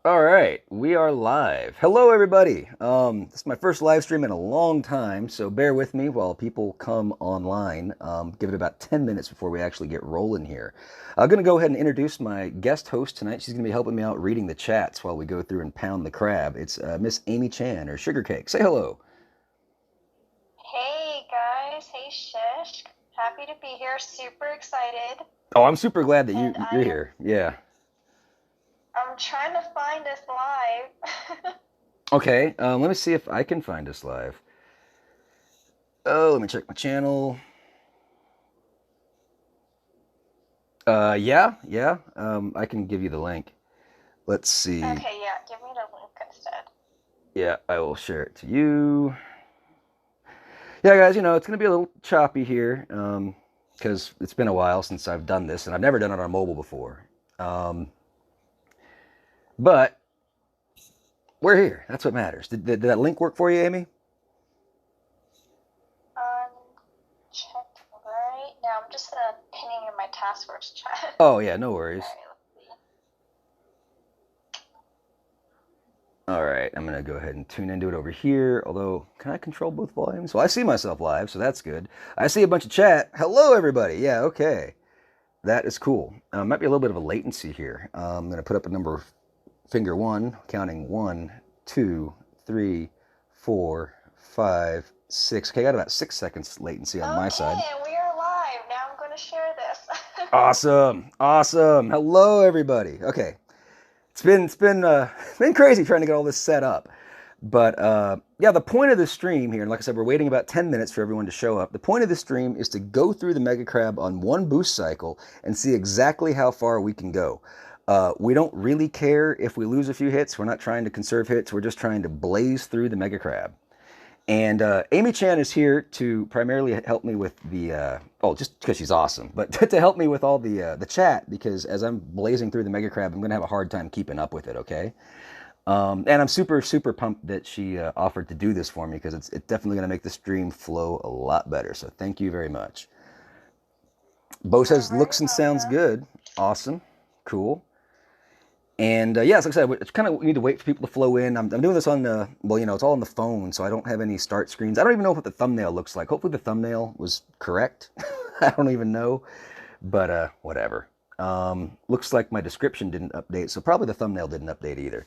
All right, we are live. Hello, everybody. This is my first live stream in a long time, so bear with me while people come online. Give it about 10 minutes before we actually get rolling here. I'm going to go ahead and introduce my guest host tonight. She's going to be helping me out reading the chats while we go through and pound the crab. It's Miss Amy Chan, or Sugar Cake. Say hello. Hey guys, hey Shish. Happy to be here, super excited. Oh, I'm super glad that And you're I am here. Yeah. I'm trying to find us live. Okay, let me see if I can find us live. Oh, let me check my channel. Yeah. I can give you the link. Let's see. Okay, yeah, give me the link instead. Yeah, I will share it to you. Yeah, guys, it's going to be a little choppy here because it's been a while since I've done this, and I've never done it on mobile before. Um, but we're here. That's what matters. Did that link work for you, Amy? Check right now. I'm just pinning in my task force chat. Oh, yeah, no worries. Alright, let's see. All right, I'm going to go ahead and tune into it over here. Although, can I control both volumes? Well, I see myself live, so that's good. I see a bunch of chat. Hello, everybody. Yeah, okay. That is cool. Might be a little bit of a latency here. I'm going to put up a number finger one, counting one, two, three, four, five, six. Okay, I got about 6 seconds latency on my side. Okay, and we are live. Now I'm going to share this. Awesome, awesome. Hello, everybody. Okay, it's been crazy trying to get all this set up, but yeah, the point of the stream here, and like I said, we're waiting about 10 minutes for everyone to show up. The point of the stream is to go through the Mega Crab on one boost cycle and see exactly how far we can go. We don't really care if we lose a few hits. We're not trying to conserve hits. We're just trying to blaze through the Mega Crab. And Amy Chan is here to primarily help me with the just because she's awesome, but to help me with all the chat because as I'm blazing through the Mega Crab, I'm gonna have a hard time keeping up with it. Okay, and I'm super pumped that she offered to do this for me because it's definitely gonna make the stream flow a lot better. So thank you very much. Bo You're says very looks and sounds welcome. good. Awesome, cool. And yes, like I said, it's kind of we need to wait for people to flow in. I'm doing this on the well, it's all on the phone, so I don't have any start screens. I don't even know what the thumbnail looks like. Hopefully, the thumbnail was correct. I don't even know, but whatever. Looks like my description didn't update, so probably the thumbnail didn't update either.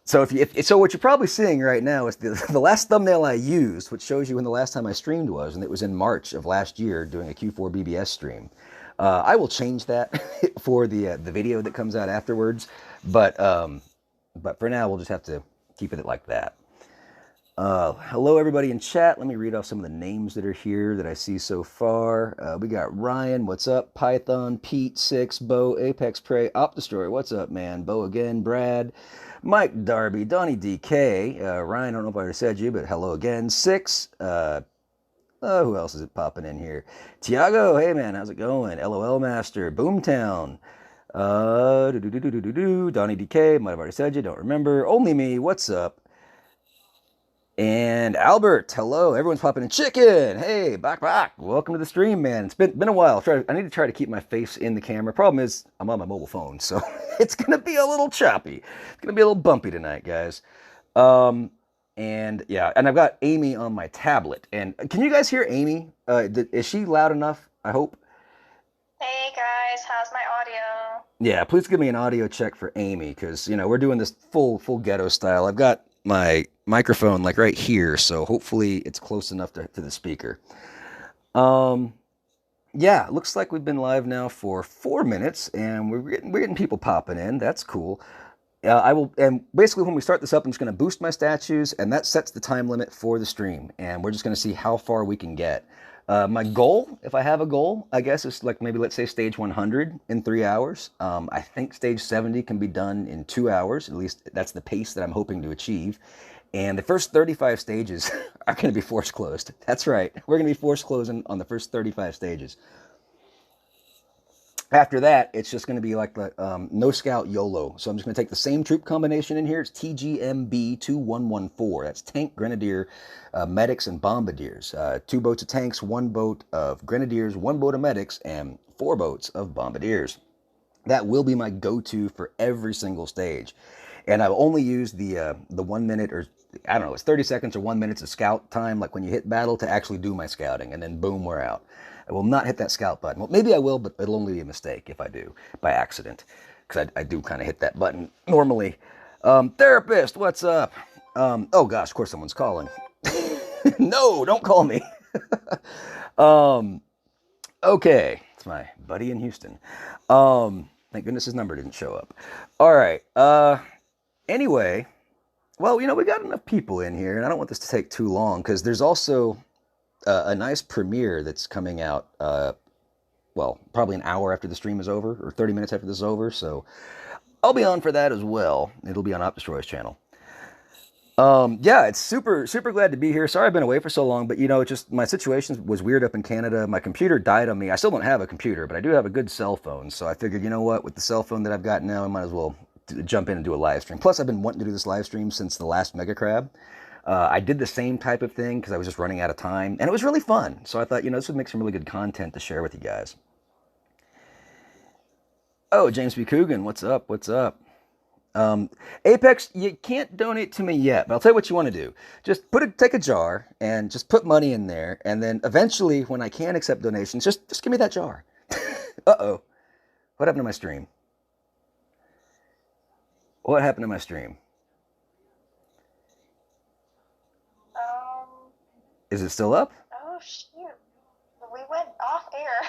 So so what you're probably seeing right now is the last thumbnail I used, which shows you when the last time I streamed was, and it was in March of last year doing a Q4 BBS stream. I will change that for the video that comes out afterwards, but but for now we'll just have to keep it like that. Hello everybody in chat. Let me read off some of the names that are here that I see so far. We got Ryan, what's up? Python, Pete, Six, Bo, Apex Prey, Op Destroyer, what's up, man? Bo again, Brad, Mike Darby, Donnie DK, Ryan, I don't know if I already said you, but hello again. Six, who else is it popping in here? Tiago, hey man, how's it going? LOL Master, Boomtown, Donnie DK, might have already said you, don't remember. Only me, what's up? And Albert, hello, everyone's popping in. Chicken, hey, back. Welcome to the stream, man. It's been a while. I need to try to keep my face in the camera. Problem is, I'm on my mobile phone, so it's gonna be a little choppy. It's gonna be a little bumpy tonight, guys. Um, and yeah, and I've got Amy on my tablet. And can you guys hear Amy? Is she loud enough? I hope. Hey guys, how's my audio? Yeah, please give me an audio check for Amy because we're doing this full ghetto style. I've got my microphone like right here, so hopefully it's close enough to the speaker. Um, yeah, looks like we've been live now for 4 minutes, and we're getting people popping in. That's cool. I will, and basically when we start this up, I'm just going to boost my statues, and that sets the time limit for the stream. And we're just going to see how far we can get. My goal, if I have a goal, I guess is like maybe let's say stage 100 in 3 hours. I think stage 70 can be done in 2 hours. At least that's the pace that I'm hoping to achieve. And the first 35 stages are going to be force closed. That's right. We're going to be force closing on the first 35 stages. After that, it's just going to be like the no scout YOLO. So I'm just going to take the same troop combination in here. It's TGMB 2114. That's tank, grenadier, medics, and bombardiers. 2 boats of tanks, 1 boat of grenadiers, 1 boat of medics, and 4 boats of bombardiers. That will be my go-to for every single stage. And I've only used the 1 minute or I don't know, it's 30 seconds or 1 minute of scout time, like when you hit battle to actually do my scouting, and then boom, we're out. I will not hit that scout button. Well, maybe I will, but it'll only be a mistake if I do by accident, because I do kind of hit that button normally. Therapist, what's up? Oh gosh, of course someone's calling. No, don't call me. Okay, it's my buddy in Houston. Thank goodness his number didn't show up. All right. Anyway, well, we got enough people in here, and I don't want this to take too long because there's also a nice premiere that's coming out. Well, probably an hour after the stream is over, or 30 minutes after this is over. So I'll be on for that as well. It'll be on Op Destroy's channel. Yeah, it's super glad to be here. Sorry I've been away for so long, but just my situation was weird up in Canada. My computer died on me. I still don't have a computer, but I do have a good cell phone. So I figured, you know what, with the cell phone that I've got now, I might as well jump in and do a live stream. Plus, I've been wanting to do this live stream since the last Mega Crab. I did the same type of thing because I was just running out of time, and it was really fun. So I thought, this would make some really good content to share with you guys. Oh, James B. Coogan, what's up? What's up? Apex, you can't donate to me yet, but I'll tell you what you want to do. Just take a jar and just put money in there, and then eventually, when I can accept donations, just give me that jar. Uh-oh. What happened to my stream? What happened to my stream? Is it still up? Oh, shoot. We went off air.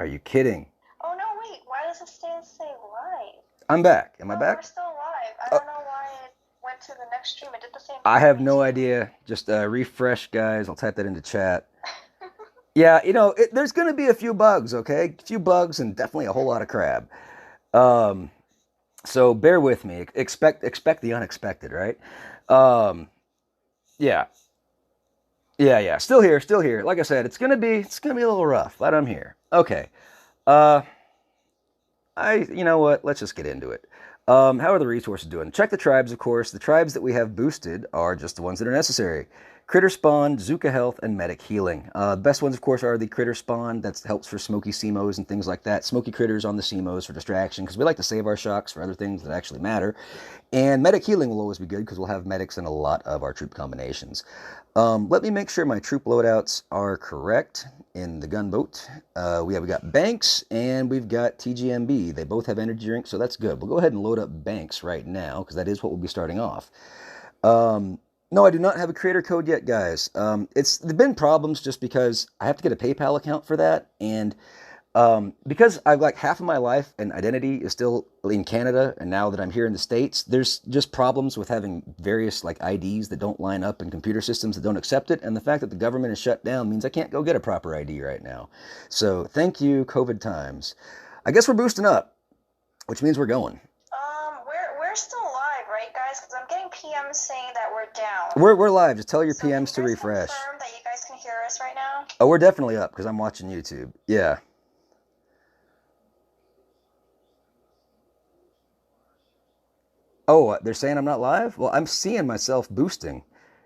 Are you kidding? Oh, no, wait. Why does it say live? I'm back. Am I back? We're still live. I don't know why it went to the next stream. It did the same thing. I have no idea. Just refresh, guys. I'll type that into chat. Yeah, there's going to be a few bugs, okay? A few bugs and definitely a whole lot of crab. So bear with me. Expect the unexpected, right? Yeah. Yeah. Still here. Like I said, it's gonna be a little rough, but I'm here. Okay. You know what? Let's just get into it. How are the resources doing? Check the tribes, of course. The tribes that we have boosted are just the ones that are necessary. Critter Spawn, Zuka Health, and Medic Healing. The best ones, of course, are the Critter Spawn. That helps for smoky CMOs and things like that. Smoky critters on the CMOs for distraction, because we like to save our shocks for other things that actually matter. And Medic Healing will always be good, because we'll have medics in a lot of our troop combinations. Let me make sure my troop loadouts are correct in the gunboat. We got Banks, and we've got TGMB. They both have energy drinks, so that's good. We'll go ahead and load up Banks right now, because that is what we'll be starting off. No, I do not have a creator code yet, guys. There've been problems just because I have to get a PayPal account for that, and because I've half of my life and identity is still in Canada, and now that I'm here in the States, there's just problems with having various IDs that don't line up and computer systems that don't accept it, and the fact that the government is shut down means I can't go get a proper ID right now. So thank you, COVID times. I guess we're boosting up, which means we're going. We're still live, right, guys? Because I'm getting PMs saying that we're down. We're live. Just tell your PMs to refresh. Confirm that you guys can hear us right now? Oh, we're definitely up because I'm watching YouTube. Yeah. Oh, they're saying I'm not live? Well, I'm seeing myself boosting.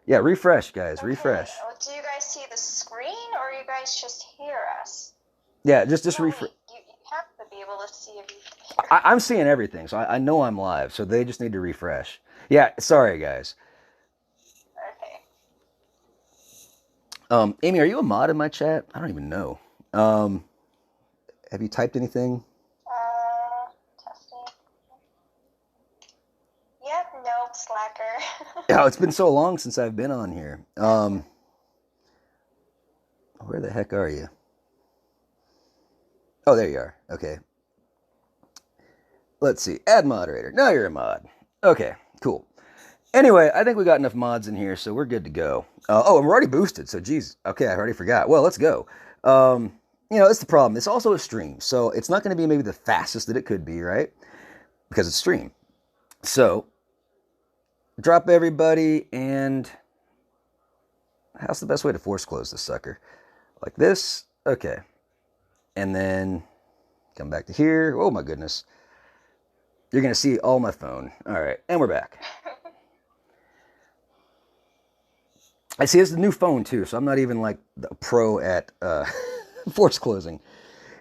Yeah, refresh, guys. Okay. Refresh. Do you guys see the screen, or you guys just hear us? Yeah, just refresh. You have to be able to see if you I'm seeing everything, so I know I'm live, so they just need to refresh. Yeah, sorry, guys. Okay. Amy, are you a mod in my chat? I don't even know. Have you typed anything? Testing. Yep, nope, slacker. Yeah, it's been so long since I've been on here. Where the heck are you? Oh, there you are. Okay. Let's see. Add moderator. Now you're a mod. Okay, cool. Anyway, I think we got enough mods in here, so we're good to go. Oh, and we're already boosted, so geez. Okay, I already forgot. Well, let's go. That's the problem. It's also a stream, so it's not going to be maybe the fastest that it could be, right? Because it's stream. So, drop everybody, and how's the best way to force close this sucker? Like this? Okay. And then come back to here. Oh, my goodness. You're going to see all my phone. All right, and we're back. I see it's a new phone, too, so I'm not even a pro at force closing.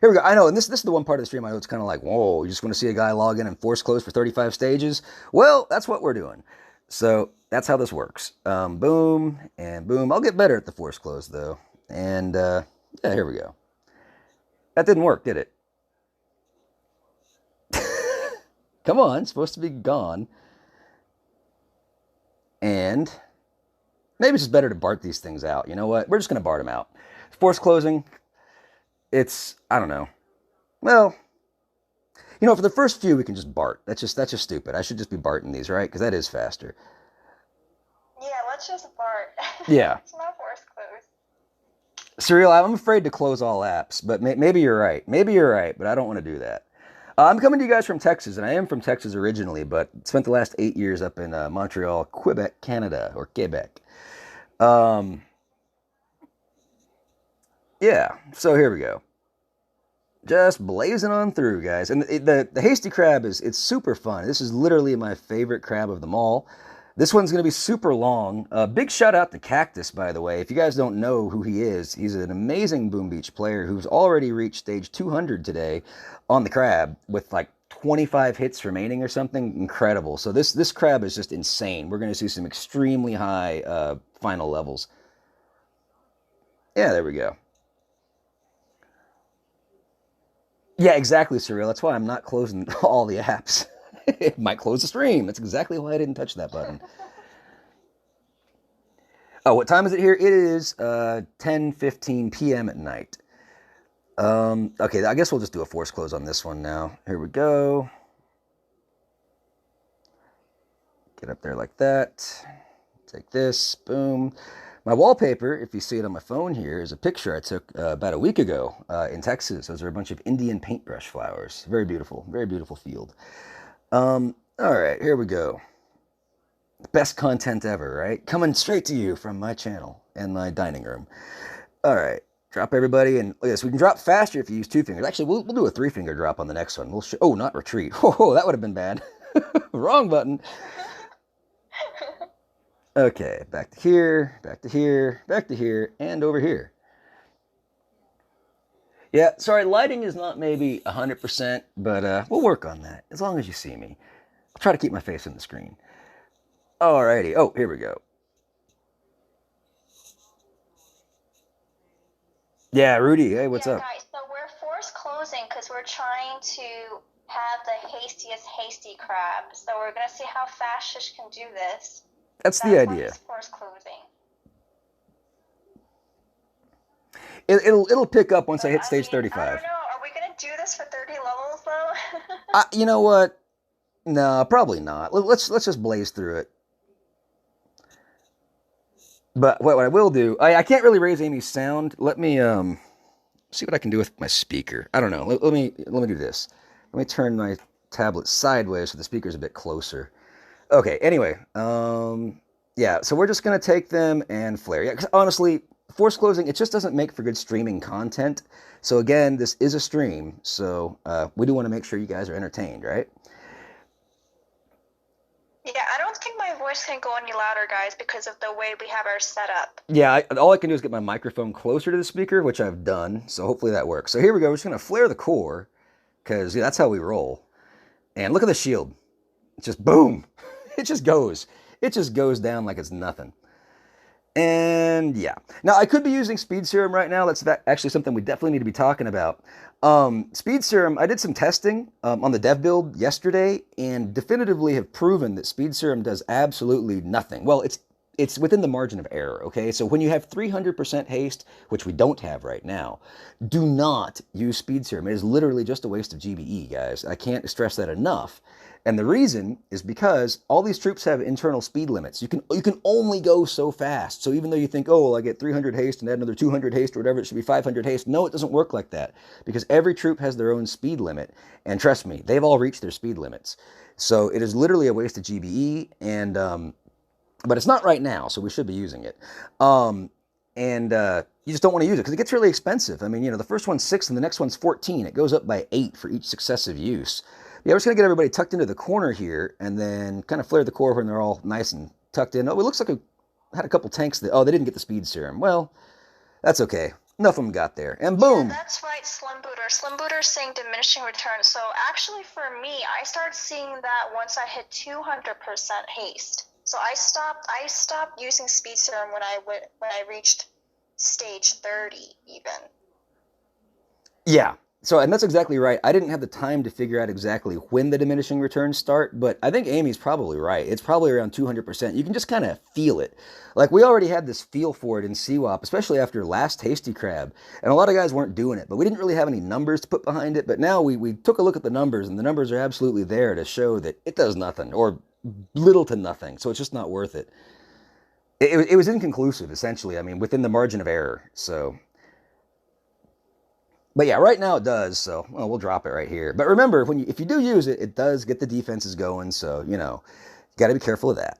Here we go. I know, and this is the one part of the stream I know it's kind of like, whoa, you just want to see a guy log in and force close for 35 stages? Well, that's what we're doing. So that's how this works. Boom and boom. I'll get better at the force close though. And yeah, here we go. That didn't work, did it? Come on, it's supposed to be gone. And maybe it's just better to BART these things out. You know what? We're just going to BART them out. Force closing, I don't know. Well, you know, for the first few, we can just BART. That's just stupid. I should just be BARTing these, right? Because that is faster. Yeah, let's just BART. Yeah. It's not force close. Serial, I'm afraid to close all apps, but maybe you're right. Maybe you're right, but I don't want to do that. I'm coming to you guys from Texas, and I am from Texas originally, but spent the last 8 years up in Montreal, Quebec, Canada, or Quebec. Yeah, so here we go. Just blazing on through, guys. And the Hasty Crab it's super fun. This is literally my favorite crab of them all. This one's going to be super long. Big shout out to Cactus, by the way. If you guys don't know who he is, he's an amazing Boom Beach player who's already reached stage 200 today on the crab with like 25 hits remaining or something. Incredible. So this crab is just insane. We're going to see some extremely high final levels. Yeah, there we go. Yeah, exactly, Surreal. That's why I'm not closing all the apps. It might close the stream. That's exactly why I didn't touch that button. Oh, what time is it here? It is 10:15 p.m. at night. Okay, I guess we'll just do a force close on this one now. Here we go. Get up there like that. Take this. Boom. My wallpaper, if you see it on my phone here, is a picture I took about a week ago in Texas. Those are a bunch of Indian paintbrush flowers. Very beautiful field. All right, here we go. Best content ever, right? Coming straight to you from my channel and my dining room. All right, drop everybody, and yes, we can drop faster if you use 2 fingers. Actually, we'll do a 3-finger drop on the next one. Oh, not retreat. Oh, that would have been bad. Wrong button. Okay, back to here, back to here, back to here, and over here. Yeah, sorry, lighting is not maybe 100%, but we'll work on that, as long as you see me. I'll try to keep my face on the screen. Alrighty, oh, here we go. Yeah, Rudy, hey, what's up? Guys, so we're force closing because we're trying to have the hastiest hasty crab. So we're going to see how fast Shish can do this. That's the idea. That's force closing. It'll pick up once I hit stage 35. I don't know. Are we going to do this for 30 levels, though? You know what? No, probably not. Let's just blaze through it. But what I will do, I can't really raise Amy's sound. Let me see what I can do with my speaker. I don't know. Let me do this. Let me turn my tablet sideways so the speaker's a bit closer. Okay. Anyway, yeah. So we're just gonna take them and flare. Yeah. 'Cause honestly, force closing, it just doesn't make for good streaming content. So again, this is a stream, so we do want to make sure you guys are entertained, right? Yeah, I don't think my voice can go any louder, guys, because of the way we have our setup. Yeah, all I can do is get my microphone closer to the speaker, which I've done, so hopefully that works. So here we go, we're just going to flare the core, because that's how we roll. And look at the shield. It's just boom. It just goes. It just goes down like it's nothing. And yeah. Now, I could be using speed serum right now. That's actually something we definitely need to be talking about. Speed serum, I did some testing on the dev build yesterday and definitively have proven that speed serum does absolutely nothing. Well, it's within the margin of error, okay? So when you have 300% haste, which we don't have right now, do not use speed serum. It is literally just a waste of GBE, guys. I can't stress that enough. And the reason is because all these troops have internal speed limits. You can only go so fast. So even though you think, oh, well, I get 300 haste and add another 200 haste or whatever, it should be 500 haste. No, it doesn't work like that because every troop has their own speed limit. And trust me, they've all reached their speed limits. So it is literally a waste of GBE. And but it's not right now, so we should be using it. You just don't want to use it because it gets really expensive. I mean, you know, the first one's 6 and the next one's 14. It goes up by 8 for each successive use. Yeah, we're just going to get everybody tucked into the corner here and then kind of flare the core when they're all nice and tucked in. Oh, it looks like had a couple tanks that, oh, they didn't get the speed serum. Well, that's okay. Enough of them got there. And boom. Yeah, that's right, Slim Booter. Slim Booter's saying diminishing return. So actually for me, I started seeing that once I hit 200% haste. So I stopped using speed serum when I reached stage 30 even. Yeah. So, and that's exactly right. I didn't have the time to figure out exactly when the diminishing returns start, but I think Amy's probably right. It's probably around 200%. You can just kind of feel it. Like, we already had this feel for it in CWAP, especially after last Hasty Crab, and a lot of guys weren't doing it, but we didn't really have any numbers to put behind it. But now we took a look at the numbers, and the numbers are absolutely there to show that it does nothing, or little to nothing, so it's just not worth it. It was inconclusive, essentially. I mean, within the margin of error, so... But yeah, right now it does, so well, we'll drop it right here. But remember, if you do use it, it does get the defenses going, so, you know, got to be careful of that.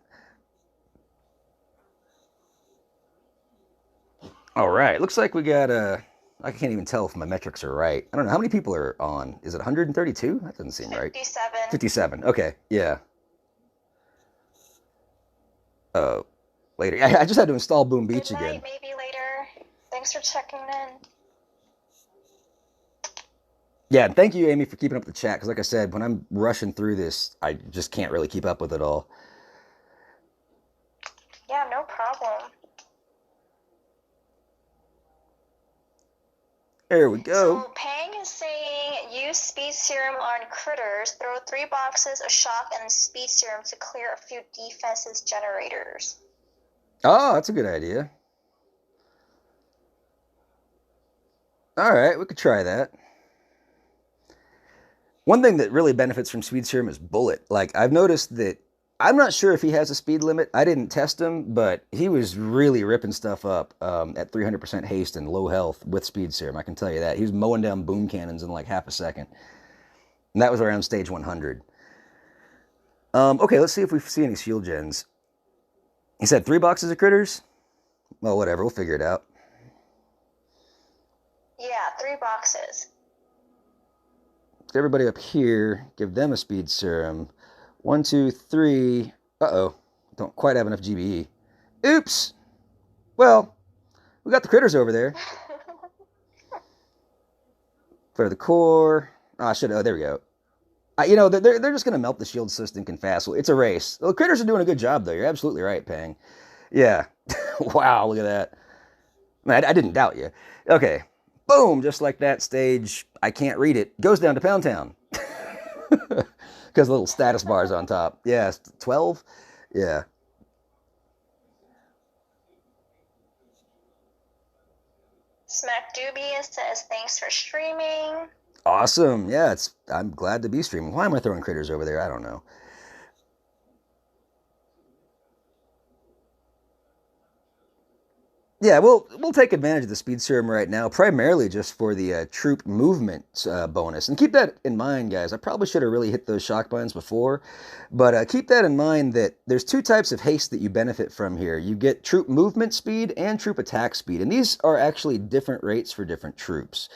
All right, looks like we got, I can't even tell if my metrics are right. I don't know, how many people are on? Is it 132? That doesn't seem right. 57. 57, okay, yeah. Later. I just had to install Boom Beach Good night, again. maybe later. Thanks for checking in. Yeah, and thank you, Amy, for keeping up the chat, because like I said, when I'm rushing through this, I just can't really keep up with it all. Yeah, no problem. There we go. So Pang is saying use speed serum on critters, throw 3 boxes, a shock, and speed serum to clear a few defenses generators. Oh, that's a good idea. All right, we could try that. One thing that really benefits from speed serum is bullet. Like, I've noticed that, I'm not sure if he has a speed limit. I didn't test him, but he was really ripping stuff up at 300% haste and low health with speed serum. I can tell you that. He was mowing down boom cannons in like half a second. And that was around stage 100. Okay, let's see if we see any shield gens. He said 3 boxes of critters? Well, whatever, we'll figure it out. Yeah, 3 boxes. Everybody up here, give them a speed serum. 1, 2, 3. Uh-oh. Don't quite have enough GBE. Oops. Well, we got the critters over there. For the core. Oh, there we go. You know, they're just going to melt the shield so stinking fast. It's a race. The critters are doing a good job, though. You're absolutely right, Pang. Yeah. Wow, look at that. I didn't doubt you. Okay. Boom, just like that stage, I can't read it, goes down to Pound Town. Because the little status bar's on top. Yeah, 12? Yeah. Smack Dubious says thanks for streaming. Awesome. Yeah, I'm glad to be streaming. Why am I throwing critters over there? I don't know. Yeah, we'll take advantage of the speed serum right now, primarily just for the troop movement bonus. And keep that in mind, guys. I probably should have really hit those shock buttons before, but keep that in mind that there's 2 types of haste that you benefit from here. You get troop movement speed and troop attack speed, and these are actually different rates for different troops.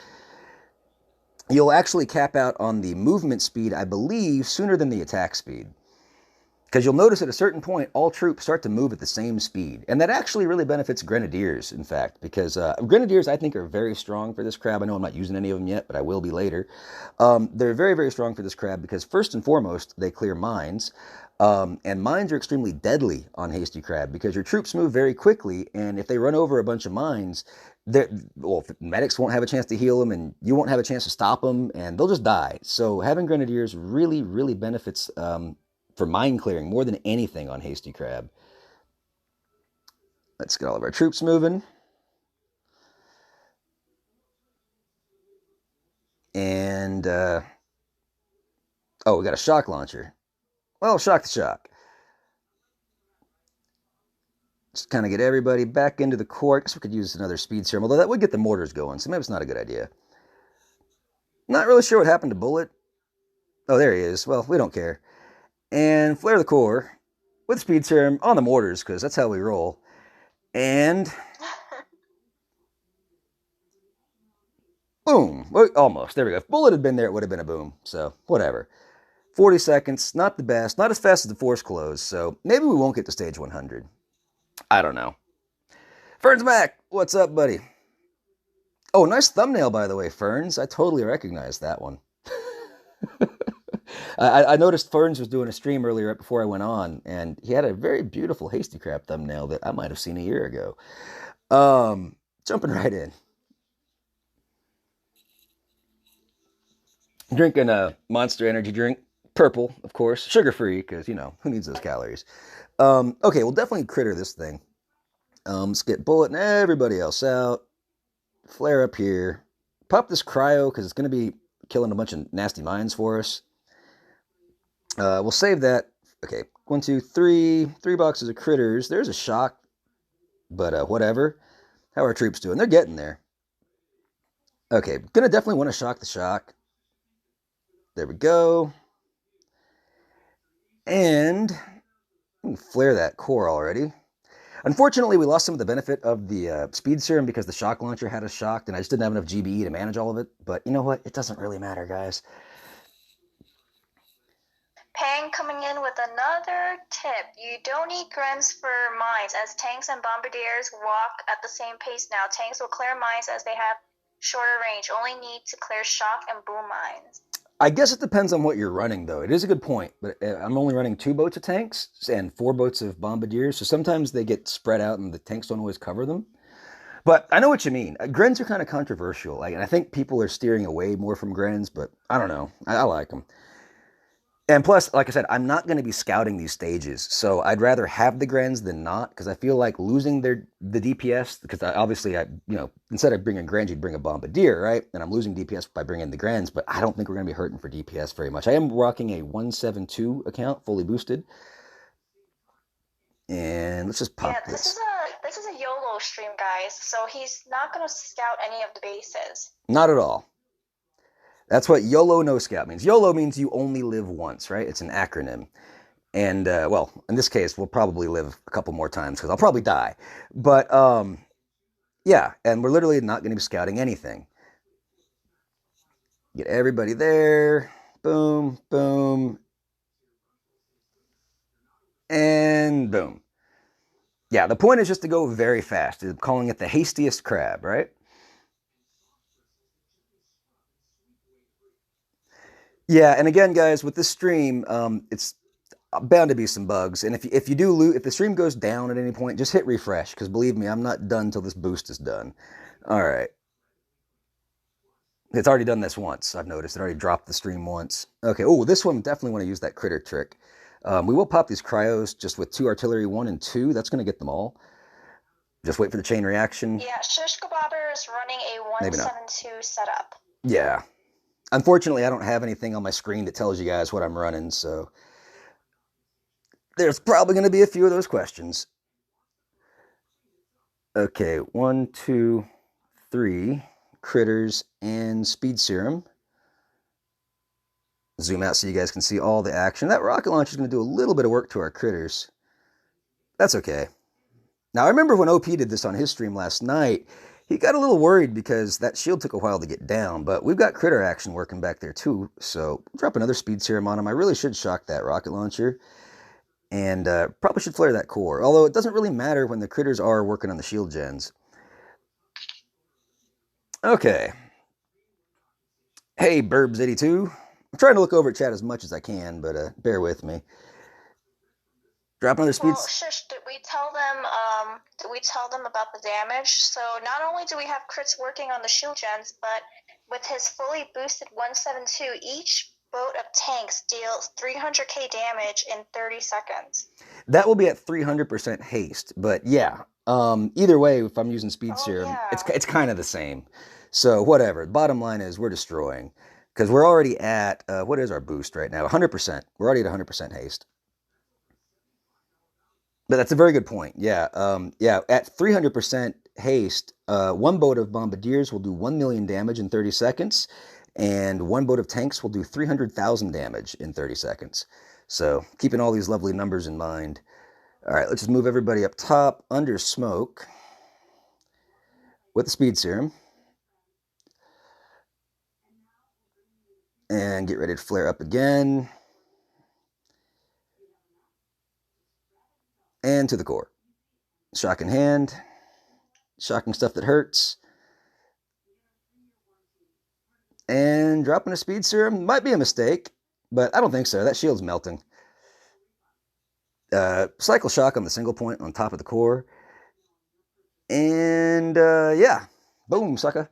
You'll actually cap out on the movement speed, I believe, sooner than the attack speed. Because you'll notice at a certain point, all troops start to move at the same speed. And that actually really benefits Grenadiers, in fact, because Grenadiers, I think, are very strong for this crab. I know I'm not using any of them yet, but I will be later. They're very, very strong for this crab because, first and foremost, they clear mines. And mines are extremely deadly on Hasty Crab because your troops move very quickly, and if they run over a bunch of mines, medics won't have a chance to heal them, and you won't have a chance to stop them, and they'll just die. So having Grenadiers really, really benefits for mine clearing more than anything on Hasty Crab. Let's get all of our troops moving. And, oh, we got a shock launcher. Well, shock the shock. Just kind of get everybody back into the core. I guess we could use another speed serum, although that would get the mortars going, so maybe it's not a good idea. Not really sure what happened to Bullet. Oh, there he is. Well, we don't care. And flare the core with speed serum on the mortars, because that's how we roll. And boom. Well, almost. There we go. If Bullet had been there, it would have been a boom. So, whatever. 40 seconds. Not the best. Not as fast as the force close. So, maybe we won't get to stage 100. I don't know. Ferns Mac, what's up, buddy? Oh, nice thumbnail, by the way, Ferns. I totally recognize that one. I noticed Ferns was doing a stream earlier right before I went on, and he had a very beautiful Hasty Crab thumbnail that I might have seen a year ago. Jumping right in. Drinking a Monster Energy drink. Purple, of course. Sugar-free, because, you know, who needs those calories? Okay, we'll definitely critter this thing. Let's get Bullet and everybody else out. Flare up here. Pop this cryo, because it's going to be killing a bunch of nasty mines for us. We'll save that. Okay, 1, 2, 3. 3 boxes of critters. There's a shock, but whatever. How are our troops doing? They're getting there. Okay, gonna definitely want to shock the shock. There we go. And flare that core already. Unfortunately, we lost some of the benefit of the speed serum because the shock launcher had us shocked, and I just didn't have enough GBE to manage all of it. But you know what? It doesn't really matter, guys. Pang coming in with another tip. You don't need grens for mines, as tanks and bombardiers walk at the same pace now. Tanks will clear mines as they have shorter range. Only need to clear shock and boom mines. I guess it depends on what you're running, though. It is a good point, but I'm only running 2 boats of tanks and 4 boats of bombardiers, so sometimes they get spread out and the tanks don't always cover them. But I know what you mean. Grens are kind of controversial, and I think people are steering away more from Grens, but I don't know. I like them. And plus, like I said, I'm not going to be scouting these stages, so I'd rather have the Grens than not, because I feel like losing the DPS, because obviously, instead of bringing Grens, you'd bring a Bombardier, right? And I'm losing DPS by bringing the Grens, but I don't think we're going to be hurting for DPS very much. I am rocking a 172 account, fully boosted. And let's just pop this. This is a YOLO stream, guys, so he's not going to scout any of the bases. Not at all. That's what YOLO no scout means. YOLO means you only live once, right? It's an acronym. And, well, in this case, we'll probably live a couple more times because I'll probably die. But, yeah, and we're literally not going to be scouting anything. Get everybody there. Boom, boom. And boom. Yeah, the point is just to go very fast. I'm calling it the hastiest crab, right? Yeah, and again, guys, with this stream, it's bound to be some bugs. And if you do lose, if the stream goes down at any point, just hit refresh, because believe me, I'm not done till this boost is done. All right. It's already done this once, I've noticed. It already dropped the stream once. Okay, oh, this one, definitely want to use that critter trick. We will pop these cryos just with 2 artillery, 1 and 2. That's going to get them all. Just wait for the chain reaction. Yeah, Shishkabobber is running a 172 setup. Yeah. Unfortunately, I don't have anything on my screen that tells you guys what I'm running, so there's probably going to be a few of those questions. Okay, 1, 2, 3 critters and speed serum. Zoom out so you guys can see all the action. That rocket launcher is going to do a little bit of work to our critters. That's okay. Now, I remember when OP did this on his stream last night, he got a little worried because that shield took a while to get down, but we've got critter action working back there too, so drop another speed serum on him. I really should shock that rocket launcher, and probably should flare that core, although it doesn't really matter when the critters are working on the shield gens. Okay. Hey, Burbs82. I'm trying to look over at chat as much as I can, but bear with me. Drop another speed. Well, Shish, did we tell them about the damage? So not only do we have crits working on the shield gens, but with his fully boosted 172, each boat of tanks deals 300k damage in 30 seconds. That will be at 300% haste, but yeah. Either way, if I'm using speed serum, yeah. it's kind of the same. So whatever. Bottom line is we're destroying, because we're already at what is our boost right now? 100%. We're already at 100% haste. But that's a very good point. Yeah, at 300% haste, 1 boat of bombardiers will do 1 million damage in 30 seconds, and 1 boat of tanks will do 300,000 damage in 30 seconds. So keeping all these lovely numbers in mind. All right, let's just move everybody up top under smoke with the speed serum. And get ready to flare up again. And to the core. Shock in hand. Shocking stuff that hurts. And dropping a speed serum might be a mistake, but I don't think so. That shield's melting. Cycle shock on the single point on top of the core. And yeah, boom, sucker.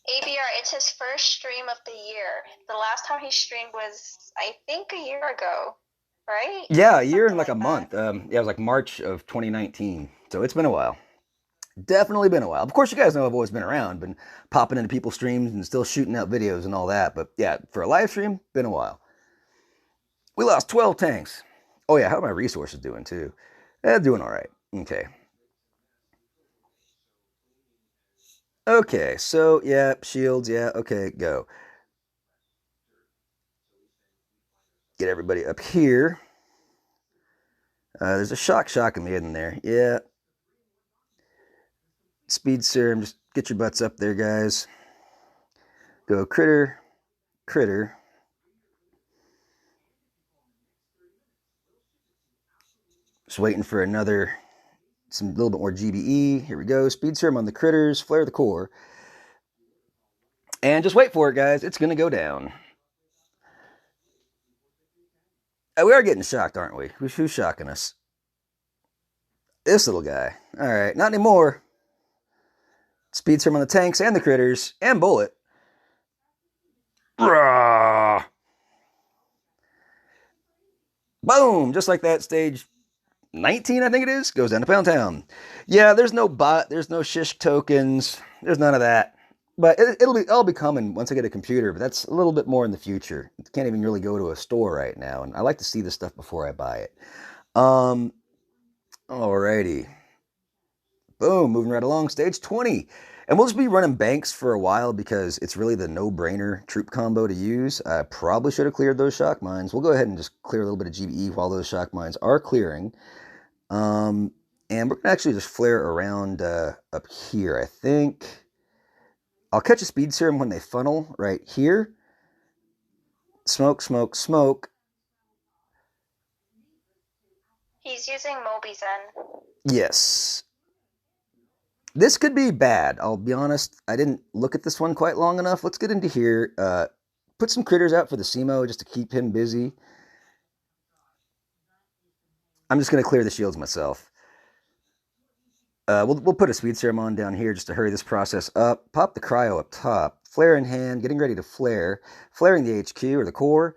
ABR, it's his first stream of the year. The last time he streamed was, I think, a year ago, right? Yeah, a year and Something like a like month. Yeah, it was like March of 2019. So it's been a while. Definitely been a while. Of course, you guys know I've always been around, been popping into people's streams and still shooting out videos and all that. But yeah, for a live stream, been a while. We lost 12 tanks. Oh yeah, how are my resources doing too? Doing all right. Okay. Okay, so yeah, shields, yeah, okay, go. Get everybody up here. There's a shock in me in there. Yeah. Speed serum, just get your butts up there, guys. Go critter, critter. Just waiting for some little bit more GBE. Here we go. Speed serum on the critters, flare the core. And just wait for it, guys. It's going to go down. We are getting shocked, aren't we? Who's shocking us? This little guy. All right, not anymore. Speed serum on the tanks and the critters and bullet. Rawr. Boom! Just like that, stage 19, I think it is, goes down to Pound Town. Yeah, there's no bot, there's no shish tokens, there's none of that. But it'll be coming once I get a computer, but that's a little bit more in the future. Can't even really go to a store right now, and I like to see this stuff before I buy it. Alrighty. Boom, moving right along, stage 20. And we'll just be running banks for a while because it's really the no-brainer troop combo to use. I probably should have cleared those shock mines. We'll go ahead and just clear a little bit of GBE while those shock mines are clearing. And we're going to actually just flare around up here, I think. I'll catch a speed serum when they funnel right here. Smoke, smoke, smoke. He's using Mobizen. Yes. This could be bad. I'll be honest. I didn't look at this one quite long enough. Let's get into here. Put some critters out for the Simo just to keep him busy. I'm just going to clear the shields myself. We'll put a speed serum on down here just to hurry this process up. Pop the cryo up top. Flare in hand, getting ready to flare. Flaring the HQ or the core.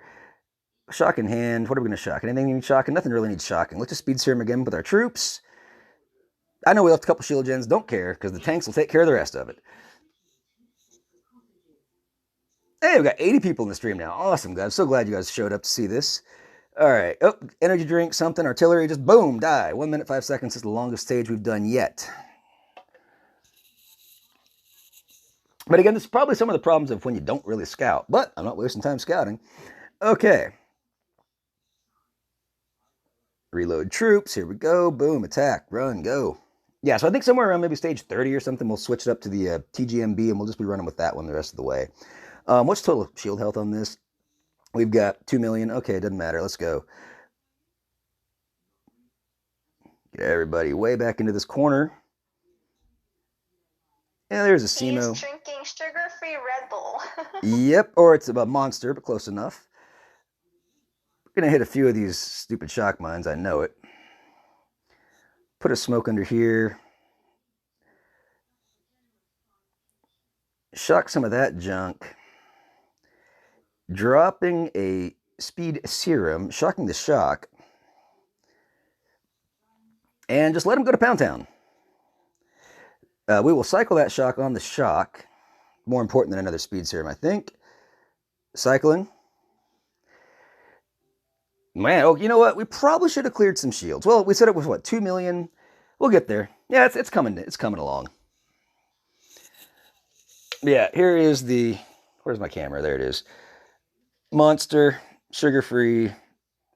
Shock in hand. What are we going to shock? Anything needs shocking? Nothing really needs shocking. Let's just speed serum again with our troops. I know we left a couple shield gens. Don't care because the tanks will take care of the rest of it. Hey, we've got 80 people in the stream now. Awesome, guys. So glad you guys showed up to see this. All right. Oh, energy drink, something, artillery, just boom, die. 1 minute, 5 seconds is the longest stage we've done yet. But again, this is probably some of the problems of when you don't really scout. But I'm not wasting time scouting. Okay. Reload troops. Here we go. Boom, attack, run, go. Yeah, so I think somewhere around maybe stage 30 or something, we'll switch it up to the TGMB, and we'll just be running with that one the rest of the way. What's total shield health on this? We've got 2 million. Okay, it doesn't matter. Let's go. Get everybody way back into this corner. Yeah, there's a Simo. He's drinking sugar-free Red Bull. Yep, or it's a monster, but close enough. We're going to hit a few of these stupid shock mines. I know it. Put a smoke under here. Shock some of that junk. Dropping a speed serum, shocking the shock. And just let him go to Pound Town. We will cycle that shock on the shock. More important than another speed serum, I think. Cycling. Man, oh, you know what? We probably should have cleared some shields. Well, we said it was, what, 2 million? We'll get there. Yeah, it's coming. It's coming along. Yeah, here is the... Where's my camera? There it is. Monster, sugar-free,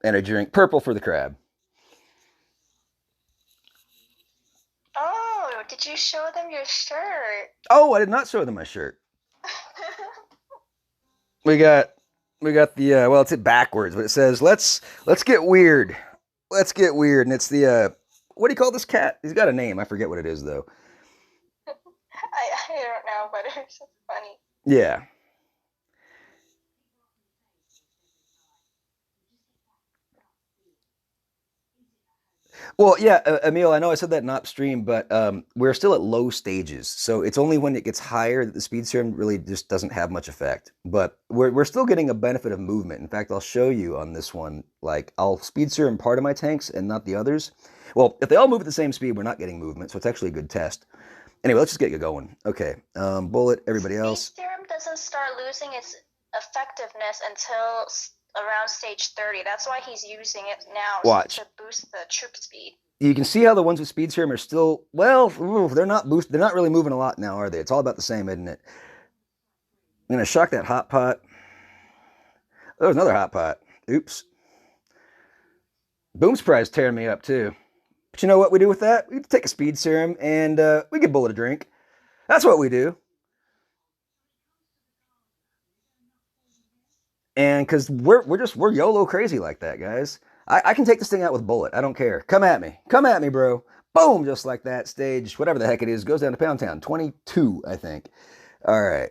and a drink. Purple for the crab. Oh, did you show them your shirt? Oh, I did not show them my shirt. We got the well, it's backwards, but it says let's get weird. Let's get weird, and it's the what do you call this cat? He's got a name. I forget what it is though. I don't know. but it's just funny. Yeah. Well, yeah, Emil, I know I said that not stream, but we're still at low stages. So it's only when it gets higher that the speed serum really just doesn't have much effect. But we're still getting a benefit of movement. In fact, I'll show you on this one. Like, I'll speed serum part of my tanks and not the others. Well, if they all move at the same speed, we're not getting movement. So it's actually a good test. Anyway, let's just get going. Okay, bullet, everybody Speed else. serum doesn't start losing its effectiveness until around stage 30. That's why he's using it now Watch. to boost the troop speed. You can see how the ones with speed serum are still, well, they're not they're not really moving a lot now, are they? It's all about the same, isn't it? I'm gonna shock that hot pot. Oh, there's another hot pot. Oops. Boom surprise tearing me up too. But you know what we do with that? We take a speed serum and we give Bullet a drink. That's what we do. And because we're YOLO crazy like that, guys. I can take this thing out with Bullet. I don't care. Come at me. Come at me, bro. Boom, just like that. Stage, whatever the heck it is, goes down to Pound Town. 22, I think. All right.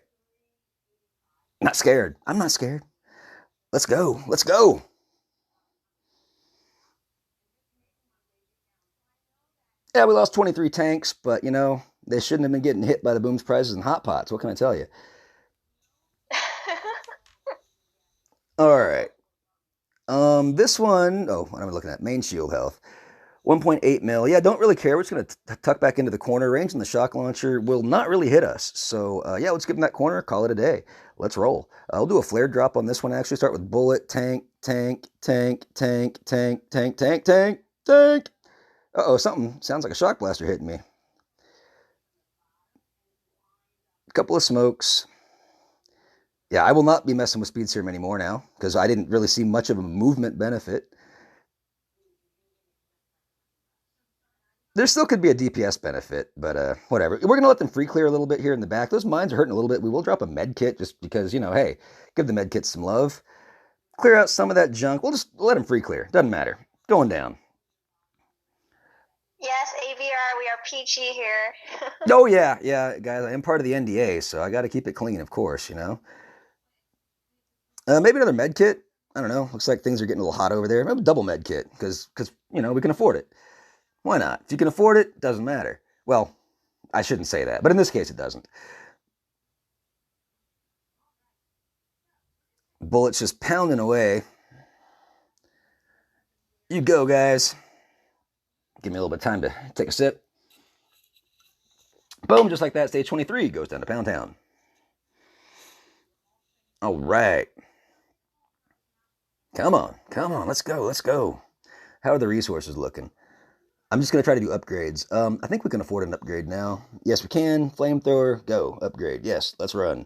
Not scared. I'm not scared. Let's go. Let's go. Yeah, we lost 23 tanks, but you know, they shouldn't have been getting hit by the booms, prizes, and hot pots. What can I tell you? All right. This one, oh, what am I looking at? Main shield health. 1.8 mil. Yeah, don't really care. We're just going to tuck back into the corner range, and the shock launcher will not really hit us. So, yeah, let's give him that corner, call it a day. Let's roll. I'll do a flare drop on this one, actually. Start with bullet, tank, tank, tank, tank, tank, tank, tank, tank, tank. Uh-oh, something sounds like a shock blaster hitting me. A couple of smokes. Yeah, I will not be messing with speed serum anymore now because I didn't really see much of a movement benefit. There still could be a DPS benefit, but whatever. We're going to let them free clear a little bit here in the back. Those mines are hurting a little bit. We will drop a med kit just because, you know, hey, give the med kit some love. Clear out some of that junk. We'll just let them free clear. Doesn't matter. Going down. Yes, AVR, we are PG here. Oh, yeah, yeah, guys. I am part of the NDA, so I got to keep it clean, of course, you know. Maybe another med kit. I don't know. Looks like things are getting a little hot over there. Maybe a double med kit because you know, we can afford it. Why not? If you can afford it, doesn't matter. Well, I shouldn't say that, but in this case, it doesn't. Bullets just pounding away. You go, guys. Give me a little bit of time to take a sip. Boom, just like that, stage 23 goes down to Pound Town. All right. Come on, let's go, let's go. How are the resources looking? I'm just going to try to do upgrades. I think we can afford an upgrade now. Yes, we can. Flamethrower, go. Upgrade. Yes, let's run.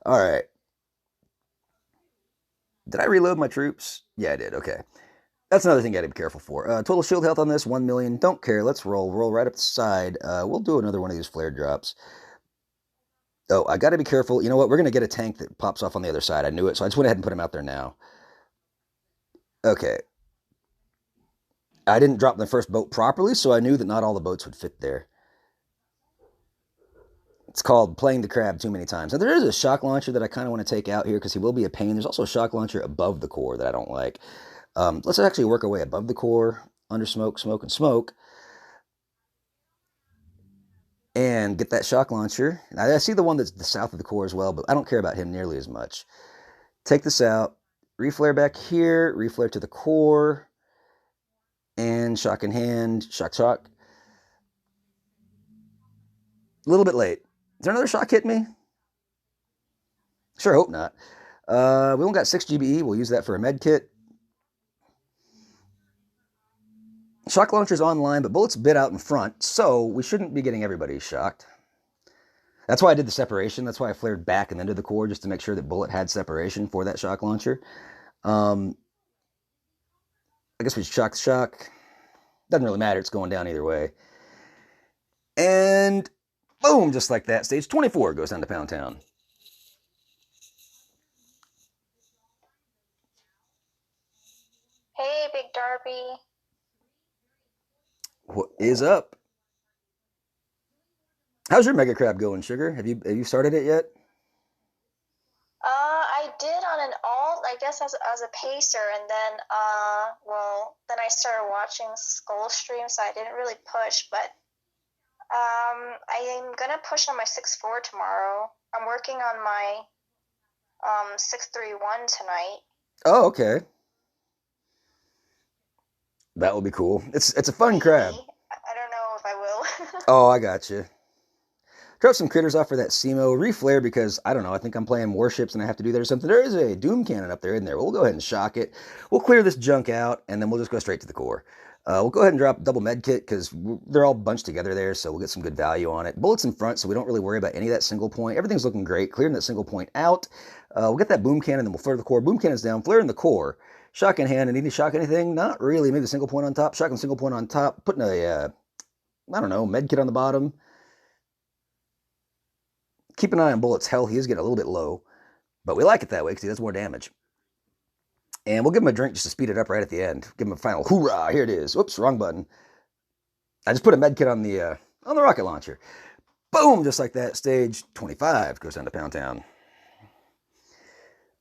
All right. Did I reload my troops? Yeah, I did. Okay. That's another thing you got to be careful for. Total shield health on this, 1 million. Don't care. Let's roll. Roll right up the side. We'll do another one of these flare drops. Oh, I got to be careful. You know what? We're going to get a tank that pops off on the other side. I knew it, so I just went ahead and put him out there now. Okay. I didn't drop the first boat properly, so I knew that not all the boats would fit there. It's called playing the crab too many times. Now, there is a shock launcher that I kind of want to take out here because he will be a pain. There's also a shock launcher above the core that I don't like. Let's actually work our way above the core, under smoke, smoke, and smoke. And get that shock launcher. Now, I see the one that's the south of the core as well, but I don't care about him nearly as much. Take this out. Reflare back here. Reflare to the core. And shock in hand. Shock, shock. A little bit late. Is there another shock hitting me? Sure hope not. We only got 6 GBE. We'll use that for a med kit. Shock launcher's online, but bullet's a bit out in front, so we shouldn't be getting everybody shocked. That's why I did the separation. That's why I flared back and then to the core, just to make sure that bullet had separation for that shock launcher. I guess we shock the shock. Doesn't really matter. It's going down either way. And boom, just like that. Stage 24 goes down to Pound Town. Hey, Big Darby. What is up? How's your mega crab going, Sugar? Have you started it yet? I did on an alt, I guess as a pacer, and then then I started watching Skull stream, so I didn't really push, but I am gonna push on my 6'4" tomorrow. I'm working on my 6'3" tonight. Oh, okay. That will be cool. It's a fun crab. Maybe. I don't know if I will. Oh, I got you. Drop some critters off for that SEMO. Reflare because, I don't know, I think I'm playing warships and I have to do there or something. There is a Doom Cannon up there in there. We'll go ahead and shock it. We'll clear this junk out, and then we'll just go straight to the core. We'll go ahead and drop double med kit because they're all bunched together there, so we'll get some good value on it. Bullets in front, so we don't really worry about any of that single point. Everything's looking great. Clearing that single point out. We'll get that boom cannon, then we'll flare the core. Boom cannon's down, flare in the core. Shock in hand, and need to shock anything? Not really. Maybe the single point on top. Shotgun single point on top. Putting a, I don't know, med kit on the bottom. Keep an eye on Bullet's health. He is getting a little bit low, but we like it that way because he does more damage. And we'll give him a drink just to speed it up right at the end. Give him a final hoorah. Here it is. Whoops, wrong button. I just put a med kit on the rocket launcher. Boom, just like that. Stage 25 goes down to Pound Town.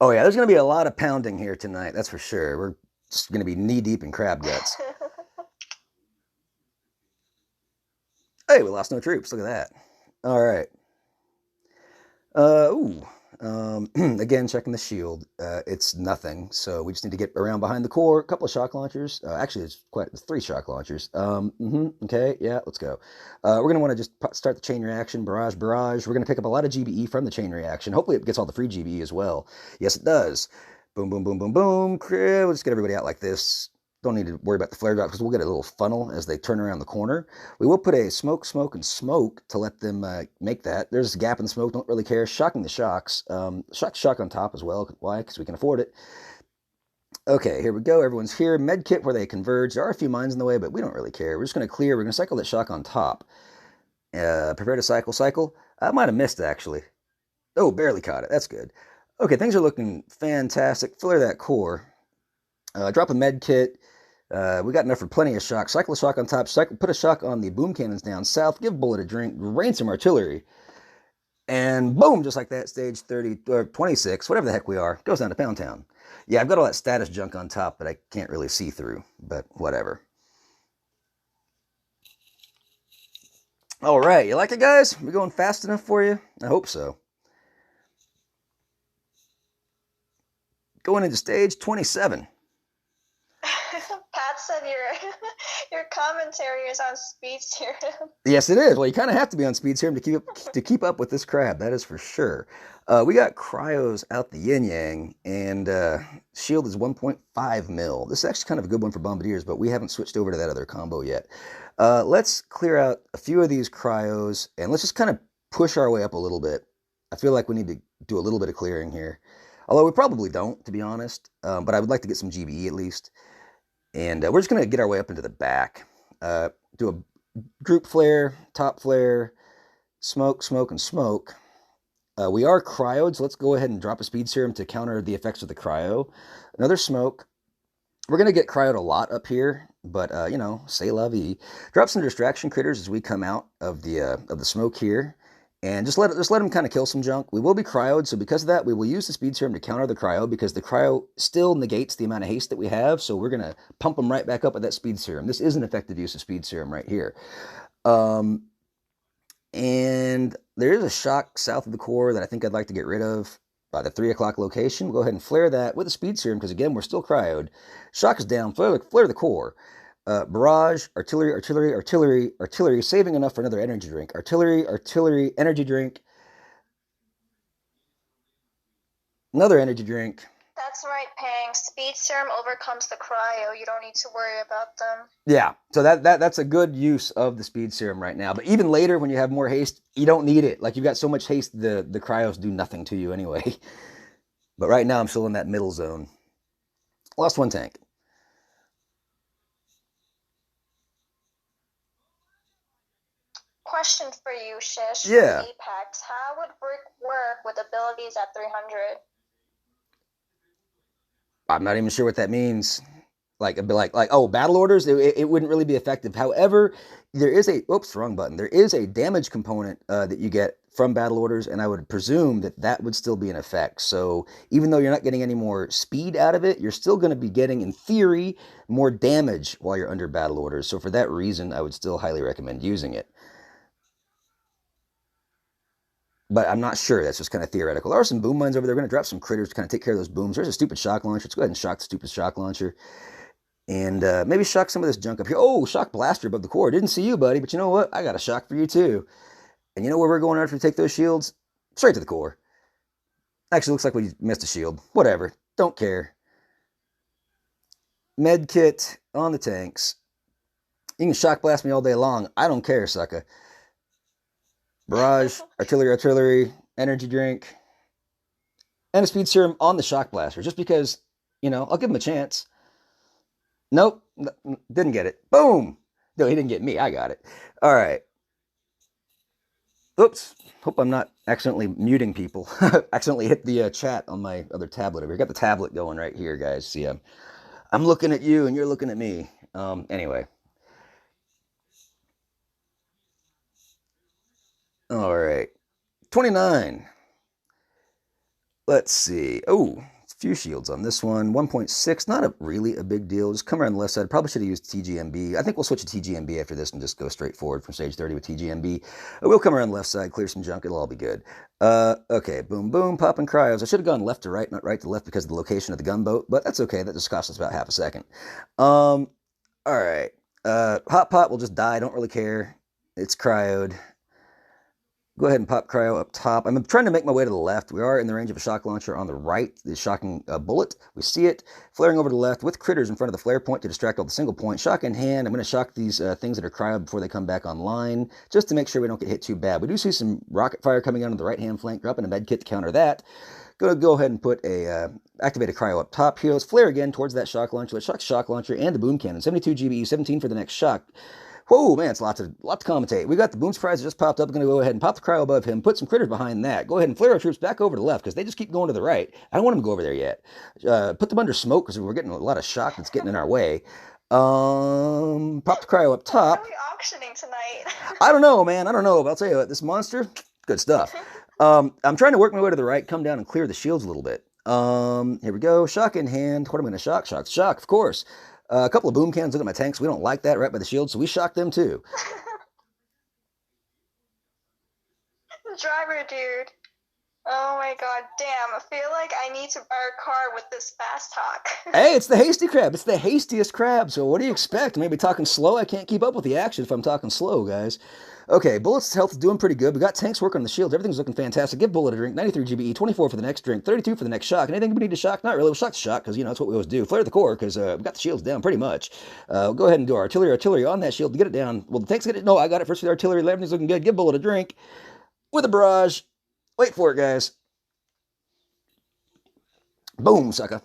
Oh yeah, there's going to be a lot of pounding here tonight. That's for sure. We're just going to be knee deep in crab guts. Hey, we lost no troops. Look at that. All right. Again, checking the shield. It's nothing, so we just need to get around behind the core. A couple of shock launchers. Actually, it's 3 shock launchers. Okay, yeah, let's go. We're going to want to just start the chain reaction. Barrage. We're going to pick up a lot of GBE from the chain reaction. Hopefully it gets all the free GBE as well. Yes, it does. Boom, boom, boom, boom, boom. We'll just get everybody out like this. Don't need to worry about the flare drop because we'll get a little funnel as they turn around the corner. We will put a smoke, and smoke to let them make that. There's a gap in smoke, don't really care. Shocking the shocks. Shock on top as well. Why? Because we can afford it. Okay, here we go. Everyone's here. Med kit where they converge. There are a few mines in the way, but we don't really care. We're just going to clear. We're going to cycle that shock on top. Prepare to cycle. I might have missed, actually. Oh, barely caught it. That's good. Okay, things are looking fantastic. Flare that core. Drop a med kit. We got enough for plenty of shock. Cycle a shock on top. Put a shock on the boom cannons down south. Give Bullet a drink. Rain some artillery. And boom, just like that, stage 30 or 26, whatever the heck we are, goes down to Pound Town. Yeah, I've got all that status junk on top that I can't really see through, but whatever. All right, you like it, guys? We going fast enough for you? I hope so. Going into stage 27. Pat said your commentary is on speed serum. Yes, it is. Well, you kind of have to be on speed serum to keep up with this crab. That is for sure. We got cryos out the yin yang, and shield is 1.5 mil. This is actually kind of a good one for bombardiers, but we haven't switched over to that other combo yet. Let's clear out a few of these cryos, and let's just kind of push our way up a little bit. I feel like we need to do a little bit of clearing here. Although we probably don't, to be honest. But I would like to get some GBE at least. And we're just going to get our way up into the back. Do a group flare, top flare, smoke, and smoke. We are cryoed, so let's go ahead and drop a speed serum to counter the effects of the cryo. Another smoke. We're going to get cryoed a lot up here, but, c'est la vie. Drop some distraction critters as we come out of the smoke here. And just let them kind of kill some junk. We will be cryoed, so because of that, we will use the speed serum to counter the cryo because the cryo still negates the amount of haste that we have, so we're going to pump them right back up with that speed serum. This is an effective use of speed serum right here. And there is a shock south of the core that I think I'd like to get rid of by the 3 o'clock location. We'll go ahead and flare that with a speed serum because, again, we're still cryoed. Shock is down. Flare the core. Barrage, artillery, saving enough for another energy drink. Artillery, energy drink. Another energy drink. That's right, Pang. Speed serum overcomes the cryo. You don't need to worry about them. Yeah, so that's a good use of the speed serum right now. But even later, when you have more haste, you don't need it. Like, you've got so much haste, the cryos do nothing to you anyway. But right now, I'm still in that middle zone. Lost 1 tank. Question for you, Shish. Yeah. Apex. How would Brick work with abilities at 300? I'm not even sure what that means. Oh, battle orders, it wouldn't really be effective. However, there is a, oops, wrong button. There is a damage component that you get from battle orders, and I would presume that that would still be in effect. So even though you're not getting any more speed out of it, you're still going to be getting, in theory, more damage while you're under battle orders. So for that reason, I would still highly recommend using it. But I'm not sure. That's just kind of theoretical. There are some boom mines over there. We're going to drop some critters to kind of take care of those booms. There's a stupid shock launcher. Let's go ahead and shock the stupid shock launcher. And maybe shock some of this junk up here. Oh, shock blaster above the core. Didn't see you, buddy, but you know what? I got a shock for you too. And you know where we're going after we take those shields? Straight to the core. Actually, looks like we missed a shield. Whatever. Don't care. Med kit on the tanks. You can shock blast me all day long. I don't care, sucker. Barrage, artillery, energy drink, and a speed serum on the shock blaster. Just because, I'll give him a chance. Nope, didn't get it. Boom! No, he didn't get me. I got it. All right. Oops. Hope I'm not accidentally muting people. Accidentally hit the chat on my other tablet over here. Got the tablet going right here, guys. See, I'm looking at you and you're looking at me. Anyway. All right. 29. Let's see. Oh, a few shields on this one. 1.6, not really a big deal. Just come around the left side. Probably should have used TGMB. I think we'll switch to TGMB after this and just go straight forward from stage 30 with TGMB. We'll come around the left side, clear some junk. It'll all be good. Okay, boom, boom, popping cryos. I should have gone left to right, not right to left because of the location of the gunboat, but that's okay. That just cost us about half a second. All right. Hot pot will just die. Don't really care. It's cryoed. Go ahead and pop cryo up top. I'm trying to make my way to the left. We are in the range of a shock launcher on the right. The shocking bullet. We see it flaring over to the left with critters in front of the flare point to distract all the single point. Shock in hand. I'm going to shock these things that are cryo before they come back online, just to make sure we don't get hit too bad. We do see some rocket fire coming out on the right-hand flank. Dropping a med kit to counter that. Gonna go ahead and put activate a cryo up top here. Let's flare again towards that shock launcher. Let's shock shock launcher and the boom cannon. 72 GBE, 17 for the next shock. Whoa, man, it's a lot to commentate. We got the boom surprise that just popped up. I'm going to go ahead and pop the cryo above him, put some critters behind that. Go ahead and flare our troops back over to the left because they just keep going to the right. I don't want them to go over there yet. Put them under smoke because we're getting a lot of shock that's getting in our way. Pop the cryo up top. What are we auctioning tonight? I don't know, man. I don't know. But I'll tell you what, this monster, good stuff. I'm trying to work my way to the right, come down and clear the shields a little bit. Here we go. Shock in hand. What am I going to shock? Shock, of course. A couple of boom cannons. Look at my tanks. We don't like that right by the shield, so we shock them too. Driver dude. Oh my god, damn. I feel like I need to buy a car with this fast talk. Hey, it's the Hasty Crab. It's the hastiest crab. So what do you expect? Maybe talking slow? I can't keep up with the action if I'm talking slow, guys. Okay, Bullet's health is doing pretty good. We got tanks working on the shields. Everything's looking fantastic. Give Bullet a drink. 93 GBE, 24 for the next drink, 32 for the next shock. Anything we need to shock? Not really. We'll shock the shock because, that's what we always do. Flare the core because we got the shields down pretty much. We'll go ahead and do our artillery on that shield to get it down. Well, the tanks get it. No, I got it first with the artillery. Everything's looking good. Give Bullet a drink with a barrage. Wait for it, guys. Boom, sucker.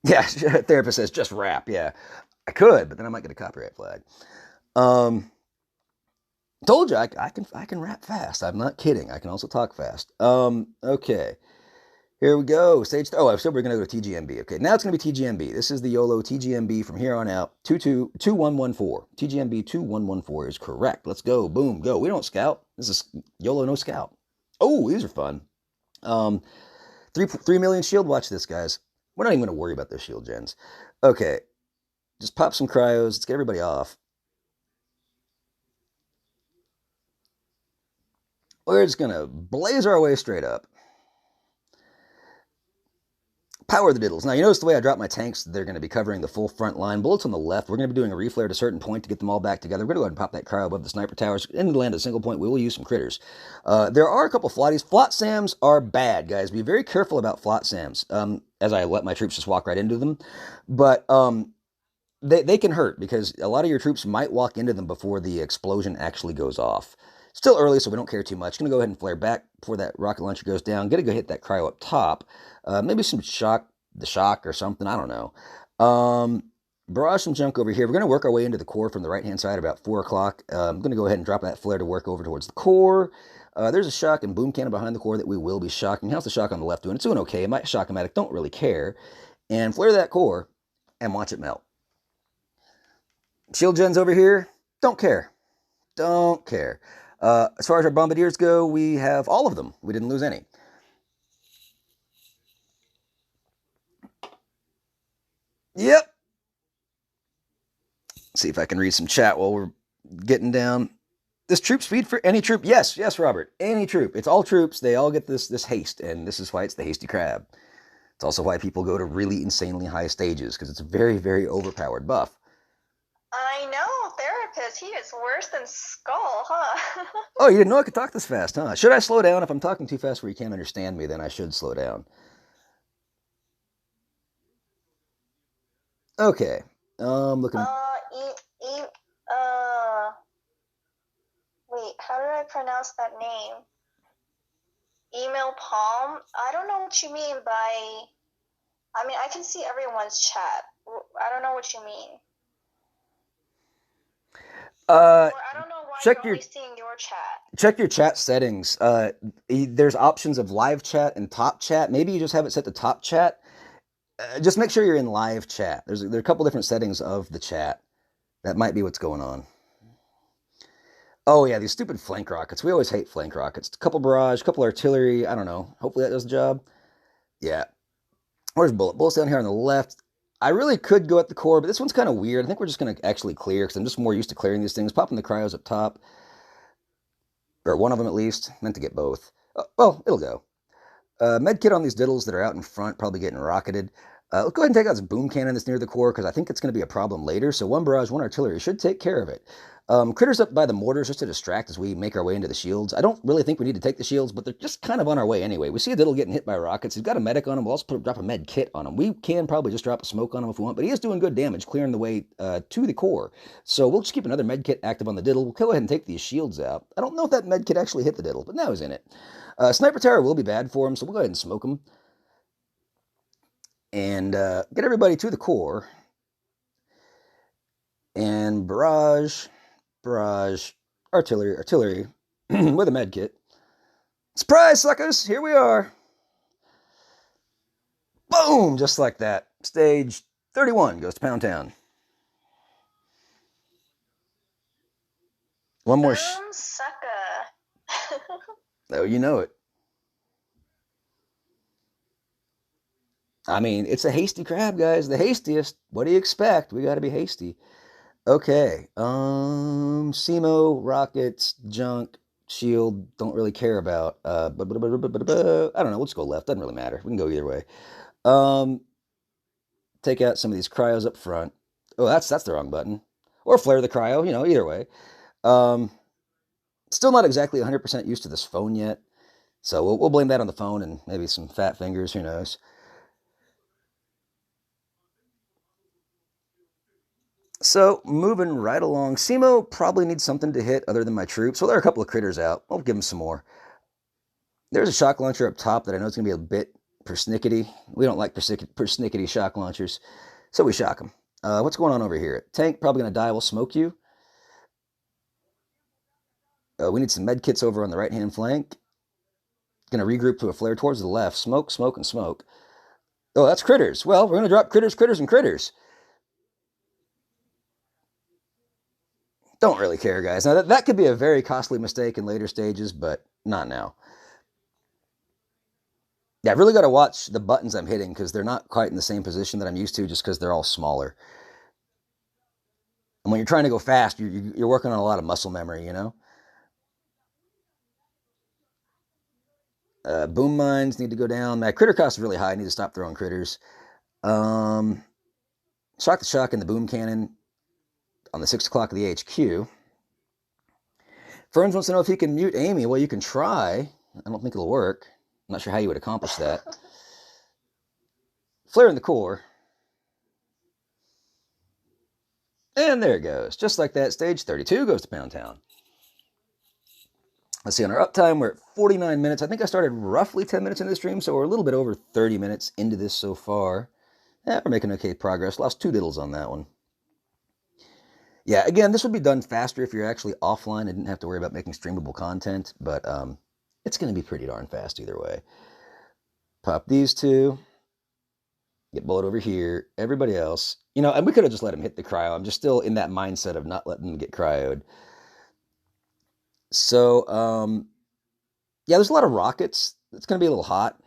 Yeah, therapist says just rap. Yeah, I could, but then I might get a copyright flag. Told you I can rap fast. I'm not kidding. I can also talk fast. Okay. Here we go. Stage. Oh, I said we're gonna go to TGMB. Okay, now it's gonna be TGMB. This is the YOLO TGMB from here on out. 2114. TGMB 2114 is correct. Let's go. Boom. Go. We don't scout. This is YOLO no scout. Oh, these are fun. 3 million shield. Watch this, guys. We're not even gonna worry about those shield gens. Okay. Just pop some cryos. Let's get everybody off. We're just going to blaze our way straight up. Power the diddles. Now, you notice the way I drop my tanks, they're going to be covering the full front line. Bullets on the left. We're going to be doing a reflare at a certain point to get them all back together. We're going to go ahead and pop that cryo above the sniper towers. In the land at a single point, we will use some critters. There are a couple flotties. Flot SAMs are bad, guys. Be very careful about flot SAMs, as I let my troops just walk right into them. But they can hurt because a lot of your troops might walk into them before the explosion actually goes off. Still early, so we don't care too much. Going to go ahead and flare back before that rocket launcher goes down. Going to go hit that cryo up top. Maybe some shock or something. I don't know. Barrage some junk over here. We're going to work our way into the core from the right-hand side about 4 o'clock. I'm going to go ahead and drop that flare to work over towards the core. There's a shock and boom cannon behind the core that we will be shocking. How's the shock on the left doing? It's doing okay. It might shock-o-matic. Don't really care. and flare that core and watch it melt. Shield gens over here, don't care. Don't care. As far as our bombardiers go, we have all of them. We didn't lose any. Yep. See if I can read some chat while we're getting down. This troop speed for any troop? Yes, yes, Robert. Any troop. It's all troops. They all get this haste, and this is why it's the Hasty Crab. It's also why people go to really insanely high stages, because it's a very, very overpowered buff. I know, Therapist, he is worse than Skull, huh? Oh, you didn't know I could talk this fast, huh? Should I slow down? If I'm talking too fast where you can't understand me, then I should slow down. Okay. Looking. Wait, how did I pronounce that name? Email Palm? I don't know what you mean by... I mean, I can see everyone's chat. I don't know what you mean. Or I don't know why you're only seeing your chat. Check your chat settings. There's options of live chat and top chat. Maybe you just have it set to top chat. Just make sure you're in live chat. There are a couple different settings of the chat. That might be what's going on. Oh yeah, these stupid flank rockets. We always hate flank rockets. A couple barrage, a couple artillery. I don't know. Hopefully that does the job. Yeah. Where's bullet? Bullet's down here on the left. I really could go at the core, but this one's kind of weird. I think we're just going to actually clear because I'm just more used to clearing these things. Popping the cryos up top. Or one of them at least. Meant to get both. Well, it'll go. Medkit on these diddles that are out in front, probably getting rocketed. Let's go ahead and take out this boom cannon that's near the core because I think it's going to be a problem later. So one barrage, one artillery should take care of it. Critters up by the mortars just to distract as we make our way into the shields. I don't really think we need to take the shields, but they're just kind of on our way anyway. We see a diddle getting hit by rockets. He's got a medic on him. We'll also drop a med kit on him. We can probably just drop a smoke on him if we want, but he is doing good damage, clearing the way to the core. So we'll just keep another med kit active on the diddle. We'll go ahead and take these shields out. I don't know if that med kit actually hit the diddle, but now he's in it. Sniper tower will be bad for him, so we'll go ahead and smoke him. And get everybody to the core. And barrage, artillery with a med kit. Surprise, suckers! Here we are. Boom! Just like that. Stage 31 goes to Pound Town. One more. Sucker. Oh, you know it. I mean, it's a hasty crab, guys. The hastiest. What do you expect? We got to be hasty. Okay. SEMO, rockets, junk, shield. Don't really care about. I don't know. Let's go left. Doesn't really matter. We can go either way. Take out some of these cryos up front. Oh, that's the wrong button. Or flare the cryo. You know, either way. Still not exactly 100% used to this phone yet. So we'll blame that on the phone and maybe some fat fingers. Who knows? So, moving right along, SEMO probably needs something to hit other than my troops. Well, there are a couple of critters out. I'll give them some more. There's a shock launcher up top that I know is going to be a bit persnickety. We don't like persnickety shock launchers, so we shock them. What's going on over here? Tank probably going to die. We'll smoke you. We need some med kits over on the right-hand flank. Going to regroup to a flare towards the left. Smoke, smoke, and smoke. Oh, that's critters. Well, we're going to drop critters, and critters. Don't really care, guys. Now, that could be a very costly mistake in later stages, but not now. Yeah, I've really got to watch the buttons I'm hitting because they're not quite in the same position that I'm used to just because they're all smaller. And when you're trying to go fast, you're working on a lot of muscle memory, you know? Boom mines need to go down. My critter cost is really high. I need to stop throwing critters. Shock the shock and the boom cannon on the 6 o'clock of the HQ. Ferns wants to know if he can mute Amy. Well, you can try. I don't think it'll work. I'm not sure how you would accomplish that. Flare in the core. And there it goes. Just like that, stage 32 goes to Pound Town. Let's see, on our uptime, we're at 49 minutes. I think I started roughly 10 minutes into the stream, so we're a little bit over 30 minutes into this so far. Yeah, we're making okay progress. Lost 2 diddles on that one. Yeah, again, this would be done faster if you're actually offline and didn't have to worry about making streamable content, but it's going to be pretty darn fast either way. Pop these 2. Get bullet over here. Everybody else. You know, and we could have just let him hit the cryo. I'm just still in that mindset of not letting him get cryoed. So, yeah, there's a lot of rockets. It's going to be a little hot.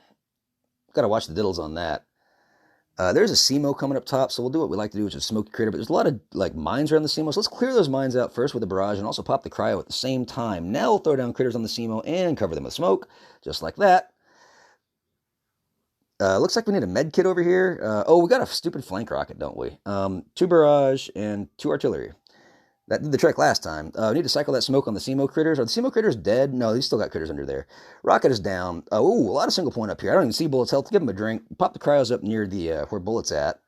Got to watch the diddles on that. There's a SEMO coming up top, so we'll do what we like to do, which is smoke the crater. But there's a lot of like mines around the SEMO, so let's clear those mines out first with the barrage and also pop the cryo at the same time. Now we'll throw down critters on the SEMO and cover them with smoke, just like that. Looks like we need a med kit over here. Oh, we got a stupid flank rocket, don't we? 2 barrage and 2 artillery. That did the trick last time. We need to cycle that smoke on the SEMO critters. Are the SEMO critters dead? No, these still got critters under there. Rocket is down. Oh, a lot of single point up here. I don't even see bullets. Health. Give them a drink. Pop the cryos up near the where bullets at.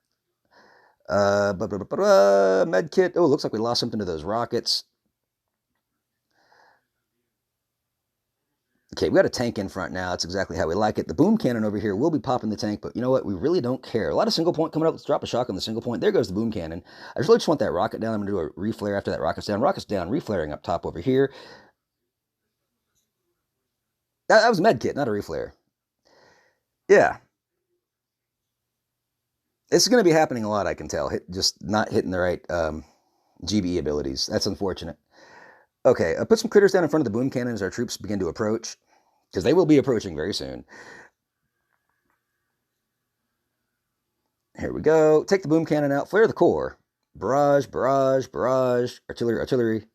Med kit. Oh, looks like we lost something to those rockets. Okay, we got a tank in front now. That's exactly how we like it. The boom cannon over here will be popping the tank, but you know what? We really don't care. A lot of single point coming up. Let's drop a shock on the single point. There goes the boom cannon. I really just want that rocket down. I'm going to do a reflare after that rocket's down. Rocket's down, reflaring up top over here. That was a med kit, not a reflare. Yeah. This is going to be happening a lot, I can tell. Just not hitting the right GBE abilities. That's unfortunate. Okay, put some critters down in front of the boom cannon as our troops begin to approach, because they will be approaching very soon. Here we go. Take the boom cannon out. Flare the core. Barrage, barrage, barrage. Artillery, artillery.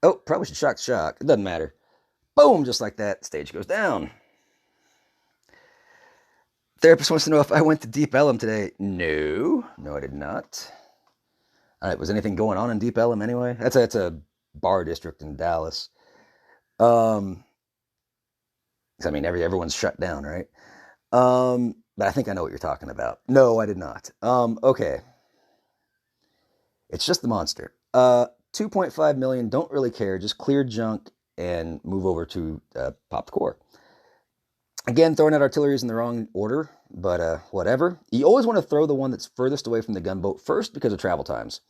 Oh, probably should shock the shock. It doesn't matter. Boom, just like that. Stage goes down. Therapist wants to know if I went to Deep Ellum today. No, I did not. All right, was anything going on in Deep Ellum anyway? That's a bar district in Dallas. I mean, everyone's shut down, right? But I think I know what you're talking about. No, I did not. Okay. It's just the monster. 2.5 million, don't really care. Just clear junk and move over to pop the core. Again, throwing out artillery is in the wrong order, but whatever. You always want to throw the one that's furthest away from the gunboat first because of travel times.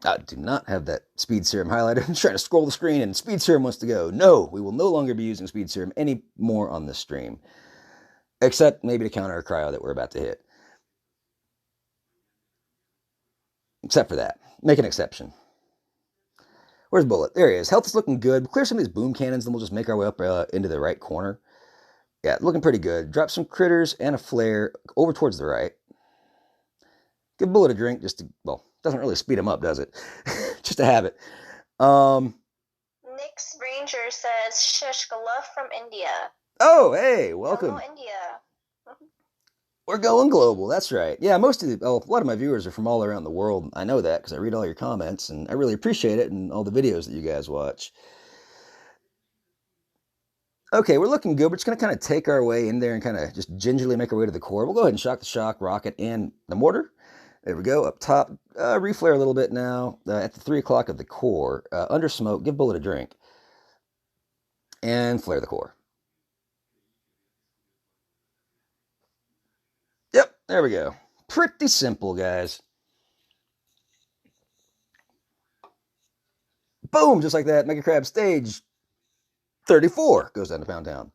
I do not have that speed serum highlighted. I'm trying to scroll the screen and speed serum wants to go. No, we will no longer be using speed serum anymore on this stream. Except maybe to counter a cryo that we're about to hit. Except for that. Make an exception. Where's Bullet? There he is. Health is looking good. We'll clear some of these boom cannons, then we'll just make our way up into the right corner. Yeah, looking pretty good. Drop some critters and a flare over towards the right. Give Bullet a drink just to, well, doesn't really speed him up, does it? Just to have it. Nick's Ranger says, "Shish, love from India." Oh, hey, welcome. Hello, India. We're going global. That's right. Yeah, a lot of my viewers are from all around the world. I know that because I read all your comments, and I really appreciate it and all the videos that you guys watch. Okay, we're looking good. We're just going to kind of take our way in there and kind of just gingerly make our way to the core. We'll go ahead and shock the shock, rocket, and the mortar. There we go. Up top, reflare a little bit now. At the 3 o'clock of the core, under smoke, give Bullet a drink. And flare the core. Yep, there we go. Pretty simple, guys. Boom, just like that. Mega Crab stage 34 goes down to Pound Town.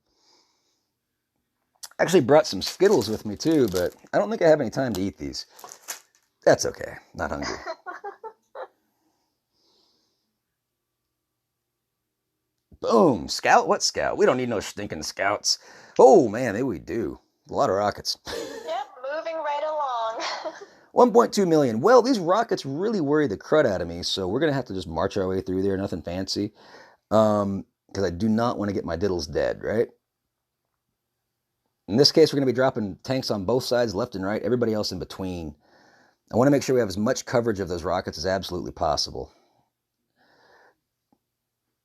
Actually brought some Skittles with me too, but I don't think I have any time to eat these. That's okay. Not hungry. Boom. Scout? What scout? We don't need no stinking scouts. Oh, man, maybe we do. A lot of rockets. Yep, moving right along. 1.2 million. Well, these rockets really worry the crud out of me, so we're going to have to just march our way through there. Nothing fancy. Because I do not want to get my diddles dead, right? In this case, we're going to be dropping tanks on both sides, left and right, everybody else in between. I want to make sure we have as much coverage of those rockets as absolutely possible.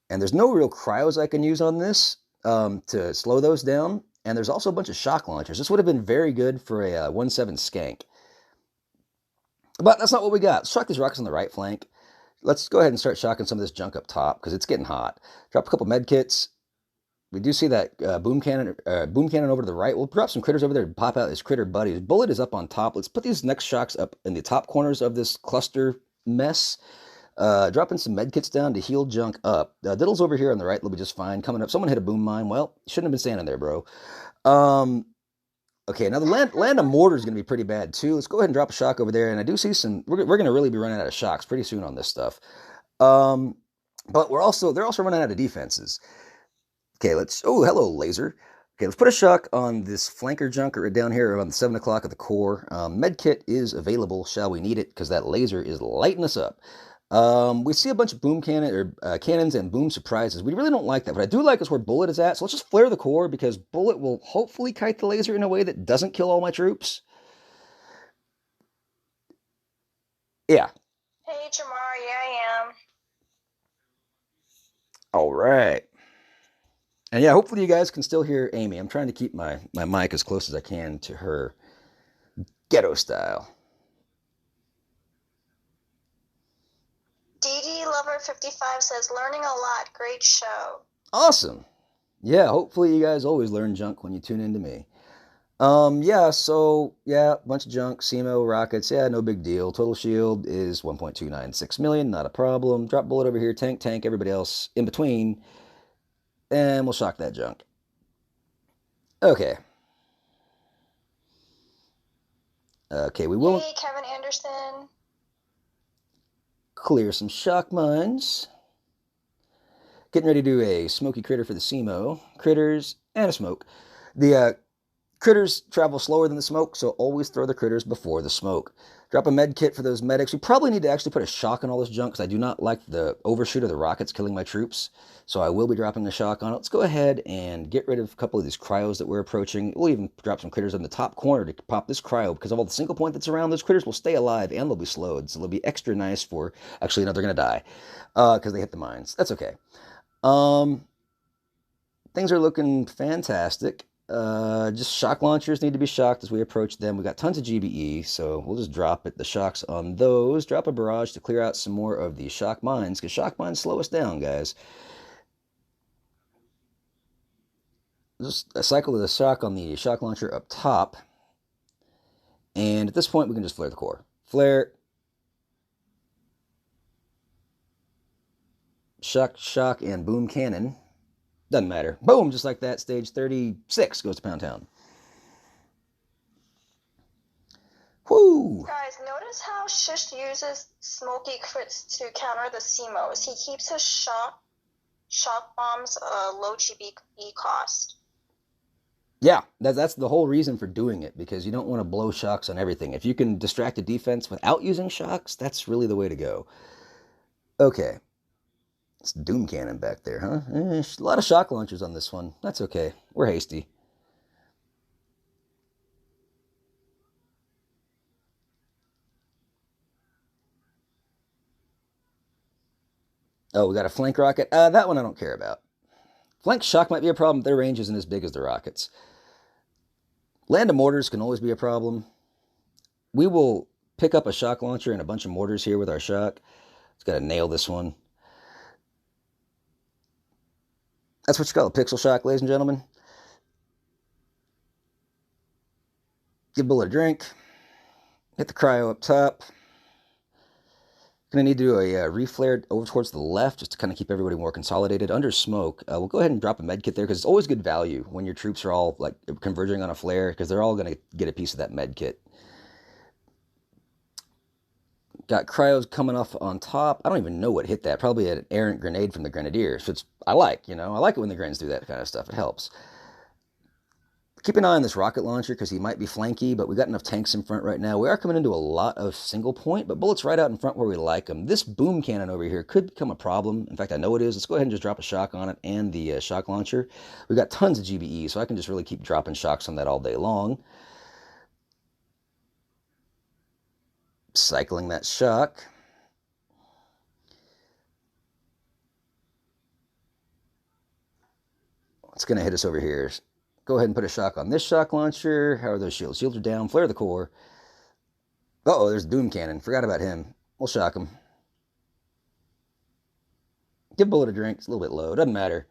And there's no real cryos I can use on this to slow those down. And there's also a bunch of shock launchers. This would have been very good for a 1-7 skank. But that's not what we got. Let's shock these rockets on the right flank. Let's go ahead and start shocking some of this junk up top because it's getting hot. Drop a couple med kits. We do see that boom cannon over to the right. We'll drop some critters over there to pop out his critter buddies. Bullet is up on top. Let's put these next shocks up in the top corners of this cluster mess. Dropping some med kits down to heal junk up. Diddle's over here on the right. They'll be just fine. Coming up. Someone hit a boom mine. Well, shouldn't have been standing there, bro. Okay, now the land of mortar is going to be pretty bad too. Let's go ahead and drop a shock over there. And I do see some. We're going to really be running out of shocks pretty soon on this stuff. But they're also running out of defenses. Okay, oh, hello, laser. Okay, let's put a shock on this flanker junker down here around the 7 o'clock at the core. Medkit is available, shall we need it, because that laser is lighting us up. We see a bunch of cannons and boom surprises. We really don't like that. What I do like is where Bullet is at, so let's just flare the core, because Bullet will hopefully kite the laser in a way that doesn't kill all my troops. Yeah. Hey, Jamar, yeah, I am. All right. And yeah, hopefully you guys can still hear Amy. I'm trying to keep my mic as close as I can to her ghetto style. DD Lover 55 says, learning a lot. Great show. Awesome. Yeah, hopefully you guys always learn junk when you tune into me. Yeah, bunch of junk, SEMO, rockets, yeah, no big deal. Total shield is 1.296 million, not a problem. Drop Bullet over here, tank, everybody else in between. And we'll shock that junk. Okay. Okay, we will... Hey, Kevin Anderson. Clear some shock mines. Getting ready to do a smoky critter for the SEMO. Critters and a smoke. The critters travel slower than the smoke, so always throw the critters before the smoke. Drop a med kit for those medics. We probably need to actually put a shock on all this junk, because I do not like the overshoot of the rockets killing my troops. So I will be dropping a shock on it. Let's go ahead and get rid of a couple of these cryos that we're approaching. We'll even drop some critters in the top corner to pop this cryo, because of all the single point that's around, those critters will stay alive and they'll be slowed. So they'll be extra nice for... Actually, no, they're going to die because they hit the mines. That's okay. Things are looking fantastic. Just shock launchers need to be shocked as we approach them. We got tons of GBE, so we'll just drop the shocks on those. Drop a barrage to clear out some more of the shock mines, because shock mines slow us down, guys. Just a cycle of the shock on the shock launcher up top. And at this point, we can just flare the core. Flare. Shock, and boom cannon. Doesn't matter. Boom, just like that. Stage 36 goes to Pound Town. Woo! Guys, notice how Shish uses smoky crits to counter the SEMOs. He keeps his shock bombs low GBE cost. Yeah, that's the whole reason for doing it, because you don't want to blow shocks on everything. If you can distract a defense without using shocks, that's really the way to go. Okay. It's Doom Cannon back there, huh? A lot of shock launchers on this one. That's okay. We're hasty. Oh, we got a flank rocket. That one I don't care about. Flank shock might be a problem, but their range isn't as big as the rockets. Land of mortars can always be a problem. We will pick up a shock launcher and a bunch of mortars here with our shock. It's got to nail this one. That's what you call a pixel shock, ladies and gentlemen. Give Bullet a drink. Hit the cryo up top. Gonna need to do a reflare over towards the left, just to kind of keep everybody more consolidated. Under smoke, we'll go ahead and drop a med kit there, because it's always good value when your troops are all like converging on a flare, because they're all gonna get a piece of that med kit. Got cryos coming off on top. I don't even know what hit that. Probably an errant grenade from the Grenadiers, which I like, I like it when the Grens do that kind of stuff. It helps. Keep an eye on this rocket launcher, because he might be flanky, but we got enough tanks in front right now. We are coming into a lot of single point, but Bullet's right out in front where we like them. This boom cannon over here could become a problem. In fact, I know it is. Let's go ahead and just drop a shock on it and the shock launcher. We've got tons of GBE, so I can just really keep dropping shocks on that all day long. Cycling that shock. It's going to hit us over here. Go ahead and put a shock on this shock launcher. How are those shields? Shields are down. Flare the core. Uh-oh, there's Doom Cannon. Forgot about him. We'll shock him. Give Bullet a drink. It's a little bit low. Doesn't matter.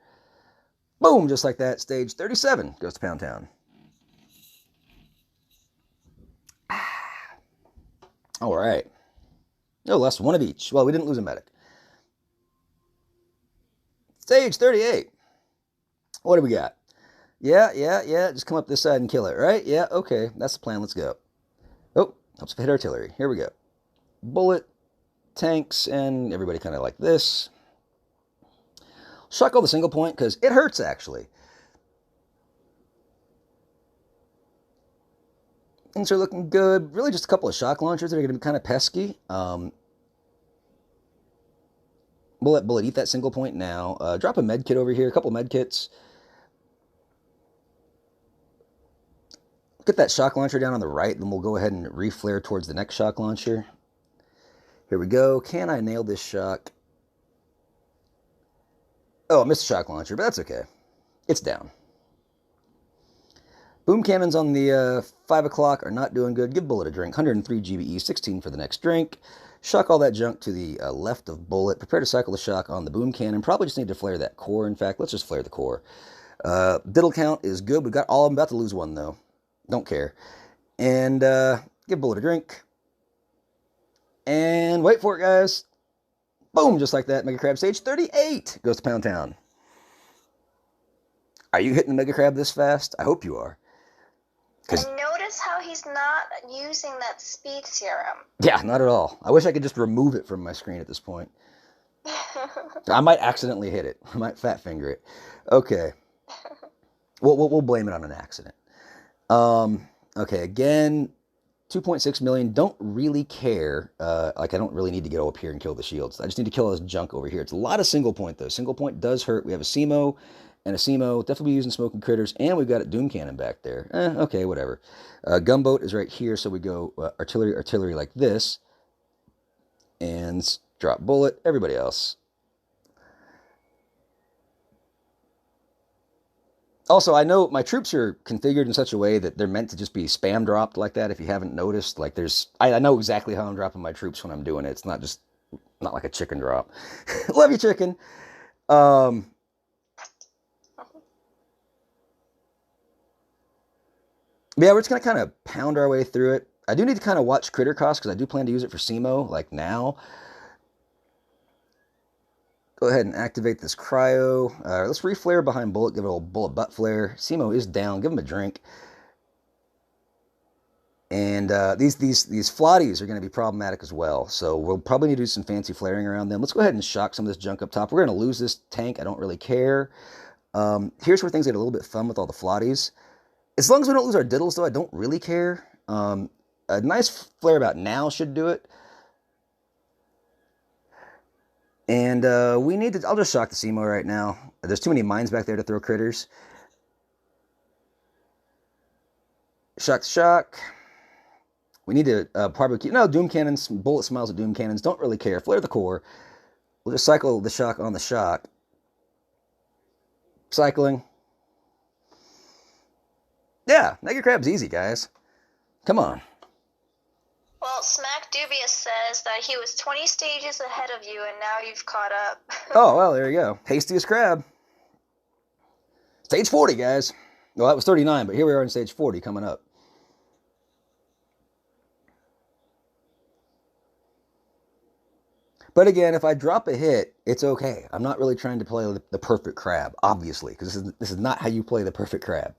Boom, just like that. Stage 37 goes to Pound Town. All right. No, lost one of each. Well, we didn't lose a medic. Stage 38. What do we got? Yeah. Just come up this side and kill it, right? Yeah, okay. That's the plan. Let's go. Oh, helps hit artillery. Here we go. Bullet, tanks, and everybody kind of like this. Shock all the single point because it hurts, actually. Things are looking good. Really just a couple of shock launchers that are going to be kind of pesky. Bullet, eat that single point now. Drop a med kit over here, a couple med kits. Get that shock launcher down on the right, then we'll go ahead and reflare towards the next shock launcher. Here we go. Can I nail this shock? Oh, I missed the shock launcher, but that's okay. It's down. Boom cannons on the 5 o'clock are not doing good. Give Bullet a drink. 103 GBE, 16 for the next drink. Shock all that junk to the left of Bullet. Prepare to cycle the shock on the boom cannon. Probably just need to flare that core. In fact, let's just flare the core. Diddle count is good. We've got all of them. About to lose one, though. Don't care. And give Bullet a drink. And wait for it, guys. Boom, just like that. Mega Crab stage 38 goes to Pound Town. Are you hitting the Mega Crab this fast? I hope you are. And notice how he's not using that speed serum. Yeah, not at all. I wish I could just remove it from my screen at this point. I might accidentally hit it. I might fat finger it. Okay. We'll blame it on an accident. Okay, again, 2.6 million. Don't really care. Like, I don't really need to get up here and kill the shields. I just need to kill this junk over here. It's a lot of single point, though. Single point does hurt. We have a SEMO and a SEMO. Definitely using smoking critters. And we've got a Doom Cannon back there. Okay, whatever. Gunboat is right here, so we go artillery like this. And drop Bullet. Everybody else. Also, I know my troops are configured in such a way that they're meant to just be spam dropped like that. If you haven't noticed, like I know exactly how I'm dropping my troops when I'm doing it. It's not like a chicken drop. Love you, chicken. Yeah, we're just gonna kind of pound our way through it. I do need to kind of watch critter cost because I do plan to use it for SEMO, like now. Go ahead and activate this cryo. Let's reflare behind Bullet. Give it a little Bullet butt flare. SEMO is down. Give him a drink. And these flotties are going to be problematic as well. So we'll probably need to do some fancy flaring around them. Let's go ahead and shock some of this junk up top. We're going to lose this tank. I don't really care. Here's where things get a little bit fun with all the flotties. As long as we don't lose our diddles, though, I don't really care. A nice flare about now should do it. And we need to... I'll just shock the SEMO right now. There's too many mines back there to throw critters. Shock. We need to probably keep... No, Doom Cannons. Bullet smiles at Doom Cannons. Don't really care. Flare the core. We'll just cycle the shock on the shock. Cycling. Yeah, Mega Crab's easy, guys. Come on. Well, Smack Dubious says that he was 20 stages ahead of you, and now you've caught up. Oh, well, there you go. Hastiest Crab. Stage 40, guys. Well, that was 39, but here we are in stage 40 coming up. But again, if I drop a hit, it's okay. I'm not really trying to play the perfect crab, obviously, because this is not how you play the perfect crab.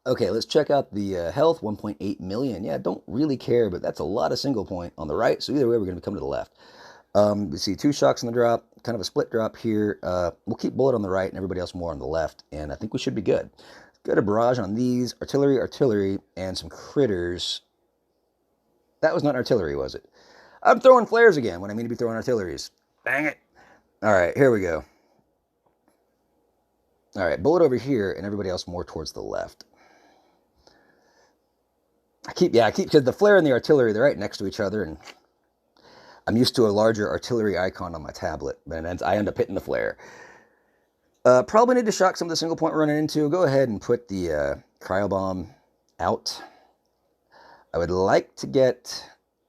Okay, let's check out the health, 1.8 million. Yeah, don't really care, but that's a lot of single point on the right. So either way, we're going to come to the left. We see 2 shocks on the drop, kind of a split drop here. We'll keep Bullet on the right and everybody else more on the left, and I think we should be good. Get a barrage on these. Artillery, and some critters. That was not artillery, was it? I'm throwing flares again when I mean to be throwing artilleries. Dang it. All right, here we go. All right, Bullet over here and everybody else more towards the left. I keep because the flare and the artillery, they're right next to each other, and I'm used to a larger artillery icon on my tablet, but I end up hitting the flare. Probably need to shock some of the single point we're running into. Go ahead and put the cryo bomb out. I would like to get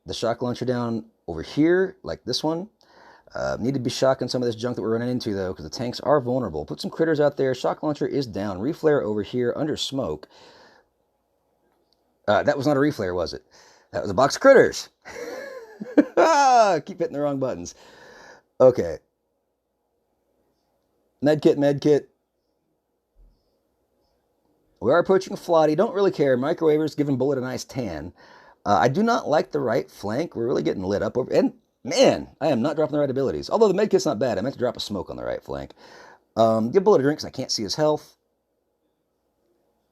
the shock launcher down over here, like this one. Need to be shocking some of this junk that we're running into, though, because the tanks are vulnerable. Put some critters out there. Shock launcher is down. Reflare over here under smoke. That was not a reflare, was it? That was a box of critters. Keep hitting the wrong buttons. Okay. Medkit, medkit. We are approaching a floaty. Don't really care. Microwavers giving bullet a nice tan. I do not like the right flank. We're really getting lit up over. And man, I am not dropping the right abilities. Although the medkit's not bad. I meant to drop a smoke on the right flank. Give bullet a drink because I can't see his health.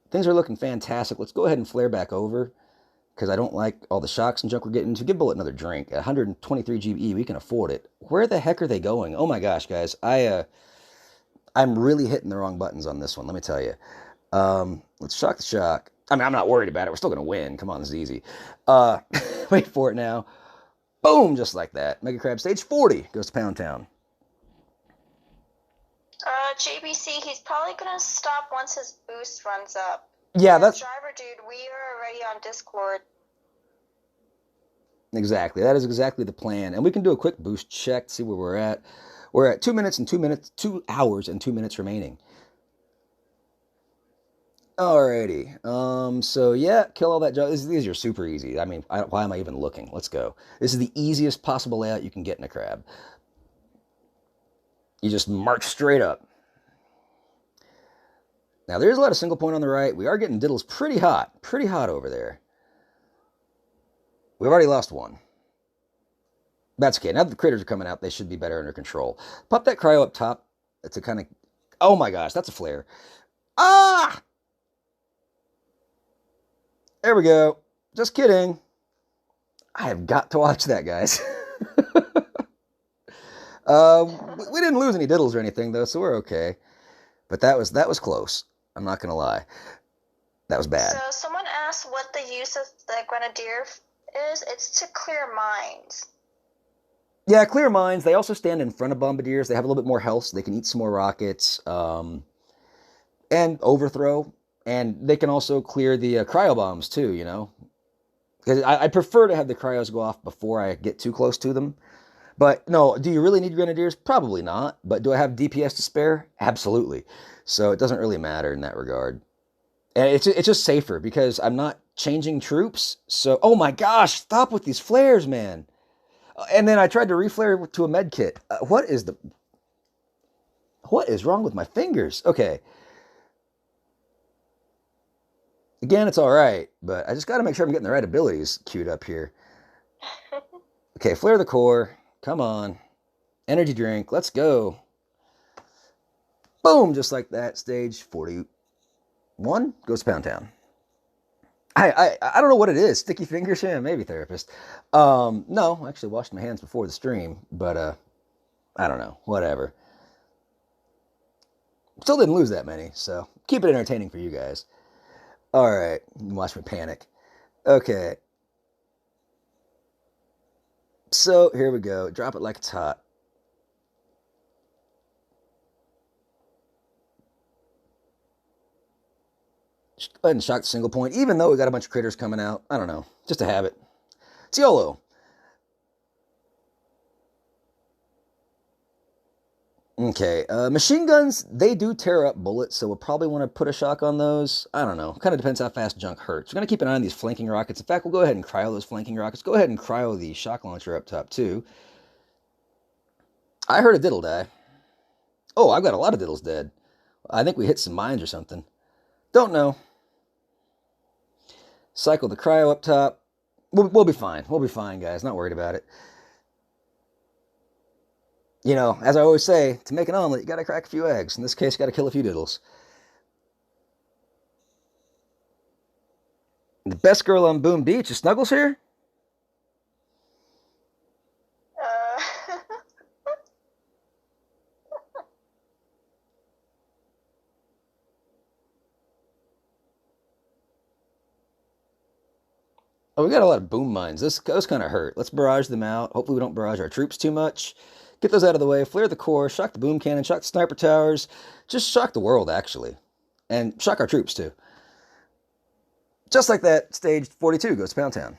Things are looking fantastic. Let's go ahead and flare back over because I don't like all the shocks and junk we're getting. To give bullet another drink. At 123 GBE, we can afford it. Where the heck are they going? Oh my gosh, guys. I'm really hitting the wrong buttons on this one. Let me tell you. Let's shock the shock. I mean, I'm not worried about it. We're still going to win. Come on, this is easy. Wait for it now. Boom, just like that. Mega Crab stage 40 goes to Pound Town. JBC, he's probably going to stop once his boost runs up. Yeah, that's... Driver dude, we are already on Discord. Exactly. That is exactly the plan. And we can do a quick boost check to see where we're at. We're at 2 hours and 2 minutes remaining. Alrighty. So yeah, kill all that junk. These are super easy. I mean, why am I even looking? Let's go. This is the easiest possible layout you can get in a crab. You just march straight up. Now, there's a lot of single point on the right. We are getting diddles pretty hot over there. We've already lost one. That's okay. Now that the critters are coming out, they should be better under control. Pop that cryo up top to kind of... Oh my gosh, that's a flare. Ah! There we go. Just kidding. I have got to watch that, guys. We didn't lose any diddles or anything, though, so we're okay. But that was close. I'm not going to lie. That was bad. So someone asked what the use of the Grenadier is. It's to clear mines. Yeah, clear mines. They also stand in front of bombardiers. They have a little bit more health, so they can eat some more rockets. And overthrow. And they can also clear the cryo bombs, too, you know. Because I prefer to have the cryos go off before I get too close to them. But, no, do you really need Grenadiers? Probably not. But do I have DPS to spare? Absolutely. So it doesn't really matter in that regard. And it's just safer because I'm not changing troops. So, oh my gosh, stop with these flares, man. And then I tried to reflare to a med kit. What is wrong with my fingers? Okay. Again, it's all right, but I just got to make sure I'm getting the right abilities queued up here. Okay, flare the core. Come on. Energy drink. Let's go. Boom, just like that. Stage 41 goes to Pound Town. I don't know what it is. Sticky fingers? Yeah, maybe therapist. No, I actually washed my hands before the stream, but I don't know. Whatever. Still didn't lose that many, so keep it entertaining for you guys. All right, watch me panic. Okay. So, here we go. Drop it like it's hot. Just go ahead and shock the single point, even though we got a bunch of critters coming out. I don't know. Just a habit. It's YOLO. Okay, machine guns, they do tear up bullets, so we'll probably want to put a shock on those. I don't know. Kind of depends how fast junk hurts. We're going to keep an eye on these flanking rockets. In fact, we'll go ahead and cryo those flanking rockets. Go ahead and cryo the shock launcher up top, too. I heard a diddle die. Oh, I've got a lot of diddles dead. I think we hit some mines or something. Don't know. Cycle the cryo up top. We'll be fine. We'll be fine, guys. Not worried about it. You know, as I always say, to make an omelet, you got to crack a few eggs. In this case, you got to kill a few diddles. The best girl on Boom Beach is Snuggles here? Oh, we got a lot of boom mines. Those kind of hurt. Let's barrage them out. Hopefully we don't barrage our troops too much. Get those out of the way. Flare the core. Shock the boom cannon. Shock the sniper towers. Just shock the world, actually. And shock our troops, too. Just like that, stage 42 goes to Pound Town.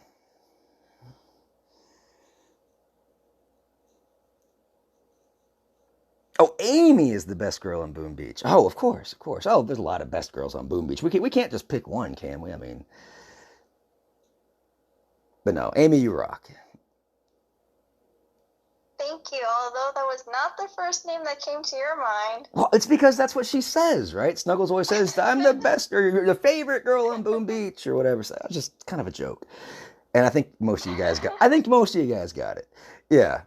Oh, Amy is the best girl on Boom Beach. Oh, of course, of course. Oh, there's a lot of best girls on Boom Beach. We can't just pick one, can we? I mean... But no, Amy, you rock. Thank you, although that was not the first name that came to your mind. Well, it's because that's what she says, right? Snuggles always says, I'm the best, or you're the favorite girl on Boom Beach, or whatever. So it's just kind of a joke. And I think most of you guys got it. Yeah.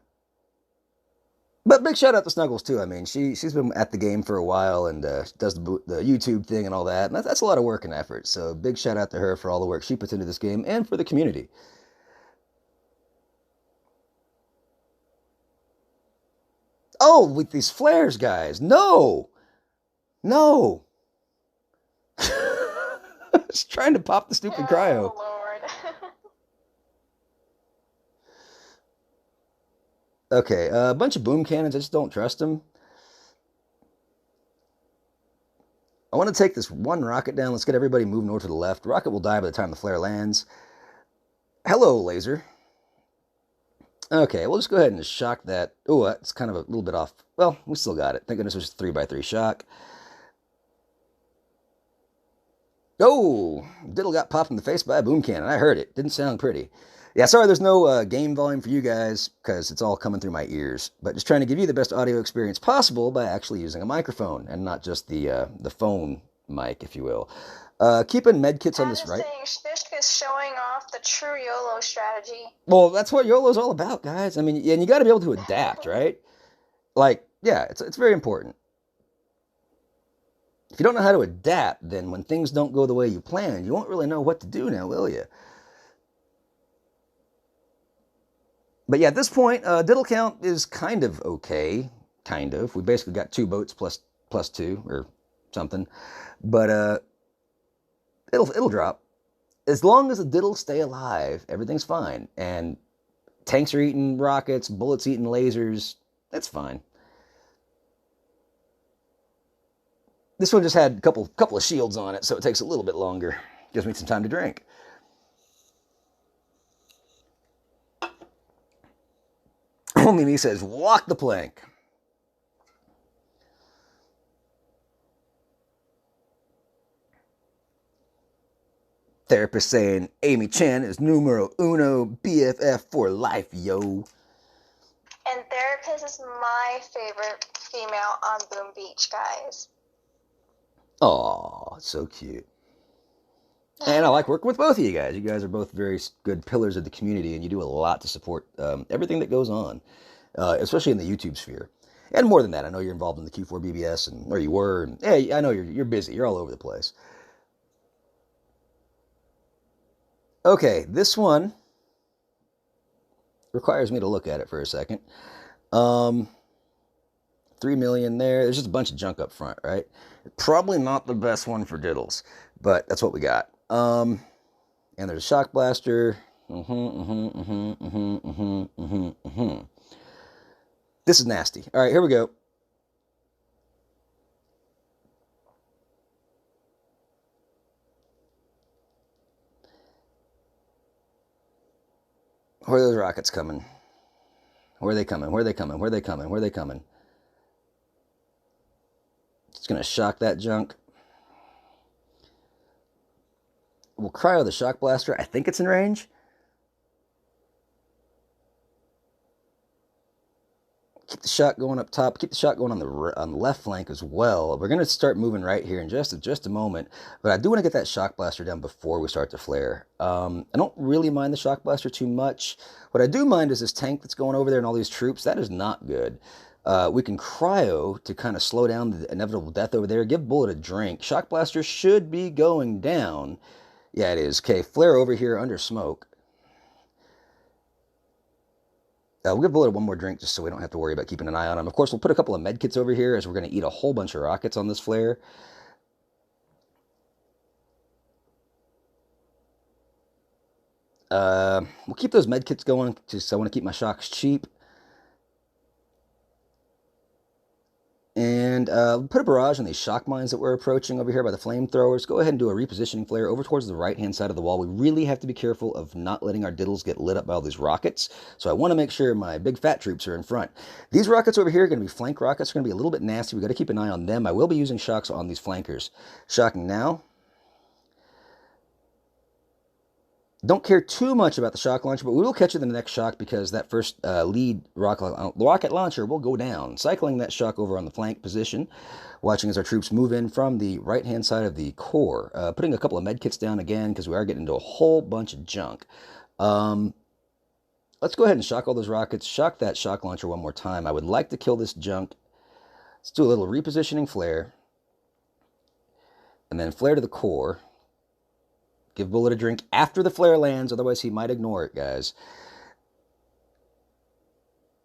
But big shout out to Snuggles too. I mean, she's been at the game for a while and does the YouTube thing and all that, and that's a lot of work and effort. So big shout out to her for all the work she puts into this game and for the community. Oh, with these flares, guys, no, no. Just trying to pop the stupid cryo. Oh, Lord. Okay, a bunch of boom cannons. I just don't trust them. I want to take this one rocket down. Let's get everybody moving over to the left. Rocket will die by the time the flare lands. Hello, laser. Okay, we'll just go ahead and just shock that. Oh, that's kind of a little bit off. Well, we still got it. Thank goodness it was 3x3 shock. Oh, Diddle got popped in the face by a boom cannon. I heard it. Didn't sound pretty. Yeah, sorry there's no game volume for you guys because it's all coming through my ears. But just trying to give you the best audio experience possible by actually using a microphone and not just the phone mic, if you will. Keeping medkits on this right. Shishk is showing off the true YOLO strategy. Well, that's what YOLO's all about, guys. I mean, and you got to be able to adapt, right? Like, yeah, it's very important. If you don't know how to adapt, then when things don't go the way you planned, you won't really know what to do now, will you? But yeah, at this point, diddle count is kind of okay. Kind of. We basically got 2 boats plus 2 or something. But it'll drop. As long as the diddles stay alive, everything's fine. And tanks are eating rockets, bullets eating lasers. That's fine. This one just had a couple of shields on it, so it takes a little bit longer. Gives me some time to drink. Only me says, walk the plank. Therapist saying Amy Chan is numero uno BFF for life, yo. And Therapist is my favorite female on Boom Beach, guys. Aw, so cute. And I like working with both of you guys. You guys are both very good pillars of the community, and you do a lot to support everything that goes on, especially in the YouTube sphere. And more than that, I know you're involved in the Q4 BBS, or you were. And, hey, I know you're busy. You're all over the place. Okay, this one requires me to look at it for a second. 3 million there. There's just a bunch of junk up front, right? Probably not the best one for diddles, but that's what we got. And there's a shock blaster. This is nasty. All right, here we go. Where are those rockets coming? Where are they coming? Where are they coming? Where are they coming? Where are they coming? It's going to shock that junk. We'll cryo the shock blaster. I think it's in range. Keep the shot going up top. Keep the shot going on the left flank as well. We're going to start moving right here in just a moment. But I do want to get that shock blaster down before we start to flare. I don't really mind the shock blaster too much. What I do mind is this tank that's going over there and all these troops. That is not good. We can cryo to kind of slow down the inevitable death over there. Give Bullet a drink. Shock blaster should be going down. Yeah, it is. Okay, flare over here under smoke. We'll give Bullet one more drink just so we don't have to worry about keeping an eye on him. Of course, we'll put a couple of med kits over here as we're going to eat a whole bunch of rockets on this flare. We'll keep those med kits going just so I want to keep my shocks cheap. And put a barrage on these shock mines that we're approaching over here by the flamethrowers. Go ahead and do a repositioning flare over towards the right-hand side of the wall. We really have to be careful of not letting our diddles get lit up by all these rockets. So I want to make sure my big fat troops are in front. These rockets over here are going to be flank rockets. They're going to be a little bit nasty. We've got to keep an eye on them. I will be using shocks on these flankers. Shocking now. Don't care too much about the shock launcher, but we will catch it in the next shock because that first lead rocket launcher will go down. Cycling that shock over on the flank position, watching as our troops move in from the right-hand side of the core. Putting a couple of med kits down again because we are getting into a whole bunch of junk. Let's go ahead and shock all those rockets. Shock that shock launcher one more time. I would like to kill this junk. Let's do a little repositioning flare. And then flare to the core. Give Bullet a drink after the flare lands, otherwise he might ignore it, guys.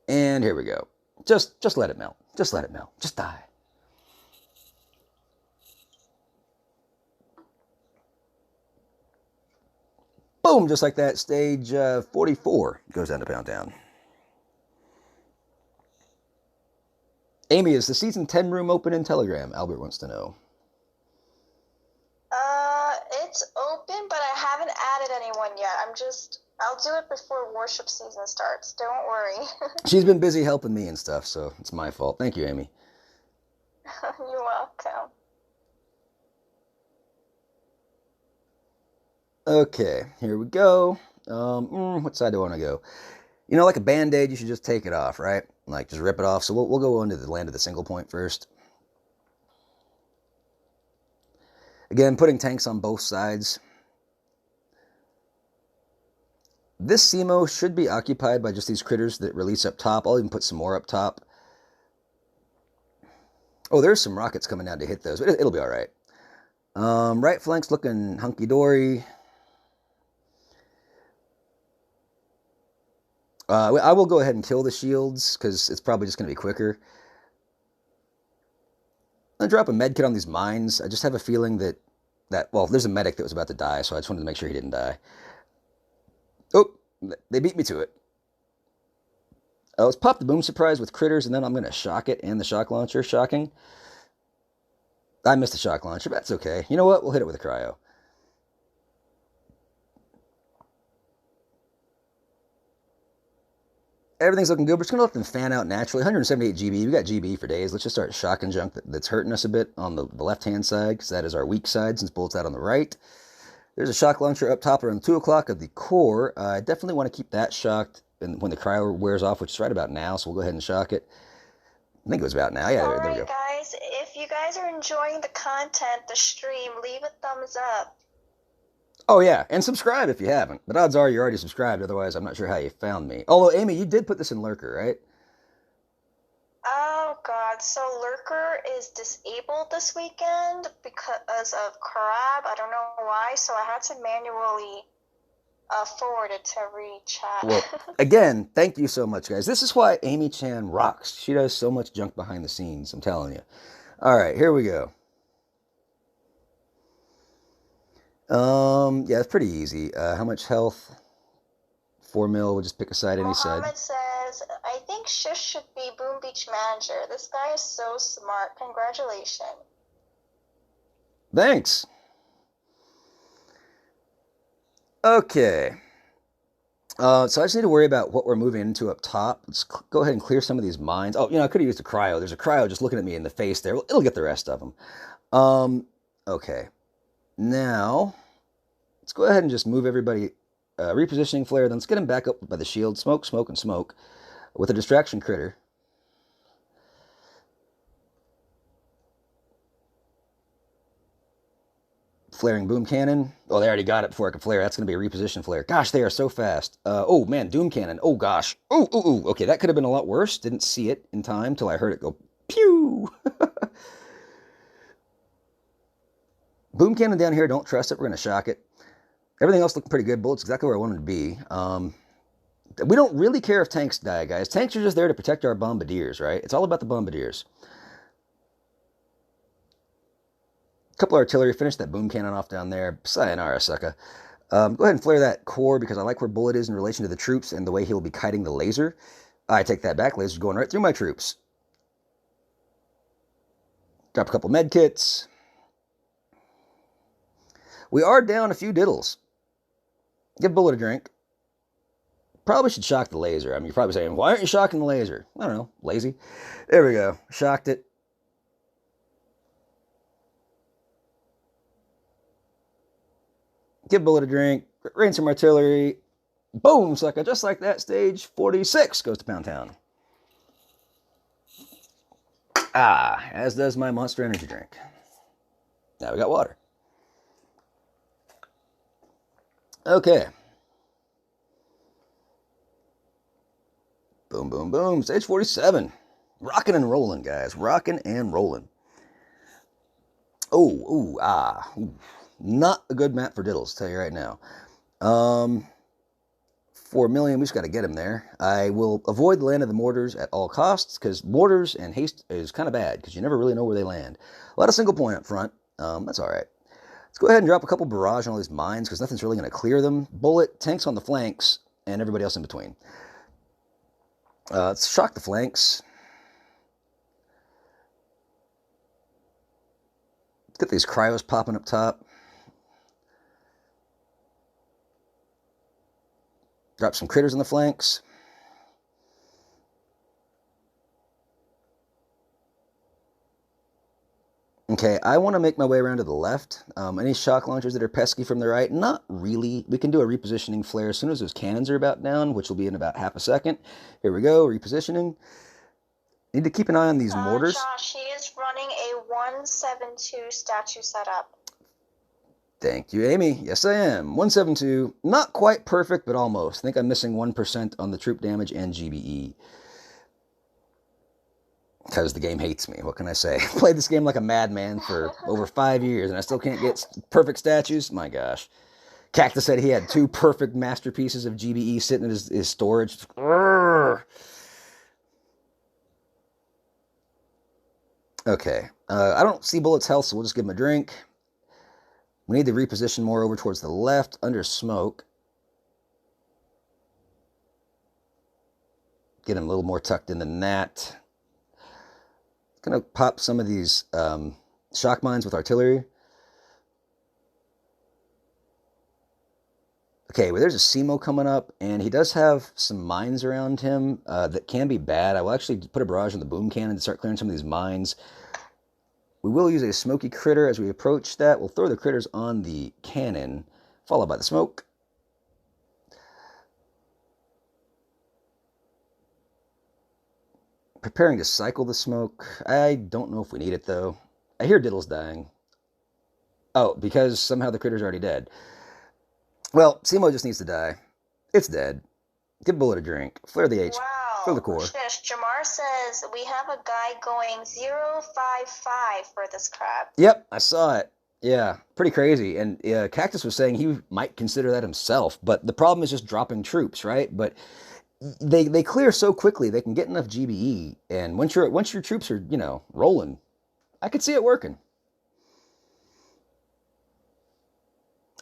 And here we go. Just let it melt. Just let it melt. Just die. Boom, just like that, stage 44 goes down to Pound Town. Amy, is the season 10 room open in Telegram? Albert wants to know. It's open, but I haven't added anyone yet. I'll do it before worship season starts. Don't worry. She's been busy helping me and stuff, so it's my fault. Thank you, Amy. You're welcome. Okay, here we go. What side do I want to go? You know, like a band-aid, you should just take it off, right? Like, just rip it off. So we'll go into the land of the single point first. Again, putting tanks on both sides. This CMO should be occupied by just these critters that release up top. I'll even put some more up top. Oh, there's some rockets coming down to hit those, but it'll be all right. Right flank's looking hunky-dory. I will go ahead and kill the shields, because it's probably just going to be quicker. I'm going to drop a med kit on these mines. I just have a feeling that, well, there's a medic that was about to die, so I just wanted to make sure he didn't die. Oh, they beat me to it. Let's pop the boom surprise with critters, and then I'm going to shock it and the shock launcher. Shocking. I missed the shock launcher, but that's okay. You know what? We'll hit it with a cryo. Everything's looking good. We're just going to let them fan out naturally. 178 GB. We got GB for days. Let's just start shocking junk that's hurting us a bit on the left-hand side, because that is our weak side since Bullet's out on the right. There's a shock launcher up top around 2 o'clock of the core. I definitely want to keep that shocked when the cryo wears off, which is right about now, so we'll go ahead and shock it. I think it was about now. Yeah, there we go. Alright, guys. If you guys are enjoying the content, the stream, leave a thumbs up. Oh, yeah, and subscribe if you haven't. But odds are you're already subscribed, otherwise I'm not sure how you found me. Although, Amy, you did put this in Lurker, right? Oh, God. So Lurker is disabled this weekend because of Crab. I don't know why, so I had to manually forward it to every chat. Well, again, thank you so much, guys. This is why Amy Chan rocks. She does so much junk behind the scenes, I'm telling you. All right, here we go. Yeah, it's pretty easy. How much health? 4 mil. We'll just pick a side, any side. Mohammed says, I think Shish should be Boom Beach manager. This guy is so smart. Congratulations. Thanks. Okay. So I just need to worry about what we're moving into up top. Let's go ahead and clear some of these mines. Oh, you know, I could have used a cryo. There's a cryo just looking at me in the face there. It'll get the rest of them. Okay. Now, let's go ahead and just move everybody. Repositioning flare, then let's get him back up by the shield. Smoke, smoke, and smoke with a distraction critter. Flaring boom cannon. Oh, they already got it before I could flare. That's going to be a reposition flare. Gosh, they are so fast. Oh, man, doom cannon. Oh, gosh. Oh, ooh, ooh. Okay, that could have been a lot worse. Didn't see it in time till I heard it go pew. Boom cannon down here. Don't trust it. We're going to shock it. Everything else looking pretty good. Bullet's exactly where I wanted to be. We don't really care if tanks die, guys. Tanks are just there to protect our bombardiers, right? It's all about the bombardiers. Couple of artillery. Finish that boom cannon off down there. Sayonara, sucker. Go ahead and flare that core because I like where Bullet is in relation to the troops and the way he'll be kiting the laser. I take that back. Laser's going right through my troops. Drop a couple med kits. We are down a few diddles. Give Bullet a drink. Probably should shock the laser. I mean, you're probably saying, why aren't you shocking the laser? I don't know. Lazy. There we go. Shocked it. Give Bullet a drink. Rain some artillery. Boom, sucker. Just like that, stage 46 goes to Pound Town. Ah, as does my Monster Energy drink. Now we got water. Okay. Boom, boom, boom. Stage 47. Rocking and rolling, guys. Rocking and rolling. Oh, ooh, ah. Ooh. Not a good map for Diddles, tell you right now. 4 million, we just got to get him there. I will avoid the land of the mortars at all costs, because mortars and haste is kind of bad, because you never really know where they land. A lot of single point up front. That's all right. Let's go ahead and drop a couple barrage on all these mines, because nothing's really going to clear them. Bullet, tanks on the flanks, and everybody else in between. Let's shock the flanks. Let's get these cryos popping up top. Drop some critters on the flanks. Okay, I want to make my way around to the left. Any shock launchers that are pesky from the right? Not really. We can do a repositioning flare as soon as those cannons are about down, which will be in about half a second. Here we go, repositioning. Need to keep an eye on these mortars. Josh, he is running a 172 statue setup. Thank you, Amy. Yes, I am. 172. Not quite perfect, but almost. I think I'm missing 1% on the troop damage and GBE. Because the game hates me. What can I say? I played this game like a madman for over 5 years, and I still can't get perfect statues? My gosh. Cactus said he had 2 perfect masterpieces of GBE sitting in his storage. Urgh. Okay. I don't see Bullet's health, so we'll just give him a drink. We need to reposition more over towards the left, under smoke. Get him a little more tucked in than that. Gonna pop some of these shock mines with artillery. Okay, well, there's a Simo coming up, and he does have some mines around him that can be bad. I will actually put a barrage on the boom cannon to start clearing some of these mines. We will use a smoky critter as we approach that. We'll throw the critters on the cannon, followed by the smoke. Preparing to cycle the smoke. I don't know if we need it, though. I hear Diddle's dying. Oh, because somehow the critter's already dead. Well, Simo just needs to die. It's dead. Give Bullet a drink. Flare the H. Wow. Flare the core. Jamar says we have a guy going 055 for this crab. Yep, I saw it. Yeah, pretty crazy. And Cactus was saying he might consider that himself. But the problem is just dropping troops, right? But they clear so quickly, they can get enough GBE, and once your troops are, rolling, I could see it working.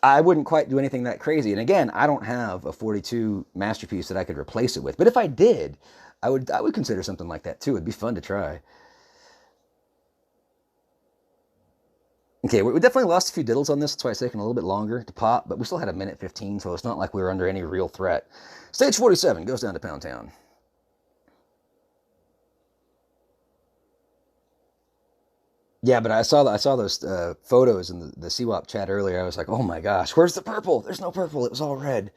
I wouldn't quite do anything that crazy. And again, I don't have a 42 masterpiece that I could replace it with. But if I did, I would consider something like that too. It'd be fun to try. Okay, we definitely lost a few Diddles on this. That's why it's taking a little bit longer to pop. But we still had a minute 15, so it's not like we were under any real threat. Stage 47 goes down to Pound Town. Yeah, but I saw those photos in the CWAP chat earlier. I was like, oh my gosh, where's the purple? There's no purple. It was all red.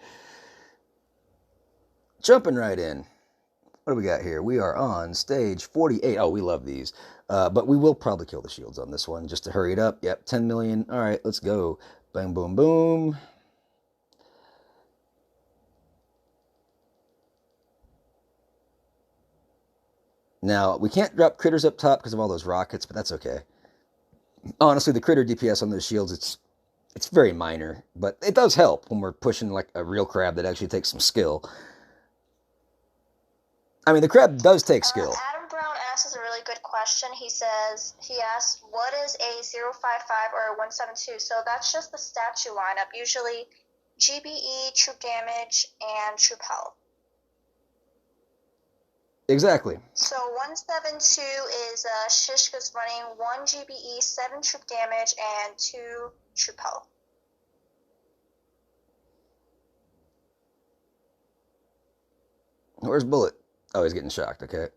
Jumping right in. What do we got here? We are on stage 48. Oh, we love these. But we will probably kill the shields on this one just to hurry it up. Yep, 10 million. All right, let's go. Bang, boom, boom. Now, we can't drop critters up top because of all those rockets, but that's okay. Honestly, the critter DPS on those shields, it's very minor, but it does help when we're pushing like a real crab that actually takes some skill. I mean, the crab does take skill. Adam Brown asks a really good question. He asks, what is a 055 or a 172? So that's just the statue lineup. Usually GBE, troop damage, and troop health. Exactly. So 172 is Shishka's running 1 GBE, 7 troop damage, and 2 troop health. Where's Bullet? Oh, he's getting shocked, okay.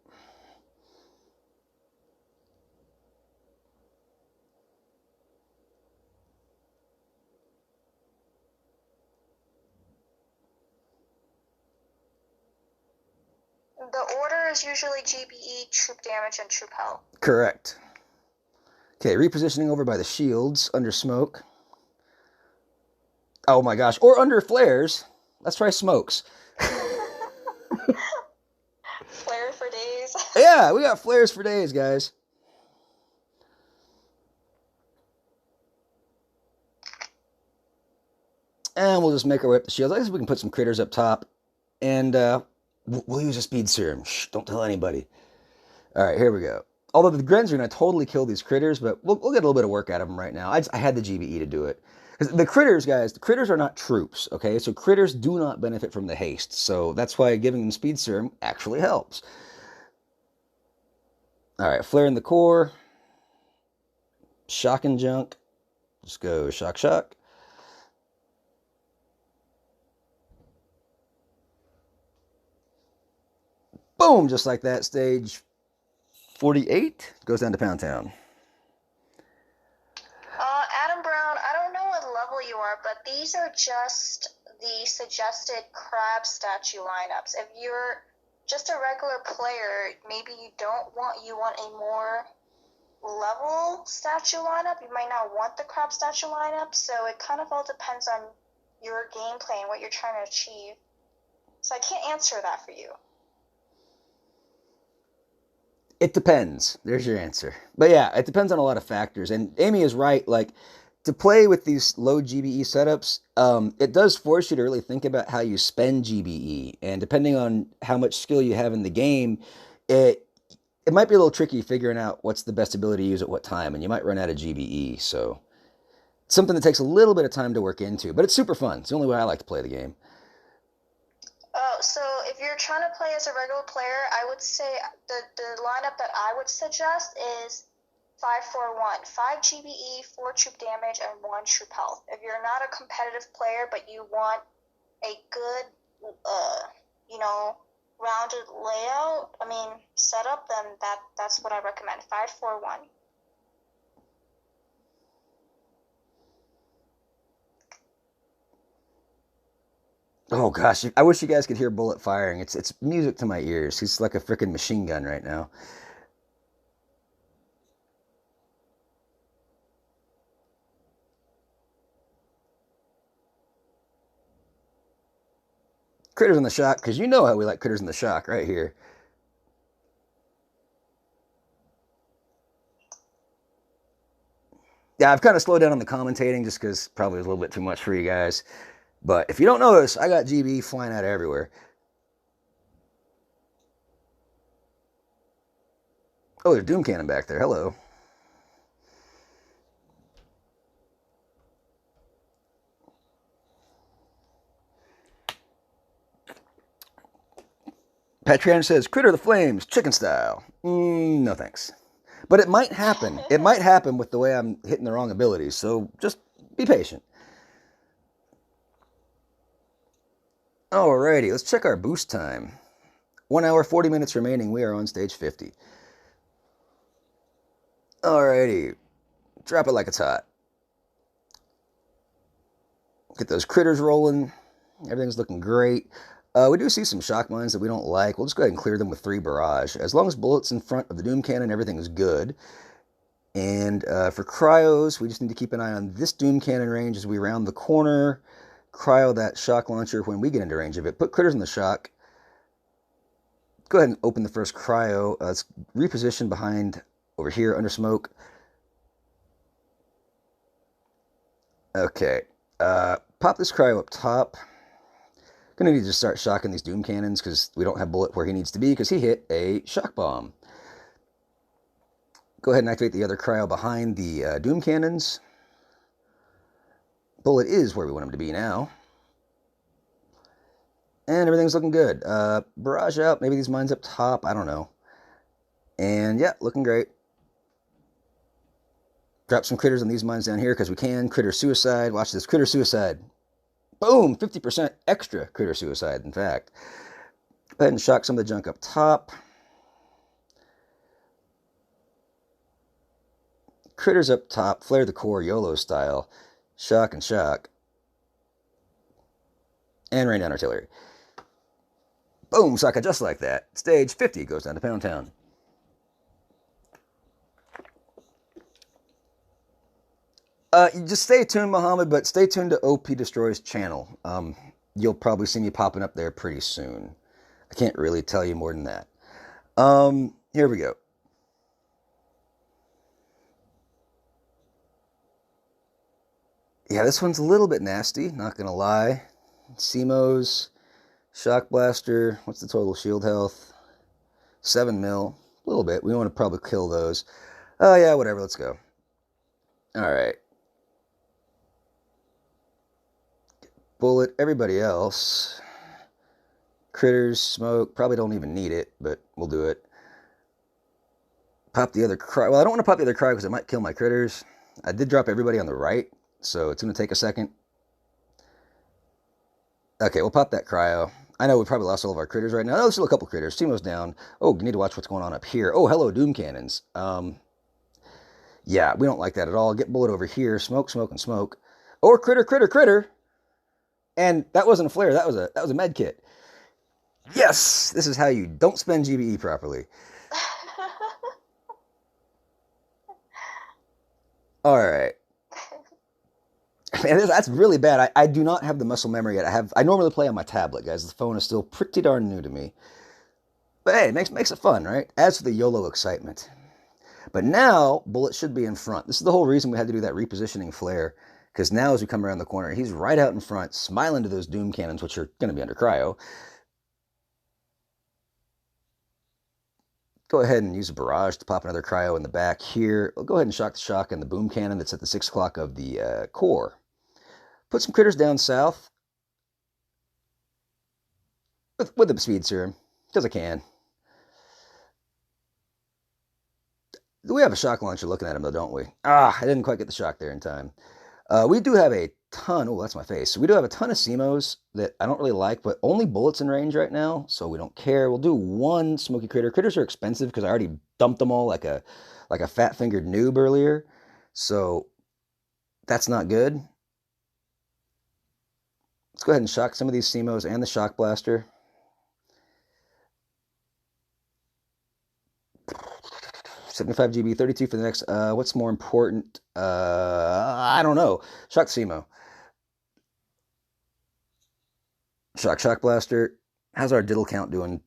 The order is usually GBE, troop damage, and troop health. Correct. Okay, repositioning over by the shields, under smoke. Oh my gosh, or under flares. Let's try smokes. Flare for days. Yeah, we got flares for days, guys. And we'll just make our way up the shields. I guess we can put some critters up top. And we'll use a speed serum. Shh, don't tell anybody. All right, here we go. Although the Grens are going to totally kill these critters, but we'll get a little bit of work out of them right now. I had the GBE to do it. Because the critters, guys, the critters are not troops, okay? So critters do not benefit from the haste. So that's why giving them speed serum actually helps. All right, flare in the core. Shock and junk. Let's go shock, shock. Boom, just like that. Stage 48 goes down to Pound Town. Adam Brown, I don't know what level you are, but these are just the suggested crab statue lineups. If you're just a regular player, maybe you want a more level statue lineup. You might not want the crab statue lineup, so it kind of all depends on your gameplay and what you're trying to achieve. So I can't answer that for you. It depends. There's your answer. But yeah, it depends on a lot of factors. And Amy is right. Like, to play with these low GBE setups, it does force you to really think about how you spend GBE. And depending on how much skill you have in the game, it might be a little tricky figuring out what's the best ability to use at what time. And you might run out of GBE. So it's something that takes a little bit of time to work into. But it's super fun. It's the only way I like to play the game. Oh, so if you're trying to play as a regular player, I would say the lineup that I would suggest is 5-4-1, 5 GBE, 4 troop damage, and 1 troop health. If you're not a competitive player but you want a good, rounded layout, setup, then that's what I recommend. 5-4-1. Oh gosh, I wish you guys could hear Bullet firing. It's music to my ears. He's like a freaking machine gun right now. Critters in the shock, because you know how we like critters in the shock right here. Yeah, I've kind of slowed down on the commentating just because probably it was a little bit too much for you guys. But if you don't notice, I got GB flying out everywhere. Oh, there's Doom Cannon back there. Hello. Patrian says, Critter the Flames, chicken style. No thanks. But it might happen. It might happen with the way I'm hitting the wrong abilities. So just be patient. Alrighty, let's check our boost time. 1 hour, 40 minutes remaining. We are on stage 50. Alrighty. Drop it like it's hot. Get those critters rolling. Everything's looking great. We do see some shock mines that we don't like. We'll just go ahead and clear them with 3 barrage. As long as bullets in front of the Doom Cannon, everything is good. And for cryos, we just need to keep an eye on this Doom Cannon range as we round the corner. Cryo that shock launcher when we get into range of it. Put critters in the shock. Go ahead and open the first cryo. Let's reposition behind over here under smoke. Okay. Pop this cryo up top. Gonna need to start shocking these Doom Cannons because we don't have bullet where he needs to be because he hit a shock bomb. Go ahead and activate the other cryo behind the Doom Cannons. Bullet is where we want him to be now. And everything's looking good. Barrage out. Maybe these mines up top. I don't know. And yeah, looking great. Drop some critters on these mines down here because we can. Critter suicide. Watch this. Critter suicide. Boom! 50% extra critter suicide, in fact. Go ahead and shock some of the junk up top. Critters up top. Flare the core YOLO style. Shock and shock. And rain down artillery. Boom, Saka, just like that. Stage 50 goes down to Pound Town. You just stay tuned, Muhammad, but stay tuned to OP Destroy's channel. You'll probably see me popping up there pretty soon. I can't really tell you more than that. Here we go. Yeah, this one's a little bit nasty, not gonna lie. Simo's, Shock Blaster, what's the total shield health? 7 mil, a little bit. We want to probably kill those. Oh yeah, whatever, let's go. Alright. Bullet, everybody else. Critters, smoke, probably don't even need it, but we'll do it. Pop the other cry. Well, I don't want to pop the other cry because it might kill my critters. I did drop everybody on the right, so it's going to take a second. Okay, we'll pop that cryo. I know we probably lost all of our critters right now. Oh, there's still a couple critters. Teemo's down. Oh, you need to watch what's going on up here. Oh, hello, Doom Cannons. Yeah, we don't like that at all. Get bullet over here. Smoke, smoke, and smoke. Or critter, critter, critter. And that wasn't a flare. That was a med kit. Yes, this is how you don't spend GBE properly. All right. Man, that's really bad. I do not have the muscle memory yet. I normally play on my tablet, guys. The phone is still pretty darn new to me. But hey, it makes it fun, right? Adds to the YOLO excitement. But now, Bullet should be in front. This is the whole reason we had to do that repositioning flare. Because now as we come around the corner, he's right out in front, smiling to those Doom Cannons, which are going to be under cryo. Go ahead and use a barrage to pop another cryo in the back here. We'll go ahead and shock the shock and the boom cannon that's at the 6 o'clock of the core. Put some critters down south with the speed serum, because I can. We have a shock launcher looking at him, though, don't we? Ah, I didn't quite get the shock there in time. We do have a ton. Oh, that's my face. So we do have a ton of Simos that I don't really like, but only bullets in range right now, so we don't care. We'll do one smoky critter. Critters are expensive because I already dumped them all like a fat-fingered noob earlier, so that's not good. Let's go ahead and shock some of these Simos and the shock blaster. $75 GB, 32 for the next. What's more important? I don't know. Shock Simo. Shock blaster. How's our diddle count doing?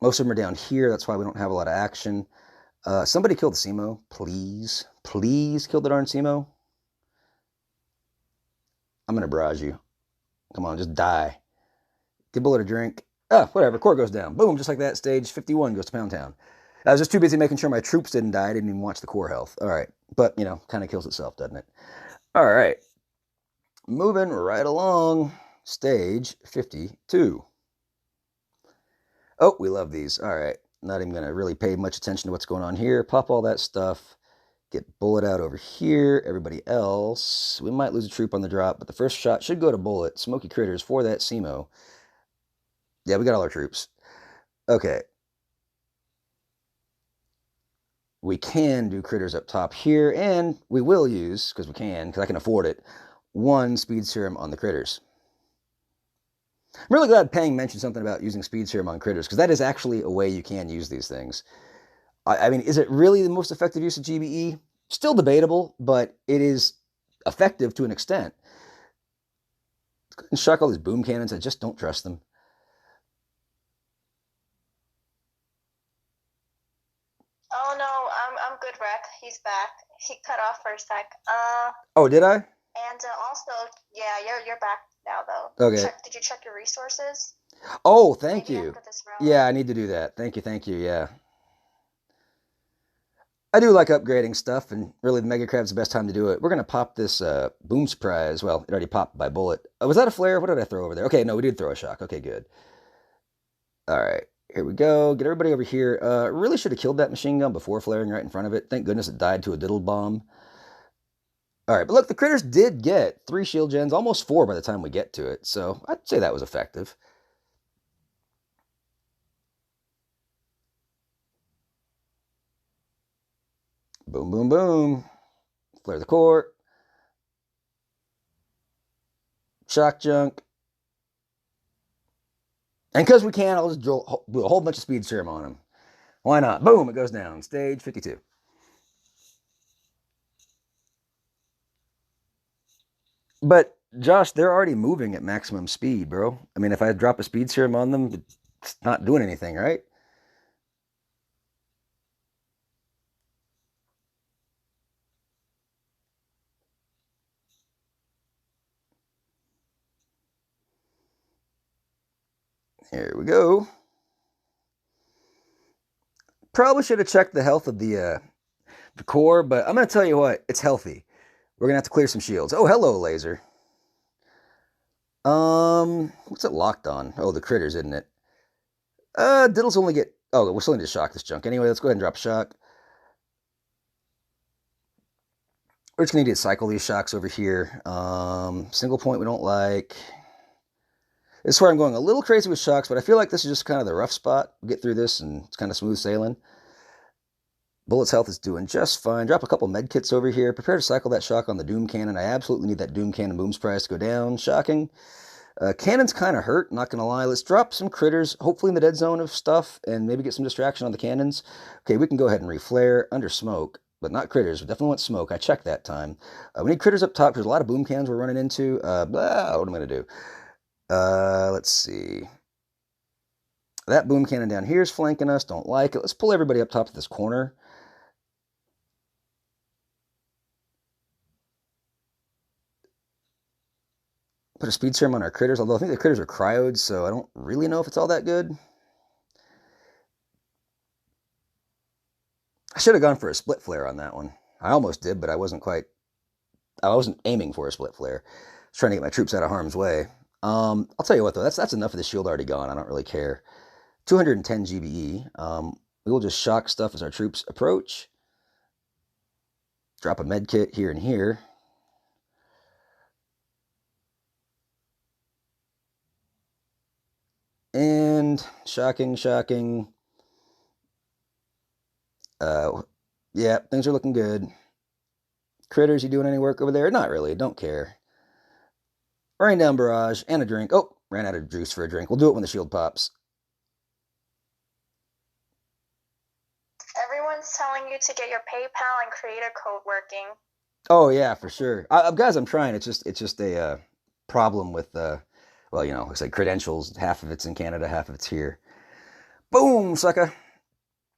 Most of them are down here. That's why we don't have a lot of action. Somebody kill the Simo, please. Please kill the darn Simo. I'm gonna barrage you. Come on, just die. Give Bullet a drink. Ah, whatever. Core goes down. Boom, just like that. Stage 51 goes to Pound Town. I was just too busy making sure my troops didn't die. I didn't even watch the core health. All right. But, you know, kind of kills itself, doesn't it? All right. Moving right along. Stage 52. Oh, we love these. All right. Not even going to really pay much attention to what's going on here. Pop all that stuff. Get Bullet out over here. Everybody else. We might lose a troop on the drop, but the first shot should go to Bullet. Smoky critters for that Simo. Yeah, we got all our troops. Okay. We can do critters up top here, and we will use, because I can afford it, one speed serum on the critters. I'm really glad Pang mentioned something about using speed serum on critters, because that is actually a way you can use these things. I mean, is it really the most effective use of GBE? Still debatable, but it is effective to an extent. Let's go ahead and shock all these boom cannons. I just don't trust them. Oh no, I'm good, Rec. He's back. He cut off for a sec. Oh, did I? And also, yeah, you're back now though. Okay. Did you check your resources? Oh, thank Maybe you. after this round. Yeah, I need to do that. Thank you, yeah. I do like upgrading stuff, and really the Mega Crab's the best time to do it. We're going to pop this boom surprise. Well, it already popped by Bullet. Was that a flare? What did I throw over there? Okay, no, we did throw a shock. Okay, good. All right. Here we go. Get everybody over here. Really should have killed that machine gun before flaring right in front of it. Thank goodness it died to a diddle bomb. All right, but look, the critters did get 3 shield gens, almost 4 by the time we get to it. So I'd say that was effective. Boom, boom, boom. Flare the core. Shock junk. And because we can, I'll just do a whole bunch of speed serum on him. Why not? Boom, it goes down. Stage 52. But Josh, they're already moving at maximum speed, bro. I mean, if I drop a speed serum on them, it's not doing anything, right? Here we go. Probably should have checked the health of the core, but I'm gonna tell you what, it's healthy. We're gonna have to clear some shields. Oh, hello, laser. What's it locked on? Oh, the critters, isn't it? Diddles only get. Oh, we're still need to shock this junk. Anyway, let's go ahead and drop a shock. We're just gonna need to cycle these shocks over here. Single point we don't like. This is where I'm going a little crazy with shocks, but I feel like this is just kind of the rough spot. We'll get through this and it's kind of smooth sailing. Bullet's health is doing just fine. Drop a couple med kits over here. Prepare to cycle that shock on the Doom Cannon. I absolutely need that Doom Cannon booms price to go down. Shocking. Cannon's kind of hurt, not going to lie. Let's drop some critters, hopefully in the dead zone of stuff, and maybe get some distraction on the cannons. Okay, we can go ahead and reflare under smoke, but not critters. We definitely want smoke. I checked that time. We need critters up top. There's a lot of boom cannons we're running into. What am I going to do? Let's see. That boom cannon down here is flanking us. Don't like it. Let's pull everybody up top to this corner. Put a speed serum on our critters, although I think the critters are cryoed, so I don't really know if it's all that good. I should have gone for a split flare on that one. I almost did, but I wasn't aiming for a split flare. I was trying to get my troops out of harm's way. I'll tell you what, though, that's enough of the shield already gone. I don't really care. 210 GBE. We will just shock stuff as our troops approach. Drop a med kit here and here. And shocking. Yeah, things are looking good. Critters, you doing any work over there? Not really, don't care. Rain down barrage and a drink. Oh, ran out of juice for a drink. We'll do it when the shield pops. Everyone's telling you to get your PayPal and creator code working. Oh yeah, for sure. Guys, I'm trying. It's just a problem with well, it's like credentials. Half of it's in Canada, half of it's here. Boom, sucker.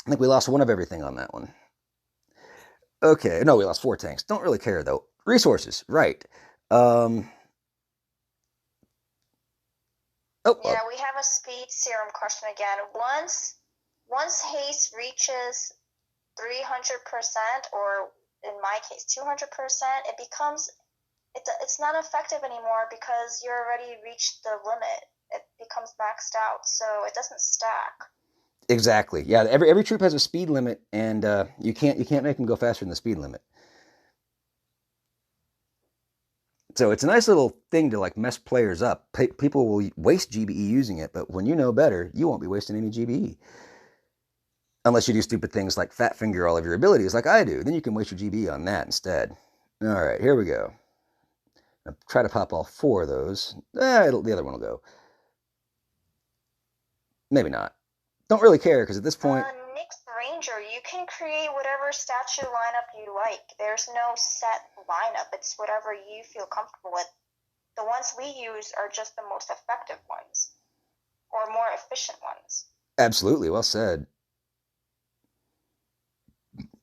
I think we lost one of everything on that one. Okay, no, we lost 4 tanks. Don't really care though. Resources, right? Oh, yeah, we have a speed serum question again. Once haste reaches 300%, or in my case 200%, it's not effective anymore because you already reached the limit. It becomes maxed out, so it doesn't stack. exactly. Yeah, every troop has a speed limit, and you can't make them go faster than the speed limit. So it's a nice little thing to like mess players up. People will waste GBE using it, but when you know better, you won't be wasting any GBE. Unless you do stupid things like fat finger all of your abilities like I do. Then you can waste your GBE on that instead. All right, here we go. I'll try to pop all 4 of those. The other one will go. Maybe not. Don't really care, because at this point... Mixed Ranger, you can create whatever statue lineup you like. There's no set lineup. It's whatever you feel comfortable with. The ones we use are just the most effective ones, or more efficient ones. Absolutely, well said.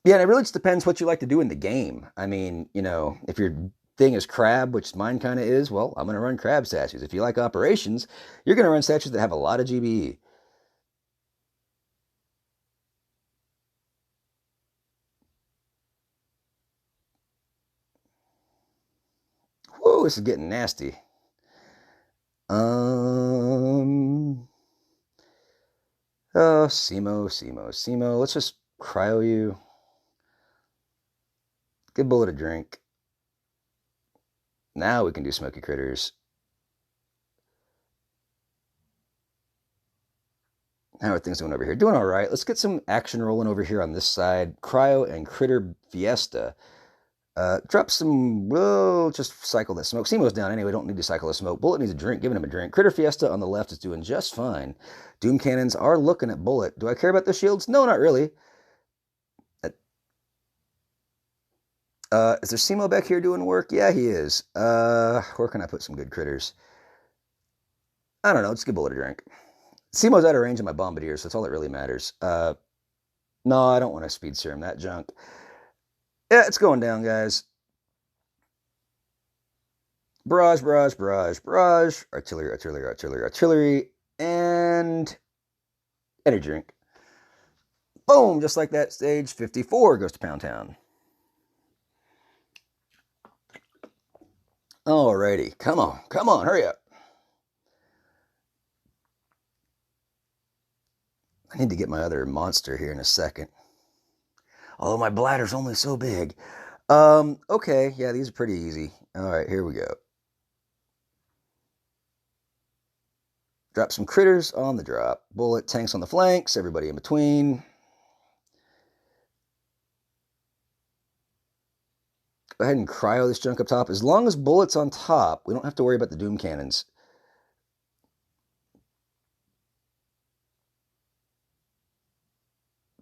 Yeah, and it really just depends what you like to do in the game. I mean, if your thing is crab, which mine kind of is, well, I'm going to run crab statues. If you like operations, you're going to run statues that have a lot of GBE. Whoa, this is getting nasty. Oh, Simo. Let's just cryo you. Give Bullet a drink. Now we can do smoky critters. How are things doing over here? Doing all right. Let's get some action rolling over here on this side. Cryo and Critter Fiesta. Drop some, we'll just cycle that smoke. Simo's down anyway, don't need to cycle the smoke. Bullet needs a drink, giving him a drink. Critter Fiesta on the left is doing just fine. Doom Cannons are looking at Bullet. Do I care about the shields? No, not really. Is there Simo back here doing work? Yeah, he is. Where can I put some good critters? I don't know, just give Bullet a drink. Simo's out of range of my Bombardier, so that's all that really matters. No, I don't want to speed serum that junk. Yeah, it's going down, guys. Barrage, barrage, barrage, barrage. Artillery, artillery, artillery, artillery. And energy drink. Boom, just like that. Stage 54 goes to Pound Town. Alrighty, come on, hurry up. I need to get my other monster here in a second. Although my bladder's only so big. Okay, yeah, these are pretty easy. Alright, here we go. Drop some critters on the drop. Bullet, tanks on the flanks, everybody in between. Go ahead and cryo this junk up top. As long as Bullet's on top, we don't have to worry about the Doom Cannons.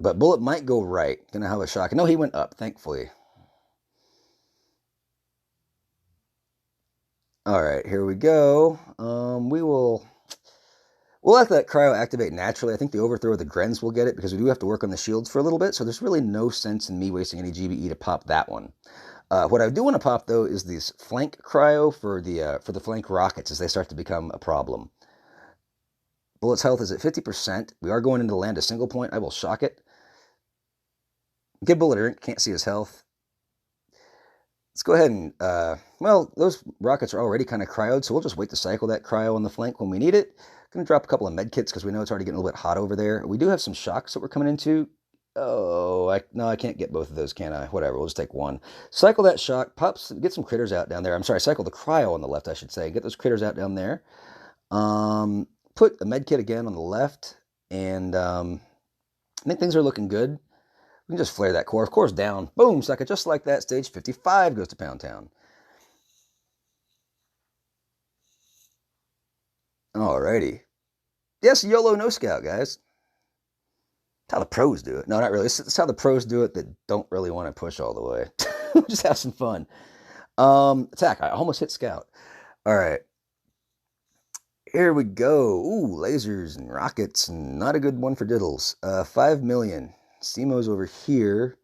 But Bullet might go right. Gonna have a shock. No, he went up, thankfully. Alright, here we go. We'll let that cryo activate naturally. I think the overthrow of the Grens will get it because we do have to work on the shields for a little bit, so there's really no sense in me wasting any GBE to pop that one. What I do want to pop, though, is this flank cryo for the flank rockets as they start to become a problem. Bullet's health is at 50%. We are going into the land a single point. I will shock it. Give Bullet a drink. Can't see his health. Let's go ahead and, well, those rockets are already kind of cryoed, so we'll just wait to cycle that cryo on the flank when we need it. Going to drop a couple of med kits because we know it's already getting a little bit hot over there. We do have some shocks that we're coming into. Oh, no, I can't get both of those, can I? Whatever, we'll just take one. Cycle that shock, get some critters out down there. I'm sorry, cycle the cryo on the left, I should say. Get those critters out down there. Put a med kit again on the left, and I think things are looking good. We can just flare that core. Of course, down. Boom, suck it. Just like that, stage 55 goes to Pound Town. Alrighty. Yes, YOLO no scout, guys. That's how the pros do it. No, not really. It's how the pros do it that don't really want to push all the way. Just have some fun. Attack. I almost hit scout. Alright. Here we go. Ooh, lasers and rockets. And not a good one for diddles. 5 million. Simo's over here.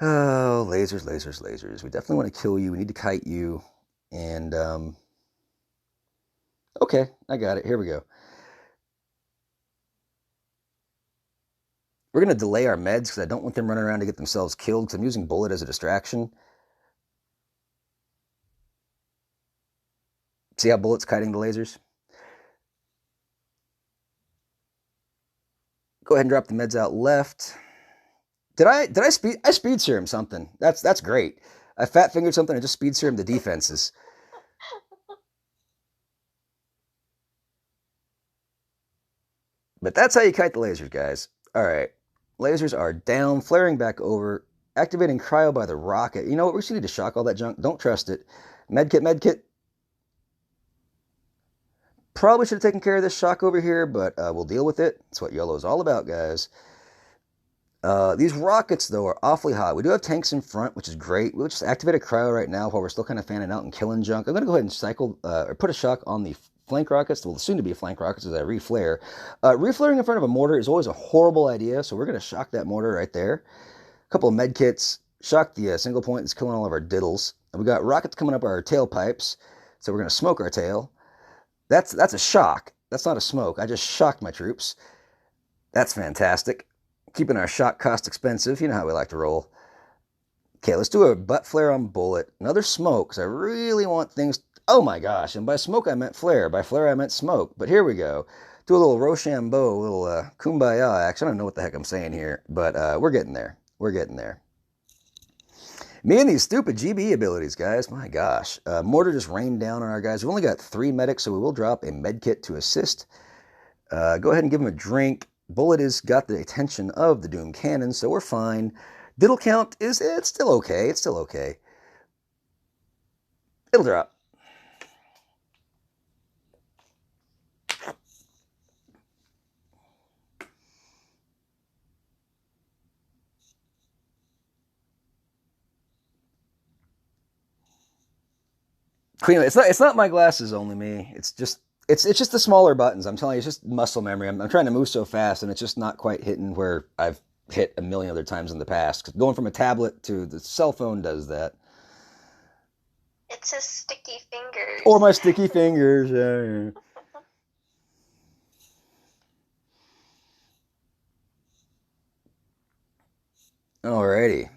Oh, lasers, lasers, lasers. We definitely want to kill you. We need to kite you. And, okay, I got it. Here we go. We're going to delay our meds because I don't want them running around to get themselves killed because I'm using Bullet as a distraction. See how Bullet's kiting the lasers? Go ahead and drop the meds out left. Did I speed serum something? That's great. I fat fingered something and just speed serum the defenses. But that's how you kite the lasers, guys. Alright. Lasers are down, flaring back over, activating cryo by the rocket. You know what? We just need to shock all that junk. Don't trust it. Medkit, medkit. Probably should have taken care of this shock over here, but we'll deal with it. That's what YOLO is all about, guys. These rockets, though, are awfully hot. We do have tanks in front, which is great. We'll just activate a cryo right now while we're still kind of fanning out and killing junk. I'm going to go ahead and cycle, or put a shock on the flank rockets, well, soon to be flank rockets as I reflare. Reflaring in front of a mortar is always a horrible idea, so we're going to shock that mortar right there. A couple of med kits, shock the single point that's killing all of our diddles. And we got rockets coming up our tailpipes, so we're going to smoke our tail. That's a shock. That's not a smoke. I just shocked my troops. That's fantastic. Keeping our shock cost expensive. You know how we like to roll. Okay, let's do a butt flare on Bullet. Another smoke, because I really want things... Oh my gosh, and by smoke I meant flare. By flare I meant smoke. But here we go. Do a little Rochambeau, a little kumbaya action. I don't know what the heck I'm saying here, but we're getting there. We're getting there. Me and these stupid GB abilities, guys. My gosh. Mortar just rained down on our guys. We've only got 3 medics, so we will drop a med kit to assist. Go ahead and give him a drink. Bullet has got the attention of the Doom Cannon, so we're fine. Diddle count is, it's still okay. It's still okay. It'll drop. Queen, it's not my glasses only me. It's just the smaller buttons. I'm telling you, it's just muscle memory. I'm trying to move so fast, and it's just not quite hitting where I've hit a million other times in the past. 'Cause going from a tablet to the cell phone does that. It's his sticky fingers. Or my sticky fingers. Yeah. Alrighty,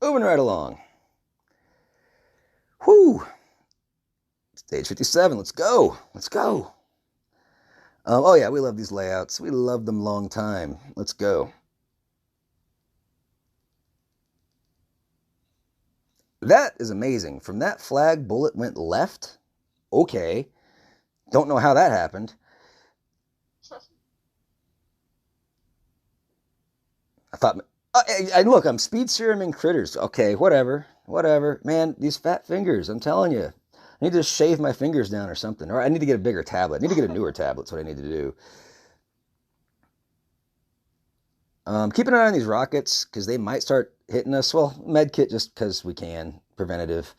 moving right along. Whoo! Stage 57. Let's go. Let's go. Oh yeah, we love these layouts. We love them long time. Let's go. That is amazing. From that flag, bullet went left. Okay. Don't know how that happened. I thought, look, I'm speed seruming critters. Okay, whatever. Whatever. Man, these fat fingers, I'm telling you. I need to just shave my fingers down or something. Or I need to get a bigger tablet. I need to get a newer tablet. That's what I need to do. Keep an eye on these rockets because they might start hitting us. Well, med kit just because we can. Preventative.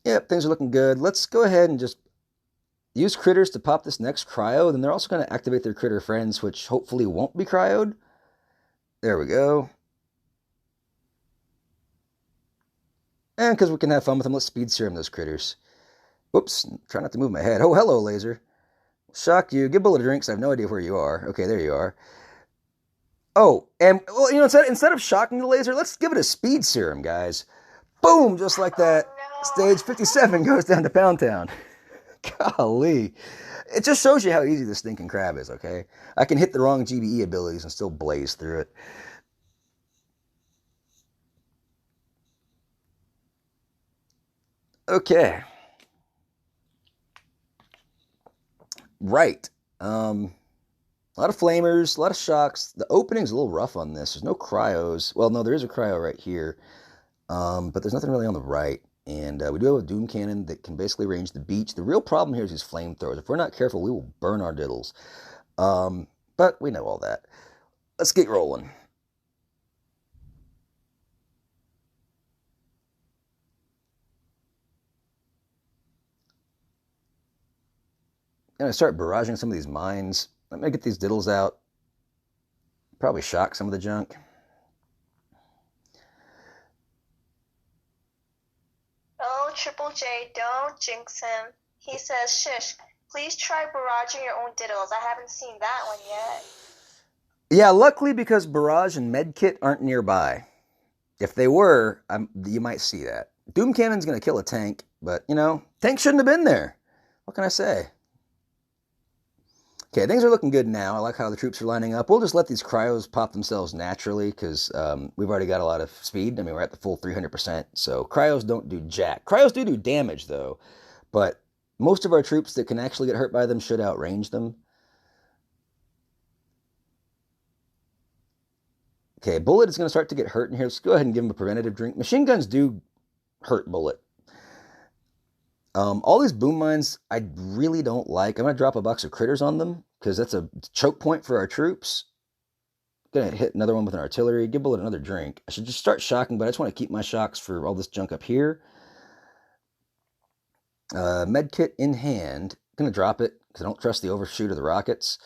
Yep, things are looking good. Let's go ahead and just use critters to pop this next cryo. Then they're also going to activate their critter friends, which hopefully won't be cryoed. There we go. And because we can have fun with them, let's speed serum those critters. Whoops, try not to move my head. Oh, hello, laser. Shock you. Give Bullet a drink because I have no idea where you are. Okay, there you are. Oh, and well, you know, instead of shocking the laser, let's give it a speed serum, guys. Boom, just like that. Oh, no. Stage 57 goes down to Pound Town. Golly. It just shows you how easy this stinking crab is, okay? I can hit the wrong GBE abilities and still blaze through it. Okay. Right. A lot of flamers, a lot of shocks. The opening's a little rough on this. There's no cryos. Well, no, there is a cryo right here. But there's nothing really on the right. And we do have a Doom Cannon that can basically range the beach. The real problem here is these flamethrowers. If we're not careful, we will burn our diddles. But we know all that. Let's get rolling. I'm going to start barraging some of these mines. I'm going to get these diddles out. Probably shock some of the junk. Oh, Triple J, don't jinx him. He says, shush, please try barraging your own diddles. I haven't seen that one yet. Yeah, luckily because Barrage and Medkit aren't nearby. If they were, you might see that. Doom Cannon's going to kill a tank, but, you know, tank shouldn't have been there. What can I say? Okay, things are looking good now. I like how the troops are lining up. We'll just let these cryos pop themselves naturally because we've already got a lot of speed. I mean, we're at the full 300%, so cryos don't do jack. Cryos do damage, though, but most of our troops that can actually get hurt by them should outrange them. Okay, Bullet is going to start to get hurt in here. Let's go ahead and give him a preventative drink. Machine guns do hurt Bullet. All these boom mines, I really don't like. I'm going to drop a box of critters on them because that's a choke point for our troops. Going to hit another one with an artillery. Give Bullet another drink. I should just start shocking, but I just want to keep my shocks for all this junk up here. Med kit in hand. Going to drop it because I don't trust the overshoot of the rockets.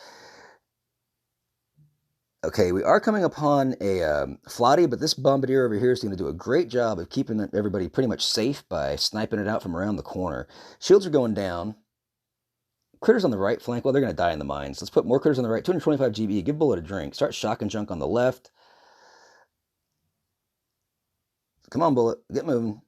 Okay, we are coming upon a Flotty, but this Bombardier over here is going to do a great job of keeping everybody pretty much safe by sniping it out from around the corner. Shields are going down. Critters on the right flank, well, they're going to die in the mines. Let's put more critters on the right. 225 GB. Give Bullet a drink. Start shocking junk on the left. Come on, Bullet. Get moving.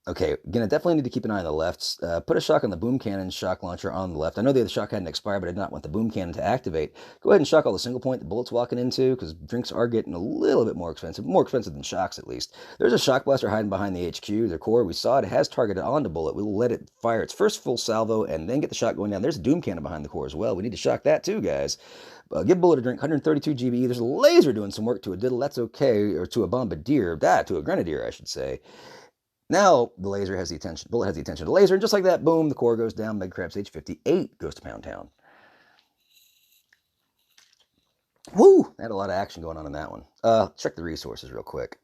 Okay, gonna definitely need to keep an eye on the left. Put a shock on the boom cannon shock launcher on the left. I know the other shock hadn't expired, but I did not want the boom cannon to activate. Go ahead and shock all the single point the bullet's walking into, because drinks are getting a little bit more expensive than shocks at least. There's a shock blaster hiding behind the HQ, the core. We saw it. It has targeted on the bullet. We'll let it fire its first full salvo and then get the shot going down. There's a doom cannon behind the core as well. We need to shock that too, guys. Give bullet a drink. 132 GBE. There's a laser doing some work to a diddle. That's okay, or to a bombardier. To a grenadier, I should say. Now the laser has the attention, bullet has the attention of the laser, and just like that, boom, the core goes down. Meg Crab stage 58 goes to Pound Town. Woo! Had a lot of action going on in that one. Check the resources real quick.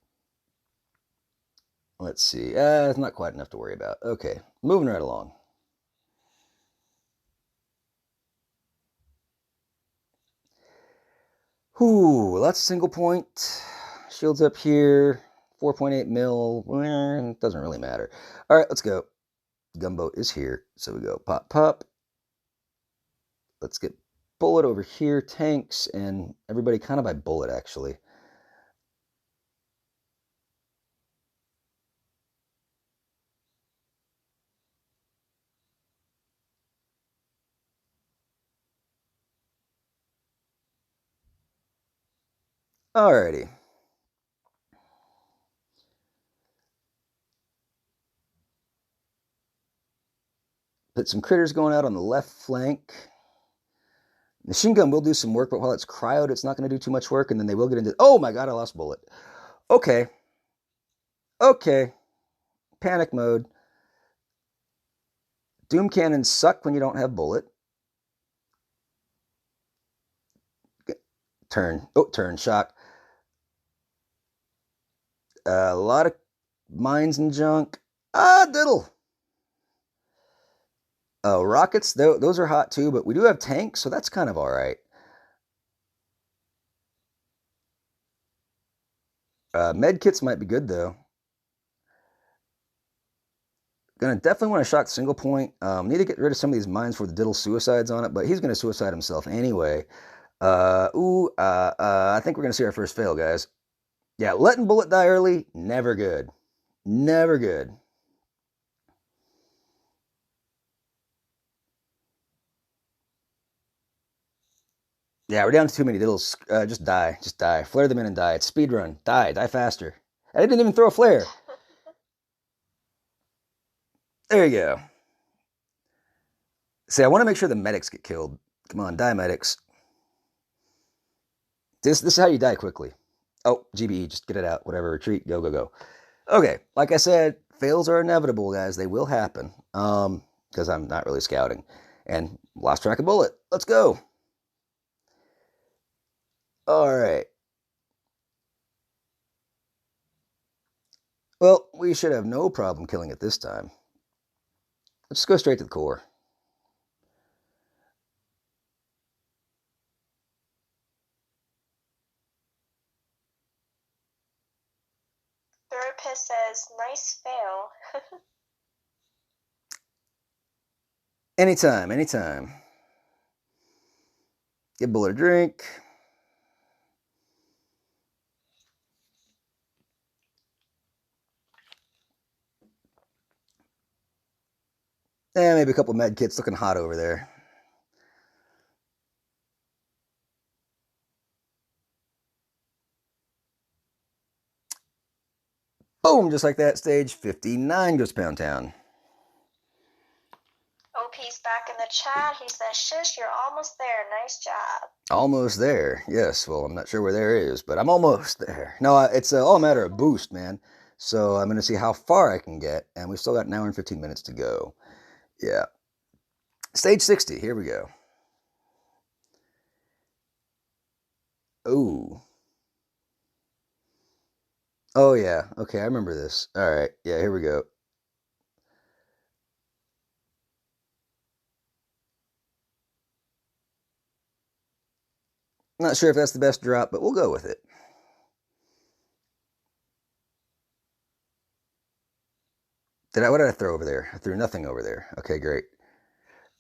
Let's see. It's not quite enough to worry about. Okay, moving right along. Whoo, lots of single point. Shields up here. 4.8 mil. Doesn't really matter. All right, let's go. Gunboat is here. So we go pop, pop. Let's get bullet over here, tanks, and everybody kind of by bullet, actually. Alrighty. Put some critters going out on the left flank. Machine gun will do some work, but while it's cryoed, it's not going to do too much work, and then they will get into... Oh my god, I lost bullet. Okay. Okay. Panic mode. Doom cannons suck when you don't have bullet. Turn. Oh, turn. Shock. A lot of mines and junk. Diddle. Rockets, those are hot too, but we do have tanks, so that's kind of all right. Med kits might be good though. Gonna definitely want to shock single point. Need to get rid of some of these mines for the diddle suicides on it, but he's gonna suicide himself anyway. I think we're gonna see our first fail, guys. Yeah, letting bullet die early, never good. Never good. Yeah, we're down to too many diddles. Just die. Just die. Flare them in and die. It's speed run. Die. Die faster. I didn't even throw a flare. There you go. See, I want to make sure the medics get killed. Come on, die medics. This is how you die quickly. Oh, GBE, just get it out. Whatever, retreat, go, go, go. Okay, like I said, fails are inevitable, guys. They will happen. Because I'm not really scouting. And lost track of bullet. Let's go. All right. Well, we should have no problem killing it this time. Let's go straight to the core. Therapist says, nice fail. Anytime, anytime. Get bullet a drink. Maybe a couple med kits. Looking hot over there. Boom, just like that. Stage 59 goes Pound Town. OP's back in the chat. He says, shush, you're almost there. Nice job. Almost there. Yes, well, I'm not sure where there is, but I'm almost there. No, it's all a matter of boost, man. So I'm going to see how far I can get, and we've still got an hour and 15 minutes to go. Yeah. Stage 60, here we go. Ooh. Oh, yeah. Okay, I remember this. All right. Yeah, here we go. Not sure if that's the best drop, but we'll go with it. What did I throw over there? I threw nothing over there. Okay, great.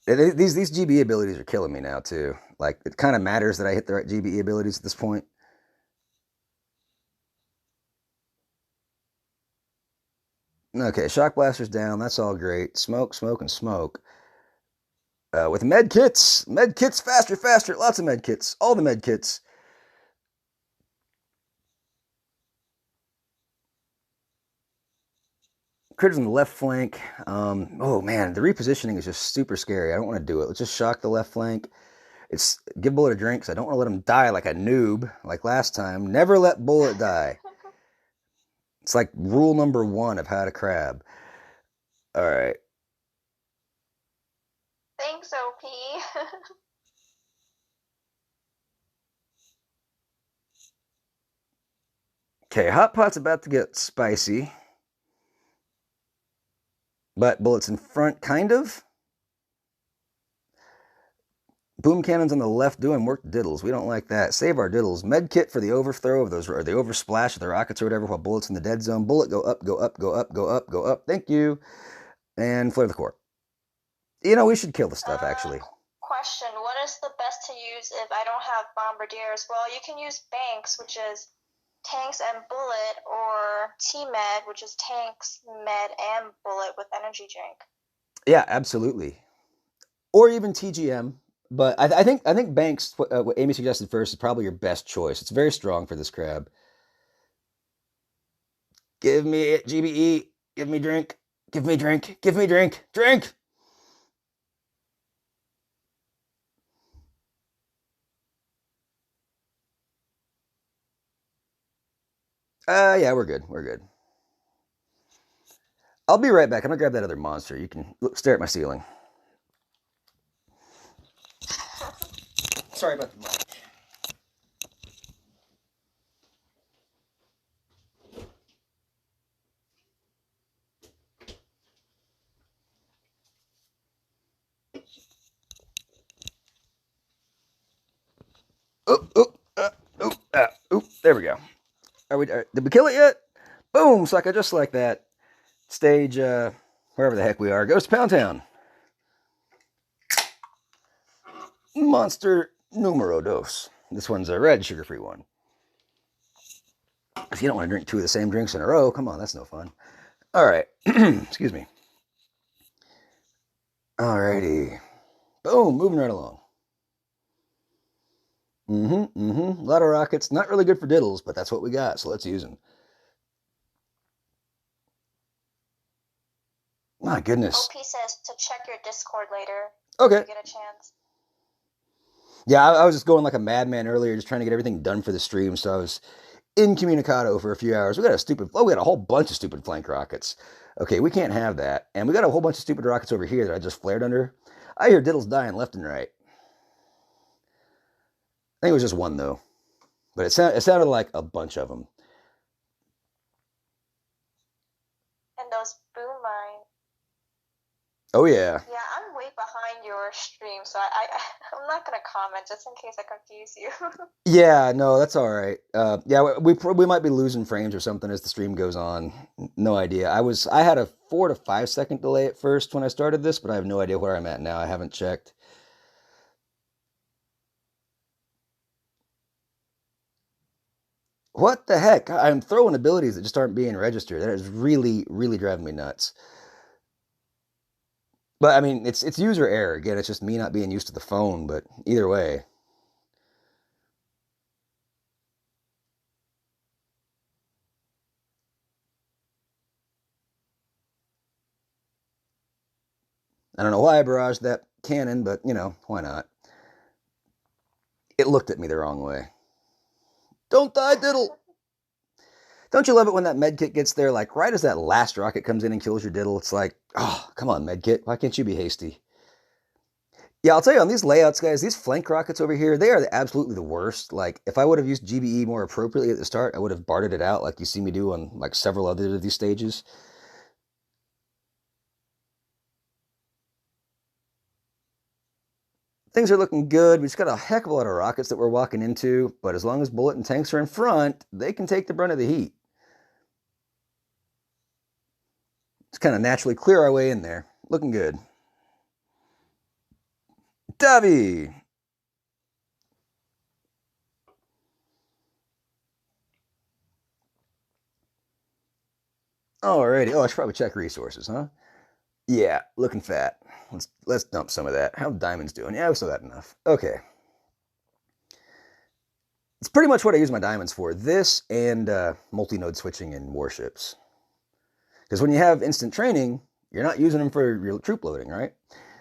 These GBE abilities are killing me now, too. Like, it kind of matters that I hit the right GBE abilities at this point. Okay, shock blasters down. That's all great. Smoke, smoke, and smoke. With med kits. Med kits, faster, faster. Lots of med kits. All the med kits. Critters on the left flank. Oh man, the repositioning is just super scary. I don't want to do it. Let's just shock the left flank. It's give Bullet a drink because I don't want to let him die like a noob, like last time. Never let Bullet die. It's like rule number 1 of how to crab. All right. Thanks, OP. Okay, hot pot's about to get spicy, but Bullet's in front, kind of. Boom cannons on the left doing work diddles. We don't like that. Save our diddles. Med kit for the overthrow of those, or the oversplash of the rockets or whatever while Bullet's in the dead zone. Bullet, go up, go up, go up, go up, go up. Thank you. And flare the core. You know, we should kill the stuff, actually. Question, what is the best to use if I don't have bombardiers? Well, you can use banks, which is tanks and bullet, or T-Med, which is tanks, med, and bullet with energy drink. Yeah, absolutely. Or even TGM. But I think Banks, what Amy suggested first, is probably your best choice. It's very strong for this crab. Give me it, GBE. Give me drink. Give me drink. Give me drink. Drink! Yeah, we're good. We're good. I'll be right back. I'm gonna grab that other monster. You can stare at my ceiling. Sorry about the mic. There we go. Did we kill it yet? Boom, sucker, just like that. Stage, wherever the heck we are, goes to Pound Town. Monster numero dos. This one's a red sugar-free one. If you don't want to drink 2 of the same drinks in a row, come on, that's no fun. All right, excuse me. Alrighty. Boom, moving right along. A lot of rockets. Not really good for diddles, but that's what we got, so let's use them. My goodness. OP says to check your Discord later. Okay. If you get a chance. Yeah, I was just going like a madman earlier, just trying to get everything done for the stream, so I was incommunicado for a few hours. We got a whole bunch of stupid flank rockets. Okay, we can't have that. And we got a whole bunch of stupid rockets over here that I just flared under. I hear diddles dying left and right. I think it was just one, though. But it sounded like a bunch of them. And those boom mines. Oh, yeah. Yeah, I'm way behind your stream, so I'm not going to comment just in case I confuse you. Yeah, no, that's all right. Yeah, we might be losing frames or something as the stream goes on. No idea. I had a 4 to 5 second delay at first when I started this, but I have no idea where I'm at now. I haven't checked. What the heck? I'm throwing abilities that just aren't being registered. That is really, really driving me nuts. But I mean, it's user error. Again, it's just me not being used to the phone, but either way. I don't know why I barraged that cannon, but you know, why not? It looked at me the wrong way. Don't die, diddle! Don't you love it when that medkit gets there, like right as that last rocket comes in and kills your diddle? It's like, oh, come on, medkit. Why can't you be hasty? Yeah, I'll tell you, on these layouts, guys, these flank rockets over here, they are absolutely the worst. Like, if I would have used GBE more appropriately at the start, I would have bartered it out like you see me do on like several other of these stages. Things are looking good. We just got a heck of a lot of rockets that we're walking into, but as long as Bullet and tanks are in front, they can take the brunt of the heat. Just kind of naturally clear our way in there. Looking good. Davi! Alrighty. Oh, I should probably check resources, huh? Yeah, looking fat. Let's dump some of that. How diamonds doing? Yeah, we still got enough. Okay. It's pretty much what I use my diamonds for. This and multi-node switching in warships. Because when you have instant training, you're not using them for your troop loading, right?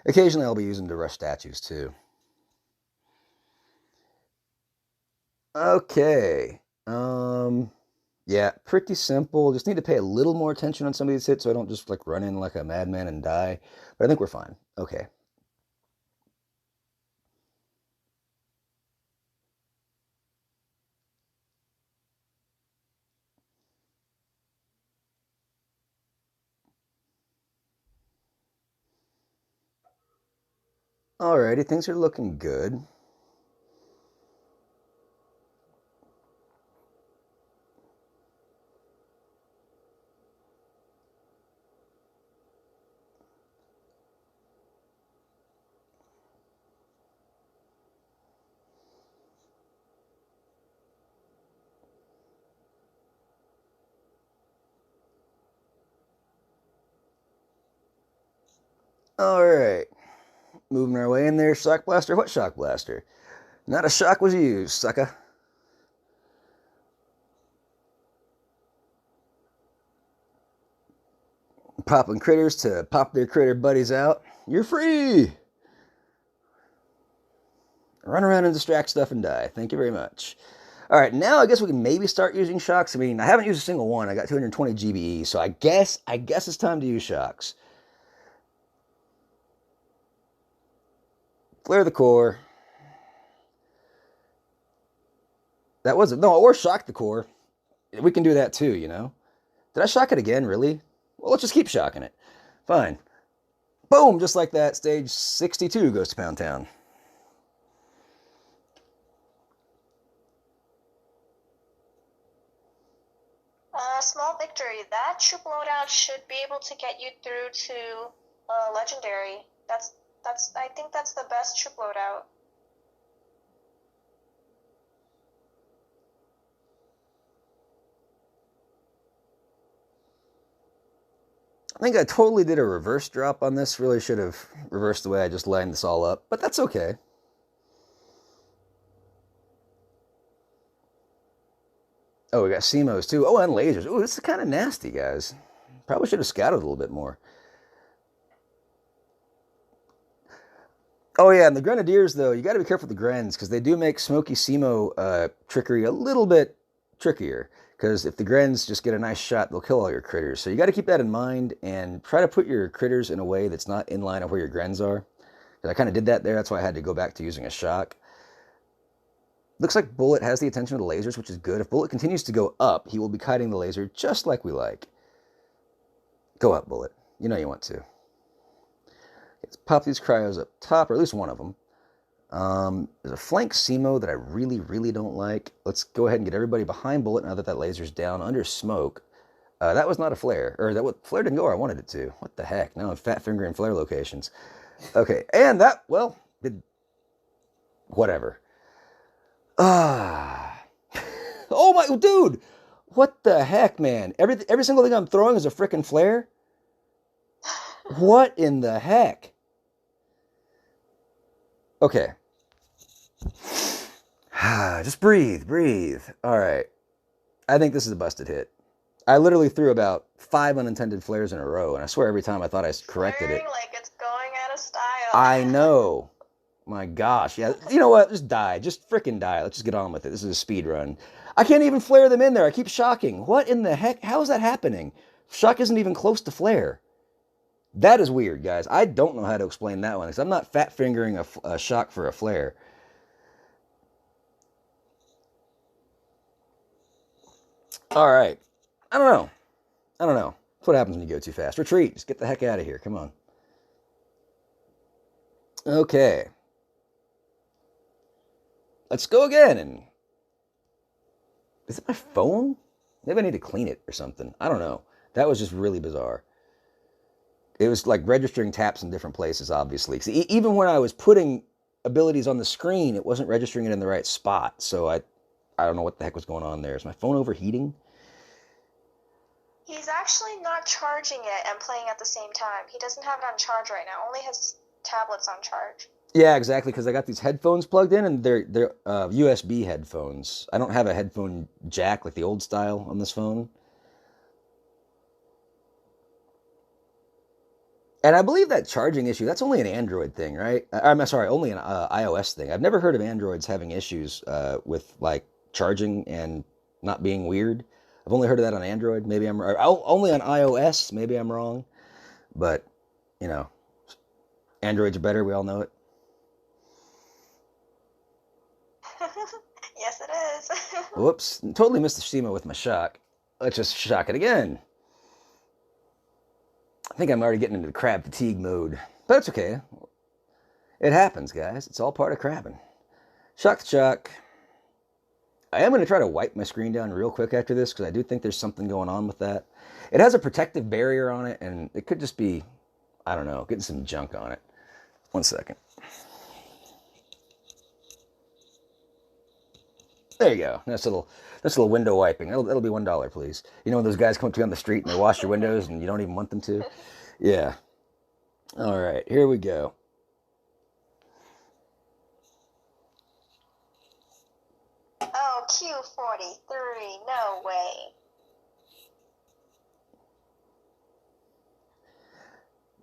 Occasionally I'll be using them to rush statues too. Okay. Yeah, pretty simple. Just need to pay a little more attention on some of these hits so I don't just like run in like a madman and die. But I think we're fine. Okay. Alrighty, things are looking good. Alright. Moving our way in there. Shock blaster? What shock blaster? Not a shock was used, sucker. Popping critters to pop their critter buddies out. You're free! Run around and distract stuff and die. Thank you very much. All right, now I guess we can maybe start using shocks. I mean, I haven't used a single one. I got 220 GBE, so I guess it's time to use shocks. Flare the core. That wasn't no, or shock the core. We can do that too, you know. Did I shock it again? Really? Well, let's just keep shocking it. Fine. Boom! Just like that, stage 62 goes to Pound Town. Small victory. That troop loadout should be able to get you through to legendary. That's. I think that's the best troop loadout. I think I totally did a reverse drop on this. Really should have reversed the way I just lined this all up, but that's okay. Oh, we got CMOs too. Oh, and lasers. Oh, this is kind of nasty, guys. Probably should have scouted a little bit more. Oh, yeah, and the Grenadiers, though, you got to be careful with the Grens because they do make Smoky CMO trickery a little bit trickier. Because if the Grens just get a nice shot, they'll kill all your critters. So you got to keep that in mind and try to put your critters in a way that's not in line of where your Grens are. Because I kind of did that there. That's why I had to go back to using a shock. Looks like Bullet has the attention of the lasers, which is good. If Bullet continues to go up, he will be kiting the laser just like we like. Go up, Bullet. You know you want to. Let's pop these cryos up top, or at least one of them. There's a flank CMO that I really, really don't like. Let's go ahead and get everybody behind Bullet now that that laser's down under smoke. That was not a flare. Or flare didn't go where I wanted it to. What the heck? Now I'm fat fingering flare locations. Okay, and that, well, whatever. Ah. Oh my, dude! What the heck, man? Every single thing I'm throwing is a frickin' flare? What in the heck? Okay. Just breathe, breathe. All right. I think this is a busted hit. I literally threw about 5 unintended flares in a row, and I swear every time I thought I corrected it. Like it's going out of style. I know. My gosh. Yeah, you know what? Just die. Just frickin' die. Let's just get on with it. This is a speed run. I can't even flare them in there. I keep shocking. What in the heck? How is that happening? Shock isn't even close to flare. That is weird, guys. I don't know how to explain that one because I'm not fat fingering a shock for a flare. All right. I don't know. That's what happens when you go too fast. Retreat. Just get the heck out of here. Come on. Okay. Let's go again. And is it my phone? Maybe I need to clean it or something. I don't know. That was just really bizarre. It was like registering taps in different places, obviously. Even when I was putting abilities on the screen, it wasn't registering it in the right spot. So I don't know what the heck was going on there. Is my phone overheating? He's actually not charging it and playing at the same time. He doesn't have it on charge right now. Only his tablet's on charge. Yeah, exactly, because I got these headphones plugged in, and they're USB headphones. I don't have a headphone jack like the old style on this phone. And I believe that charging issue, that's only an Android thing, right? I'm sorry, only an iOS thing. I've never heard of Androids having issues with like charging and not being weird. I've only heard of that on Android. Maybe I'm or only on iOS. Maybe I'm wrong. But, you know, Androids are better. We all know it. Yes, it is. Whoops. Totally missed the SEMA with my shock. Let's just shock it again. I think I'm already getting into the crab fatigue mode. But that's okay. It happens, guys. It's all part of crabbing. Shock the shock. I am going to try to wipe my screen down real quick after this because I do think there's something going on with that. It has a protective barrier on it, and it could just be, I don't know, getting some junk on it. One second. There you go. Nice little window wiping. That'll be $1, please. You know when those guys come up to you on the street and they wash your windows and you don't even want them to? Yeah. All right, here we go. Oh, Q43. No way.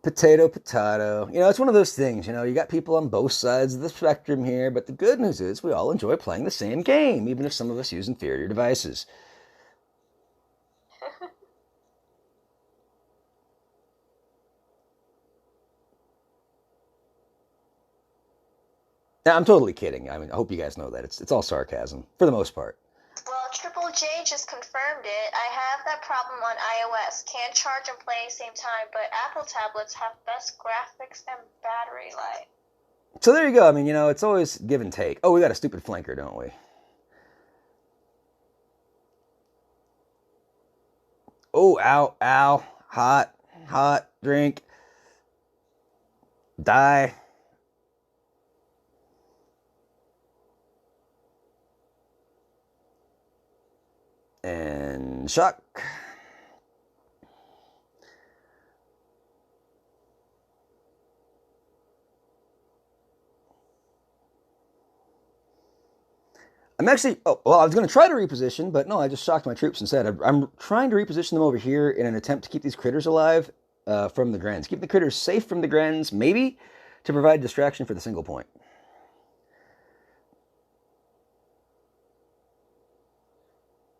Potato, potato. You know, it's one of those things, you know, you got people on both sides of the spectrum here, but the good news is we all enjoy playing the same game, even if some of us use inferior devices. Now, I'm totally kidding. I mean, I hope you guys know that. It's all sarcasm, for the most part. Well, Triple J just confirmed it. I have that problem on iOS. Can't charge and play at the same time, but Apple tablets have best graphics and battery life. So there you go. I mean, you know, it's always give and take. Oh, we got a stupid flanker, don't we? Oh, ow, ow. Hot, hot, drink. Die. And shock. I'm actually, oh, well, I was going to try to reposition, but no, I just shocked my troops instead. I'm trying to reposition them over here in an attempt to keep these critters alive from the Grens. Keep the critters safe from the Grens, maybe to provide distraction for the single point.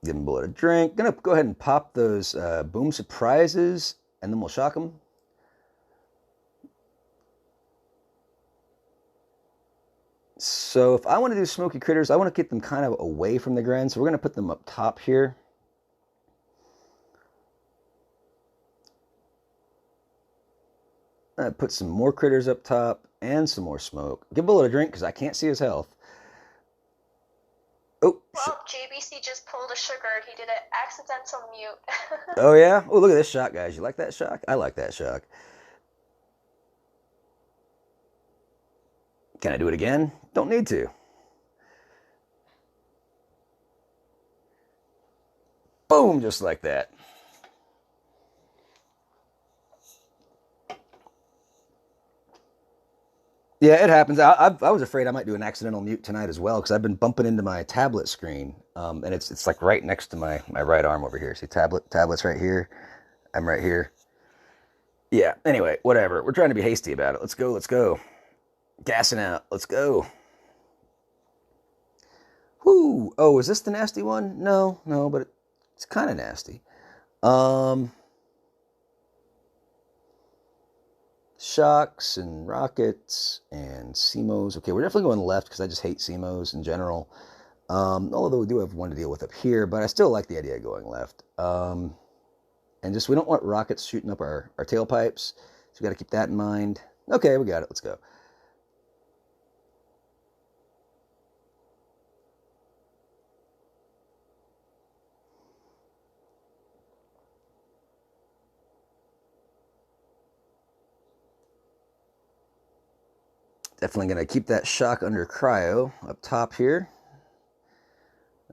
Give them a bullet a drink. Gonna go ahead and pop those boom surprises, and then we'll shock them. So if I want to do smoky critters, I want to get them kind of away from the Gren. So we're going to put them up top here. Put some more critters up top and some more smoke. Give Bullet a drink because I can't see his health. Oh, well, JBC just pulled a sugar. He did an accidental mute. Oh, yeah? Oh, look at this shock, guys. You like that shock? I like that shock. Can I do it again? Don't need to. Boom, just like that. Yeah, it happens. I was afraid I might do an accidental mute tonight as well because I've been bumping into my tablet screen, and it's like right next to my right arm over here. See, tablet's right here. I'm right here. Yeah. Anyway, whatever. We're trying to be hasty about it. Let's go. Let's go. Gassing out. Let's go. Whoo. Oh, is this the nasty one? No, but it's kind of nasty. Shocks and rockets and CMOs. Okay, we're definitely going left because I just hate CMOs in general. Although we do have one to deal with up here, but I still like the idea of going left. And just we don't want rockets shooting up our tailpipes, so we got to keep that in mind. Okay, we got it. Let's go. Definitely going to keep that shock under cryo up top here.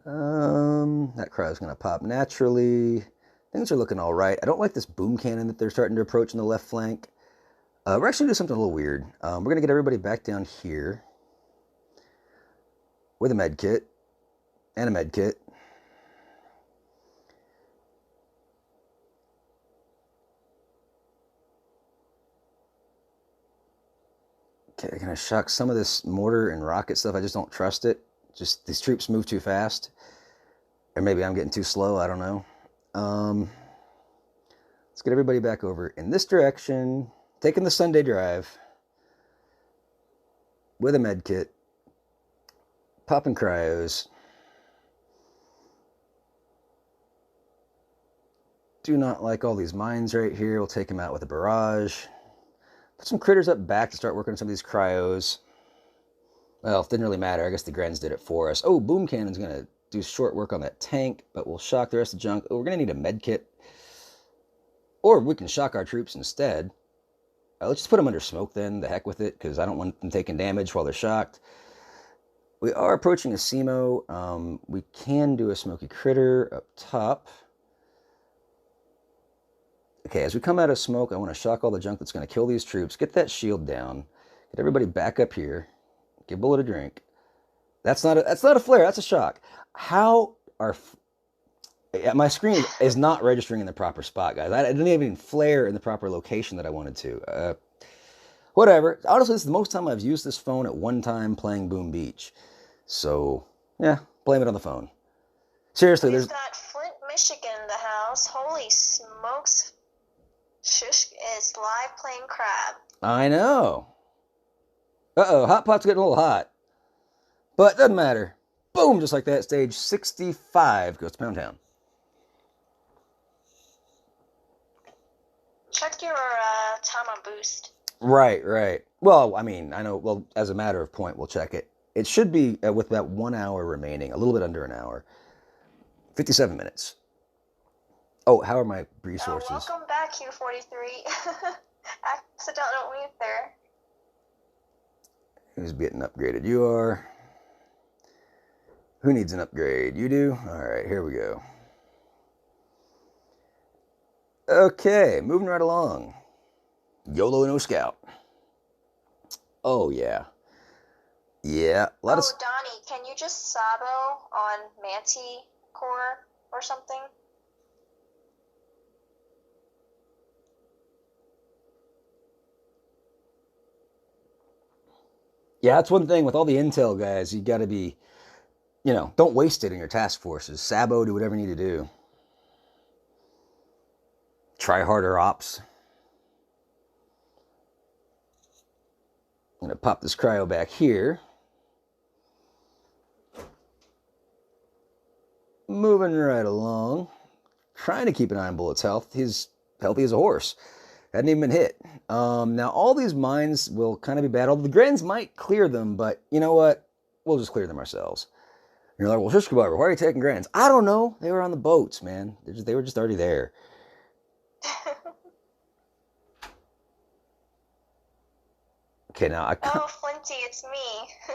That cryo is going to pop naturally. Things are looking all right. I don't like this boom cannon that they're starting to approach on the left flank. We're actually going to do something a little weird. We're going to get everybody back down here with a med kit and a med kit. Okay, going to shock some of this mortar and rocket stuff. I just don't trust it. Just these troops move too fast. Or maybe I'm getting too slow. I don't know. Let's get everybody back over in this direction. Taking the Sunday drive with a med kit. Popping cryos. Do not like all these mines right here. We'll take them out with a barrage. Put some critters up back to start working on some of these cryos. Well, it didn't really matter. I guess the Grens did it for us. Oh, boom cannon's going to do short work on that tank, but we'll shock the rest of the junk. Oh, we're going to need a med kit. Or we can shock our troops instead. Let's just put them under smoke then. The heck with it, because I don't want them taking damage while they're shocked. We are approaching a SEMO. We can do a smoky critter up top. Okay, as we come out of smoke, I want to shock all the junk that's going to kill these troops. Get that shield down. Get everybody back up here. Give Bullet a drink. That's not a flare. That's a shock. How are... My screen is not registering in the proper spot, guys. I didn't even flare in the proper location that I wanted to. Whatever. Honestly, this is the most time I've used this phone at one time playing Boom Beach. So, yeah, blame it on the phone. Seriously, We've got Flint, Michigan in the house. Holy smokes. Shush is live playing Crab. I know. Uh-oh, Hot Pot's getting a little hot. But doesn't matter. Boom, just like that, stage 65 goes to Pound Town. Check your time on boost. Right. Well, I mean, I know, well, as a matter of point, we'll check it. It should be with about 1 hour remaining, a little bit under an hour. 57 minutes. Oh, how are my resources? Welcome back, Q43. Accidental mute there. Who's getting upgraded? You are. Who needs an upgrade? You do? All right, here we go. Okay, moving right along. YOLO no scout. Oh, yeah. Yeah, a lot of... Donnie, can you just sabo on Manticore or something? Yeah, that's one thing with all the intel guys. You got to be, don't waste it in your task forces. Sabo, do whatever you need to do. Try harder ops. I'm going to pop this cryo back here. Moving right along. Trying to keep an eye on Bullet's health. He's healthy as a horse. Hadn't even been hit. Now, all these mines will kind of be bad. Although the Grens might clear them, but you know what? We'll just clear them ourselves. You're like, well, Shishkabar, why are you taking Grens? I don't know. They were on the boats, man. They were just already there. Okay, now I can't... Oh, Flinty, it's me.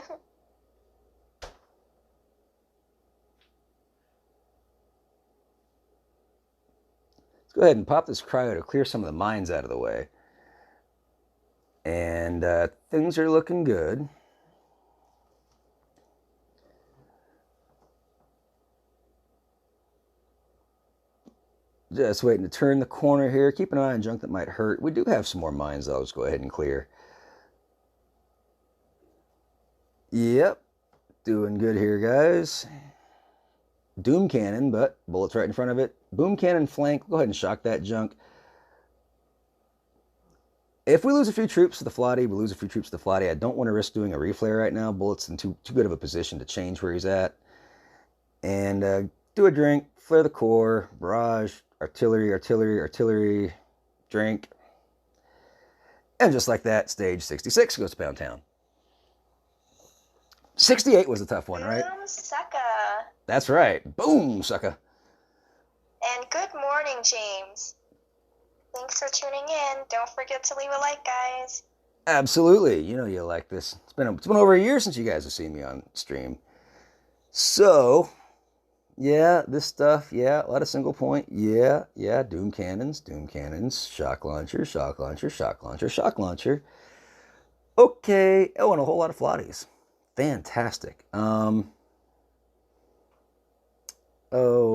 Let's go ahead and pop this cryo to clear some of the mines out of the way. And things are looking good. Just waiting to turn the corner here. Keep an eye on junk that might hurt. We do have some more mines, though. Let's go ahead and clear. Yep. Doing good here, guys. Doom cannon, but bullets right in front of it. Boom cannon flank. Go ahead and shock that junk. If we lose a few troops to the Flotty, we lose a few troops to the Flotty. I don't want to risk doing a reflare right now. Bullet's in too good of a position to change where he's at. And do a drink, flare the core, barrage, artillery, drink. And just like that, stage 66 goes to Pound Town. 68 was a tough one, right? Boom, sucka. That's right. Boom, sucka. And good morning, James. Thanks for tuning in. Don't forget to leave a like, guys. Absolutely. You know you like this. It's been over a year since you guys have seen me on stream. So, Yeah, this stuff. Yeah, a lot of single point. Yeah, yeah. Doom cannons, shock launcher, shock launcher, shock launcher, shock launcher. Okay. Oh, and a whole lot of flotties. Fantastic. Oh,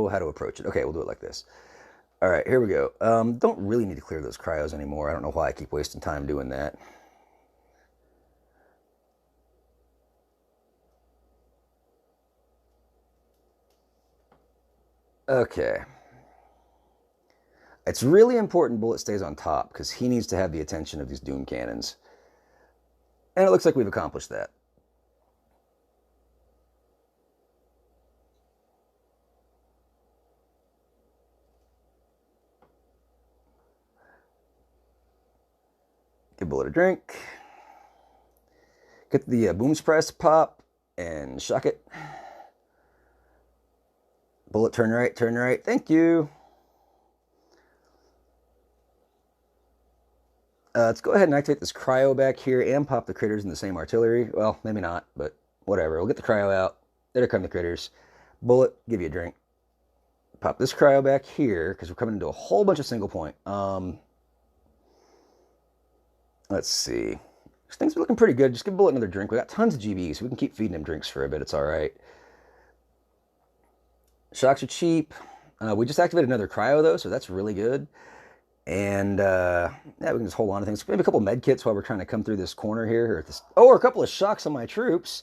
how to approach it. Okay, we'll do it like this. All right, here we go. Don't really need to clear those cryos anymore. I don't know why I keep wasting time doing that. Okay. It's really important Bullet stays on top because he needs to have the attention of these Doom cannons. And it looks like we've accomplished that. Give Bullet a drink. Get the boom suppress pop and shock it. Bullet, turn right, turn right. Thank you. Let's go ahead and activate this cryo back here and pop the critters in the same artillery. Well, maybe not, but whatever. We'll get the cryo out. There come the critters. Bullet, give you a drink. Pop this cryo back here because we're coming into a whole bunch of single point. Let's see. Things are looking pretty good. Just give Bullet another drink. We got tons of GBs, so we can keep feeding him drinks for a bit. It's all right. Shocks are cheap. We just activated another cryo, though, so that's really good. And, yeah, we can just hold on to things. Maybe a couple med kits while we're trying to come through this corner here. Or this... Oh, or a couple of shocks on my troops.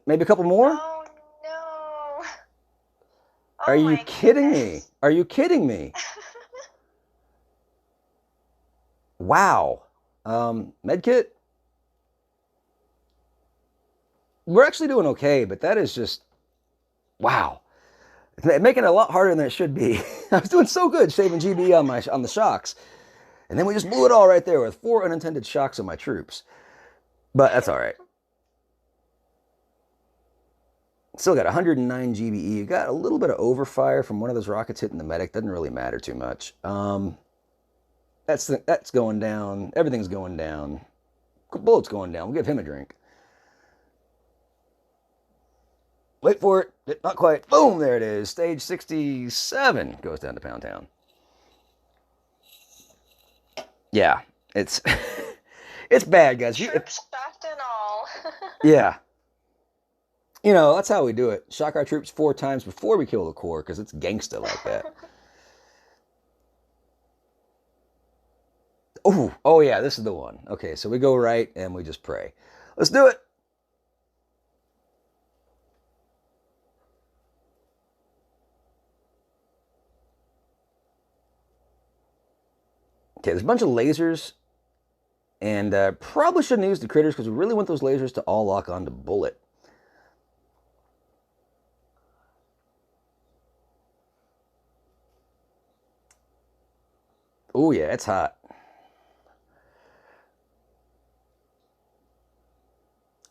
Maybe a couple more? Oh, no. Are you kidding me? Are you kidding me? Wow. Medkit? We're actually doing okay, but that is just, wow. It's making it a lot harder than it should be. I was doing so good saving GB on the shocks. And then we just blew it all right there with 4 unintended shocks on my troops. But that's all right. Still got 109 GBE. You got a little bit of overfire from one of those rockets hitting the medic. Doesn't really matter too much. That's going down. Everything's going down. Bullet's going down. We'll give him a drink. Wait for it. Not quite. Boom, there it is. Stage 67 goes down to Pound Town. Yeah, it's it's bad, guys. Troops shocked and all. Yeah. You know, that's how we do it. Shock our troops 4 times before we kill the core, because it's gangsta like that. Oh yeah, this is the one. Okay, so we go right and we just pray. Let's do it. Okay, there's a bunch of lasers, and probably shouldn't use the critters because we really want those lasers to all lock onto Bullet. Oh yeah, it's hot.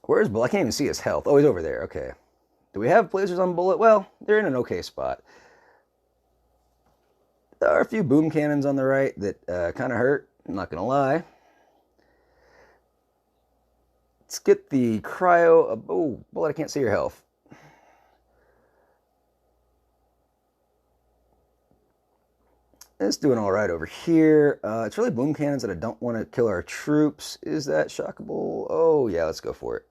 Where's Bullet? I can't even see his health. Oh, he's over there. Okay. Do we have lasers on Bullet? Well, they're in an okay spot. There are a few boom cannons on the right that kind of hurt. I'm not going to lie. Let's get the cryo. Oh, Bullet, I can't see your health. It's doing all right over here. It's really boom cannons that I don't want to kill our troops. Is that shockable? Oh, yeah, let's go for it.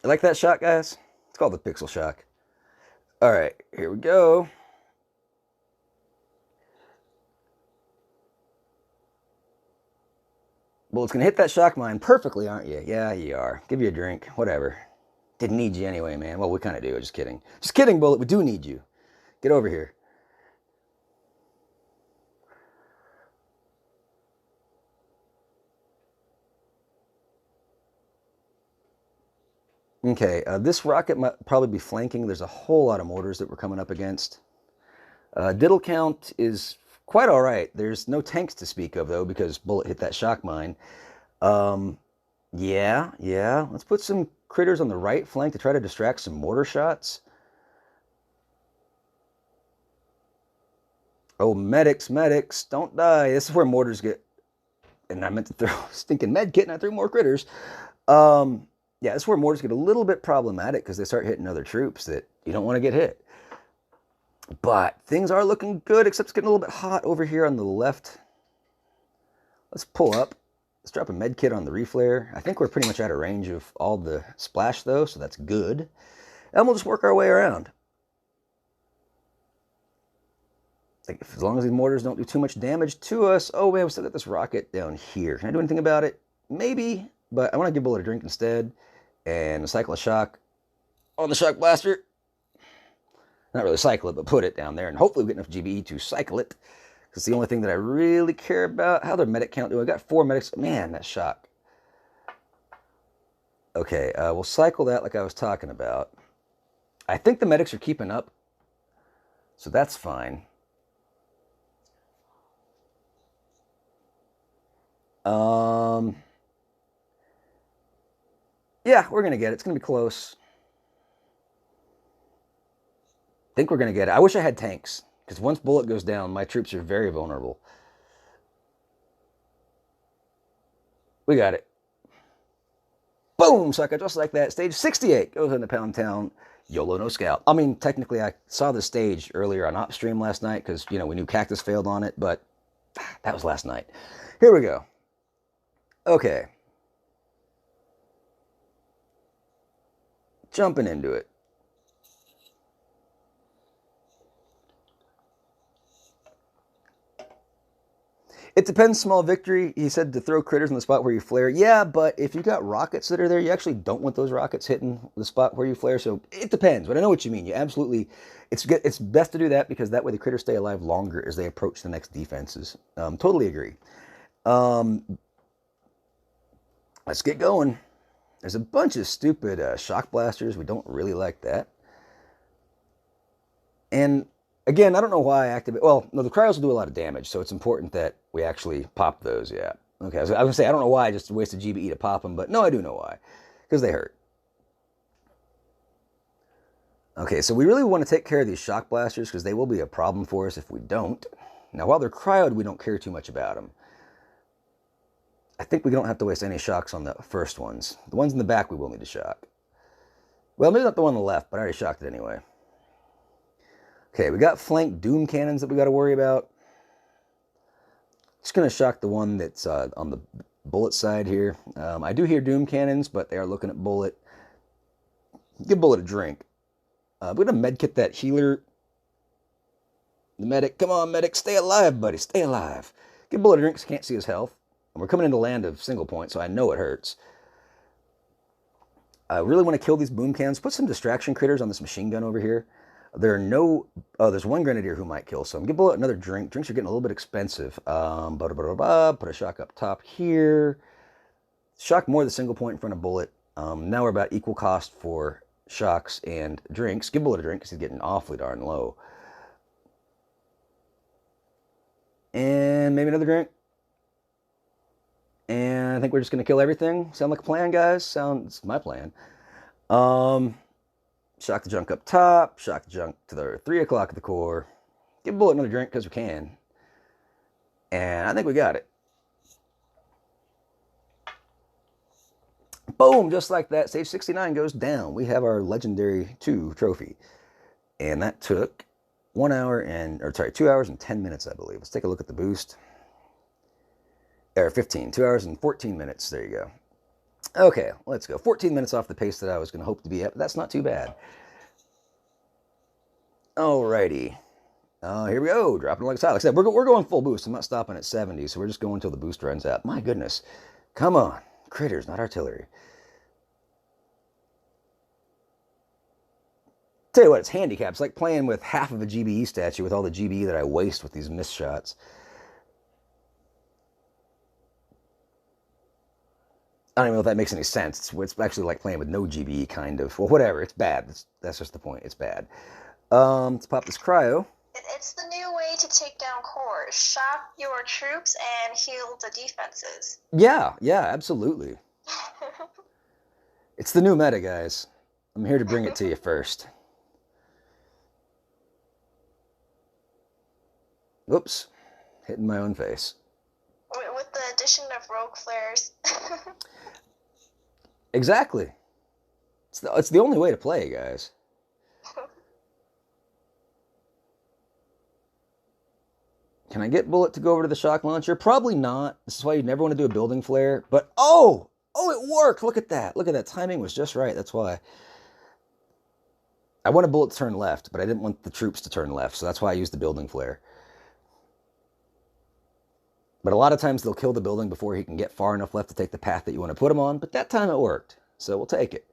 You like that shot, guys? It's called the pixel shock. All right, here we go. Bullet's gonna hit that shock mine perfectly, aren't you? Yeah, you are. Give you a drink, whatever. Didn't need you anyway, man. Well, we kind of do. Just kidding. Just kidding, Bullet. We do need you. Get over here. Okay, this rocket might probably be flanking. There's a whole lot of mortars that we're coming up against. Diddle count is quite all right. There's no tanks to speak of, though, because Bullet hit that shock mine. Yeah. Let's put some critters on the right flank to try to distract some mortar shots. Oh, medics, don't die. This is where mortars get... And I meant to throw stinking med kit and I threw more critters. Yeah, this is where mortars get a little bit problematic because they start hitting other troops that You don't want to get hit. But things are looking good, except it's getting a little bit hot over here on the left. Let's pull up. Let's drop a med kit on the reflare. I think we're pretty much out of range of all the splash, though, so that's good. And we'll just work our way around. As long as these mortars don't do too much damage to us. Oh, man, we still got this rocket down here. Can I do anything about it? Maybe, but I want to give Bullet a drink instead and cycle a shock on the shock blaster. Not really cycle it, but put it down there, and hopefully we get enough GBE to cycle it. It's the only thing that I really care about. How their medic count doing? I got 4 medics. Man, that shock. Okay, we'll cycle that like I was talking about. I think the medics are keeping up, so that's fine. Yeah, we're going to get it. It's going to be close. I think we're going to get it. I wish I had tanks, because once Bullet goes down, my troops are very vulnerable. We got it. Boom! Sucker, just like that. Stage 68 goes into Pound Town. YOLO, no scout. I mean, technically, I saw the stage earlier on Op Stream last night, because, you know, we knew Cactus failed on it, but that was last night. Here we go. Okay. Jumping into it. It depends, small victory. He said to throw critters in the spot where you flare. Yeah, but if you got rockets that are there, you actually don't want those rockets hitting the spot where you flare. So it depends, but I know what you mean. You absolutely, it's best to do that because that way the critters stay alive longer as they approach the next defenses. Totally agree. Let's get going. There's a bunch of stupid shock blasters. We don't really like that. And again, I don't know why I activate. Well, no, the cryos will do a lot of damage, so it's important that we actually pop those. Yeah. Okay. I was gonna say I don't know why I just wasted GBE to pop them, but no, I do know why, because they hurt. Okay, so we really want to take care of these shock blasters because they will be a problem for us if we don't. Now, while they're cryoed, we don't care too much about them. I think we don't have to waste any shocks on the first ones. The ones in the back we will need to shock. Well, maybe not the one on the left, but I already shocked it anyway. Okay, we got flank doom cannons that we got to worry about. Just going to shock the one that's on the Bullet side here. I do hear doom cannons, but they are looking at Bullet. Give Bullet a drink. We're going to medkit that healer. The medic. Come on, medic. Stay alive, buddy. Stay alive. Give Bullet a drink because he can't see his health. And we're coming into land of single point, so I know it hurts. I really want to kill these boom cannons. Put some distraction critters on this machine gun over here. There are no... Oh, there's one grenadier who might kill some. Give Bullet another drink. Drinks are getting a little bit expensive. Put a shock up top here. Shock more the single point in front of Bullet. Now we're about equal cost for shocks and drinks. Give Bullet a drink because he's getting awfully darn low. And maybe another drink. And I think we're just going to kill everything. Sound like a plan, guys? Sounds my plan. Shock the junk up top. Shock the junk to the 3 o'clock of the core. Give Bullet another drink because we can. And I think we got it. Boom! Just like that, stage 69 goes down. We have our legendary 2 trophy. And that took 2 hours and 10 minutes, I believe. Let's take a look at the boost. Or 15, 2 hours and 14 minutes. There you go. Okay, let's go. 14 minutes off the pace that I was going to hope to be at, but that's not too bad. Alrighty. Here we go. Dropping like a tile. Like I said, we're going full boost. I'm not stopping at 70, so we're just going until the boost runs out. My goodness. Come on. Critters, not artillery. Tell you what, it's handicaps. Like playing with half of a GBE statue with all the GBE that I waste with these missed shots. I don't even know if that makes any sense. It's actually like playing with no GBE, kind of. Well, whatever. It's bad. That's just the point. It's bad. Let's pop this cryo. It's the new way to take down cores. Shock your troops and heal the defenses. Yeah, absolutely. It's the new meta, guys. I'm here to bring it to you first. Whoops. Hitting my own face. With the addition of rogue flares. Exactly. It's the only way to play, guys. Can I get Bullet to go over to the shock launcher? Probably not. This is why you never want to do a building flare. But, oh, it worked. Look at that. Look at that. Timing was just right. That's why. I wanted Bullet to turn left, but I didn't want the troops to turn left. So that's why I used the building flare. But a lot of times they'll kill the building before he can get far enough left to take the path that you want to put him on. But that time it worked. So we'll take it.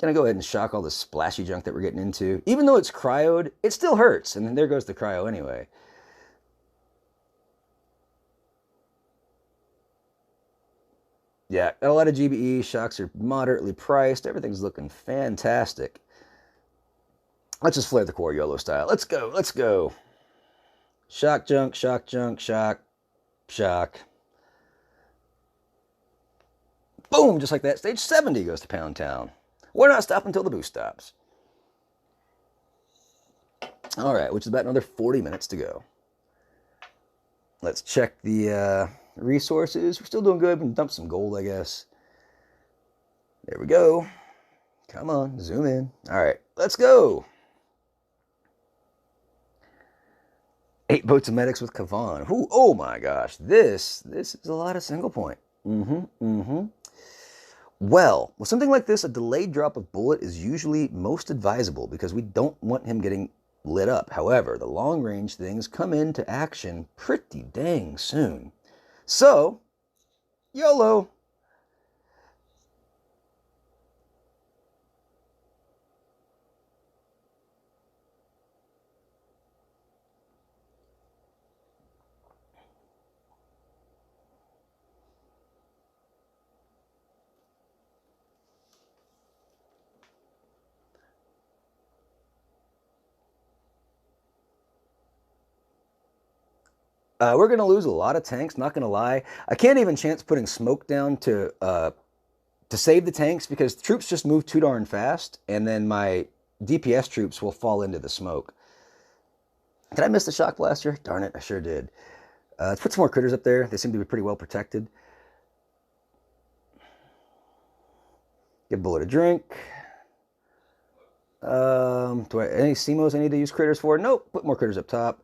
Gonna go ahead and shock all this splashy junk that we're getting into. Even though it's cryoed, it still hurts. And then there goes the cryo anyway. Yeah, got a lot of GBE. Shocks are moderately priced. Everything's looking fantastic. Let's just flare the core YOLO style. Let's go. Let's go. Shock junk, shock junk, shock, shock. Boom, just like that. Stage 70 goes to Pound Town. We're not stopping until the boost stops. All right, which is about another 40 minutes to go. Let's check the resources. We're still doing good. We can dump some gold, I guess. There we go. Come on, zoom in. All right, let's go. 8 boats of medics with Kavan. Ooh, oh my gosh, this is a lot of single point. Well, with something like this, a delayed drop of Bullet is usually most advisable because we don't want him getting lit up. However, the long-range things come into action pretty dang soon. So, YOLO! We're going to lose a lot of tanks, not going to lie. I can't even chance putting smoke down to save the tanks because the troops just move too darn fast, and then my DPS troops will fall into the smoke. Did I miss the shock blaster? Darn it, I sure did. Let's put some more critters up there. They seem to be pretty well protected. Give Bullet a drink. Any CMOs I need to use critters for? Nope, put more critters up top.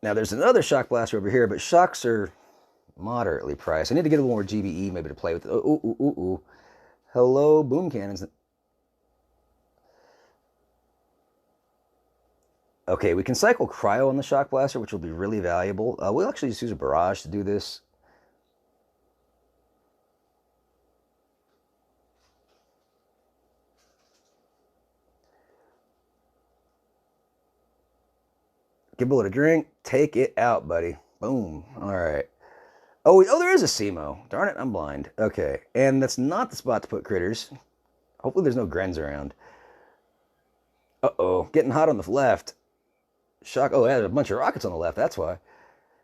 Now, there's another shock blaster over here, but shocks are moderately priced. I need to get a little more GBE maybe to play with. Ooh. Hello, boom cannons. Okay, we can cycle cryo on the shock blaster, which will be really valuable. We'll actually just use a barrage to do this. Give Bullet a drink. Take it out, buddy. Boom. All right. Oh, there is a CMO. Darn it, I'm blind. Okay, and that's not the spot to put critters. Hopefully there's no Grens around. Uh-oh, getting hot on the left. Shock. Oh, there's a bunch of rockets on the left. That's why.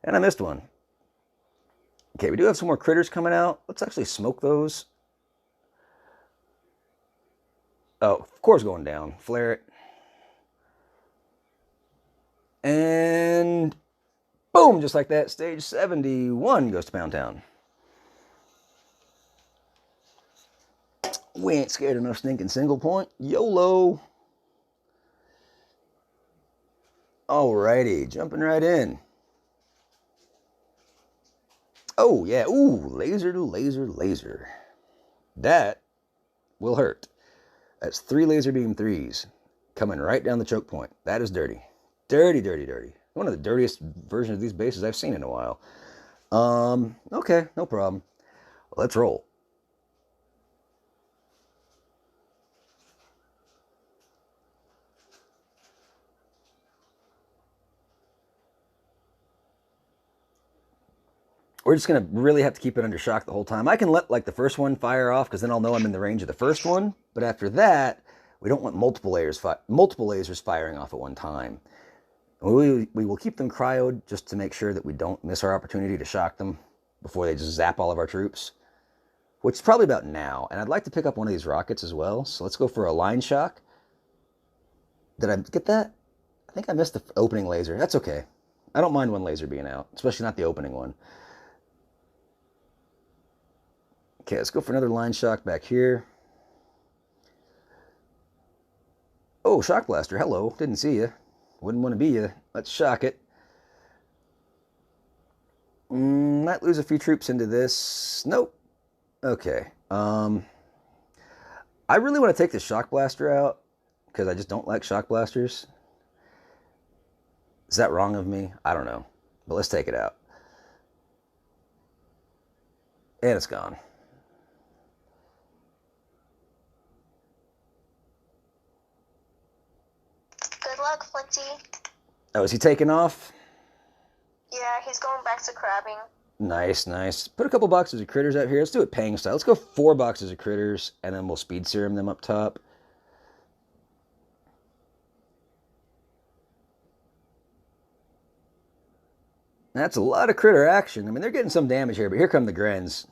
And I missed one. Okay, we do have some more critters coming out. Let's actually smoke those. Oh, core's going down. Flare it. And boom, just like that, stage 71 goes to Pound Town. We ain't scared of no stinking single point. YOLO. Alrighty, jumping right in. Oh, yeah. Ooh, laser to laser, laser. That will hurt. That's 3 laser beam 3s coming right down the choke point. That is dirty. Dirty, dirty, dirty. One of the dirtiest versions of these bases I've seen in a while. Okay, no problem. Let's roll. We're just going to really have to keep it under shock the whole time. I can let like the first one fire off because then I'll know I'm in the range of the first one. But after that, we don't want multiple lasers firing off at one time. We will keep them cryoed just to make sure that we don't miss our opportunity to shock them before they just zap all of our troops, which is probably about now. And I'd like to pick up one of these rockets as well. So let's go for a line shock. Did I get that? I think I missed the opening laser. That's okay. I don't mind one laser being out, especially not the opening one. Okay, let's go for another line shock back here. Oh, Shock Blaster, hello. Didn't see you. Wouldn't want to be you. Let's shock it. Might lose a few troops into this. Nope. Okay. I really want to take the Shock Blaster out because I just don't like Shock Blasters. Is that wrong of me? I don't know. But let's take it out. And it's gone. Good luck, Flinty. Oh, is he taking off? Yeah, he's going back to crabbing. Nice, nice. Put a couple boxes of critters out here. Let's do it Pang style. Let's go 4 boxes of critters, and then we'll speed serum them up top. That's a lot of critter action. I mean, they're getting some damage here, but here come the Grens.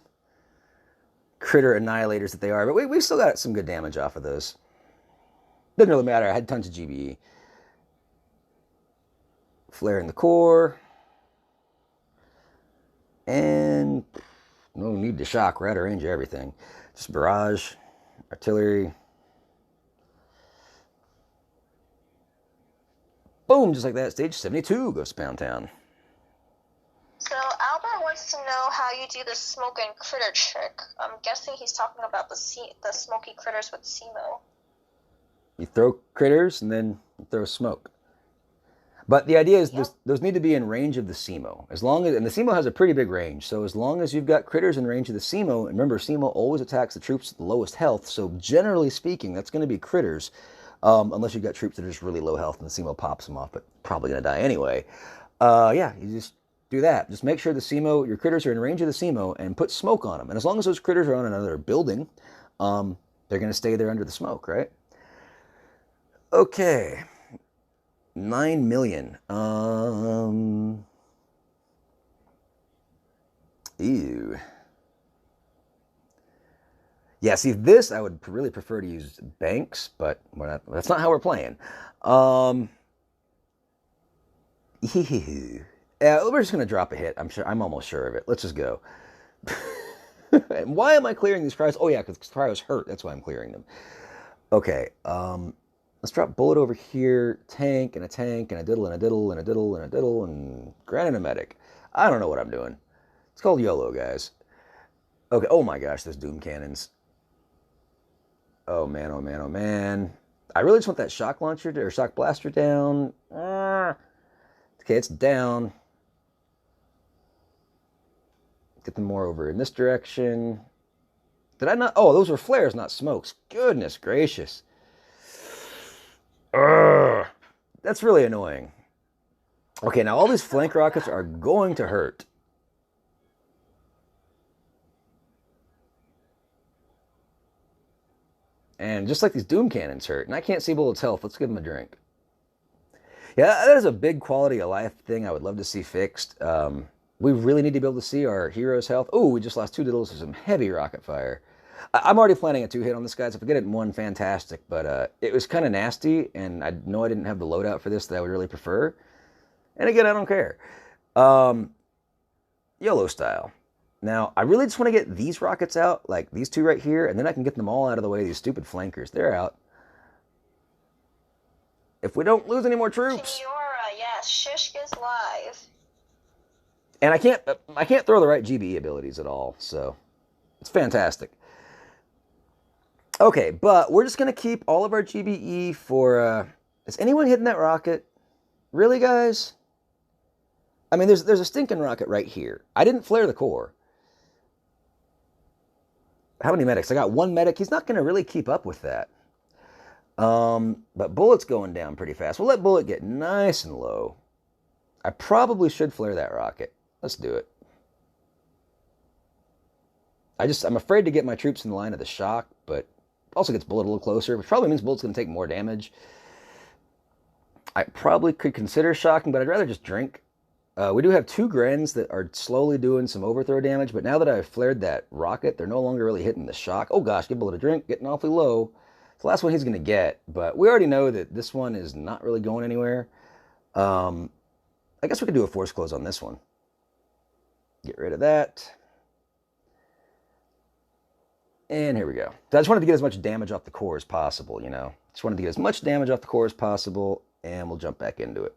Critter annihilators that they are. But we still got some good damage off of those. Doesn't really matter. I had tons of GBE. Flare in the core. And no need to shock. We're out of range of everything. Just barrage, artillery. Boom, just like that. Stage 72 goes to Pound Town. So Albert wants to know how you do the smoke and critter trick. I'm guessing he's talking about the smoky critters with SEMO. You throw critters and then you throw smoke. But the idea is those need to be in range of the SEMO. And the SEMO has a pretty big range. So as long as you've got critters in range of the SEMO, and remember, SEMO always attacks the troops at the lowest health. So generally speaking, that's going to be critters. Unless you've got troops that are just really low health and the SEMO pops them off, but probably going to die anyway. Yeah, you just do that. Just make sure the SEMO, your critters are in range of the SEMO, and put smoke on them. And as long as those critters are on another building, they're going to stay there under the smoke, right? Okay. 9 million. Ew. Yeah, see, this I would really prefer to use banks, but that's not how we're playing. Yeah, we're just going to drop a hit. I'm almost sure of it. Let's just go. Why am I clearing these cryos? Oh, yeah, because cryos hurt. That's why I'm clearing them. Okay, let's drop bullet over here, tank, and a tank, and a diddle, and a diddle, and a diddle, and a diddle, and granite a medic. I don't know what I'm doing. It's called YOLO, guys. Okay, oh my gosh, those doom cannons. Oh man, oh man, oh man. I really just want that shock launcher or shock blaster down. Okay, it's down. Get them more over in this direction. Did I not? Oh, those were flares, not smokes. Goodness gracious. Ugh. That's really annoying. Okay, now all these flank rockets are going to hurt. And just like these doom cannons hurt. And I can't see Bullet's health. Let's give him a drink. Yeah, that is a big quality of life thing I would love to see fixed. We really need to be able to see our hero's health. Oh, we just lost 2 diddles to some heavy rocket fire. I'm already planning a 2-hit on this, guys. If I get it in 1, fantastic. But it was kind of nasty, and I know I didn't have the loadout for this that I would really prefer. And again, I don't care. YOLO style. Now, I really just want to get these rockets out, like these 2 right here, and then I can get them all out of the way, these stupid flankers. They're out. If we don't lose any more troops. Kiora, yes, Shishk is live. And I can't throw the right GBE abilities at all, so it's fantastic. Okay, but we're just going to keep all of our GBE for... is anyone hitting that rocket? Really, guys? I mean, there's a stinking rocket right here. I didn't flare the core. How many medics? I got 1 medic. He's not going to really keep up with that. But Bullet's going down pretty fast. We'll let Bullet get nice and low. I probably should flare that rocket. Let's do it. I'm afraid to get my troops in the line of the shock, but also gets Bullet a little closer, which probably means Bullet's going to take more damage. I probably could consider shocking, but I'd rather just drink. We do have 2 Grens that are slowly doing some overthrow damage, but now that I've flared that rocket, they're no longer really hitting the shock. Oh gosh, give Bullet a drink, getting awfully low. It's the last one he's going to get, but we already know that this one is not really going anywhere. I guess we could do a force close on this one. Get rid of that. And here we go. So I just wanted to get as much damage off the core as possible, you know. Just wanted to get as much damage off the core as possible, and we'll jump back into it.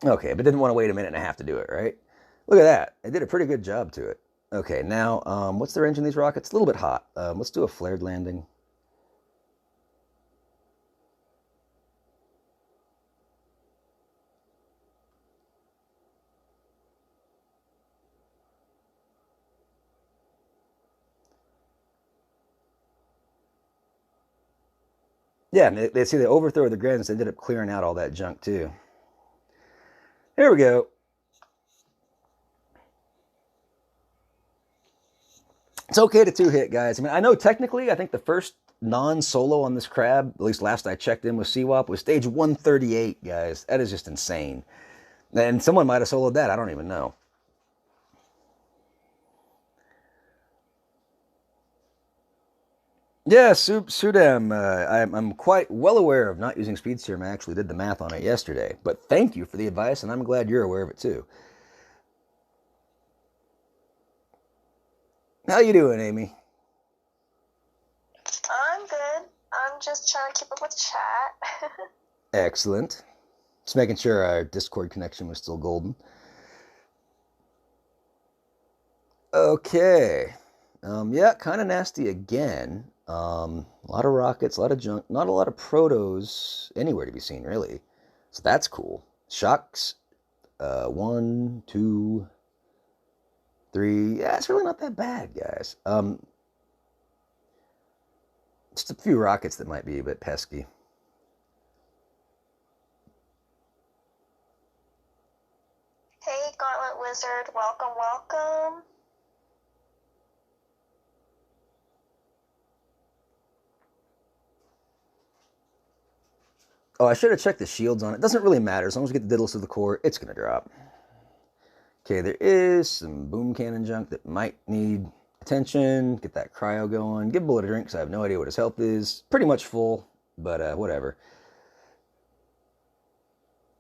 Okay, but didn't want to wait a minute and a half to do it, right? Look at that. I did a pretty good job to it. Okay, now, what's the range in these rockets? A little bit hot. Let's do a flared landing. Yeah, they see the overthrow of the Grens. They ended up clearing out all that junk, too. Here we go. It's okay to two-hit, guys. I mean, I know technically, I think the first non-solo on this crab, at least last I checked in with CWAP, was stage 138, guys. That is just insane. And someone might have soloed that. I don't even know. Yeah, Sudam, I'm quite well aware of not using speed serum. I actually did the math on it yesterday. But thank you for the advice, and I'm glad you're aware of it too. How you doing, Amy? I'm good. I'm just trying to keep up with chat. Excellent. Just making sure our Discord connection was still golden. Okay. Yeah, kind of nasty again. A lot of rockets, a lot of junk, not a lot of protos anywhere to be seen, really. So that's cool. Shocks, 1, 2, 3. Yeah, it's really not that bad, guys. Just a few rockets that might be a bit pesky. Hey, Gauntlet Wizard, welcome, welcome. Oh, I should have checked the shields on it. Doesn't really matter. As long as we get the diddles to the core, it's going to drop. Okay, there is some boom cannon junk that might need attention. Get that cryo going. Give Bullet a drink because I have no idea what his health is. Pretty much full, but whatever.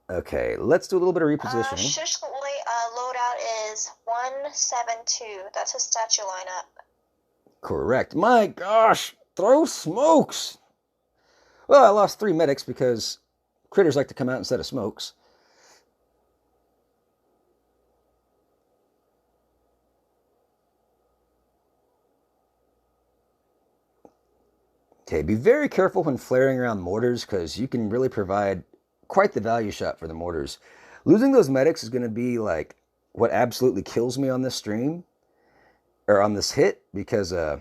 Okay, let's do a little bit of repositioning. Shush loadout is 172. That's his statue lineup. Correct. My gosh, throw smokes. Well, I lost 3 medics because critters like to come out instead of smokes. Okay, be very careful when flaring around mortars because you can really provide quite the value shot for the mortars. Losing those medics is going to be like what absolutely kills me on this stream or on this hit because there's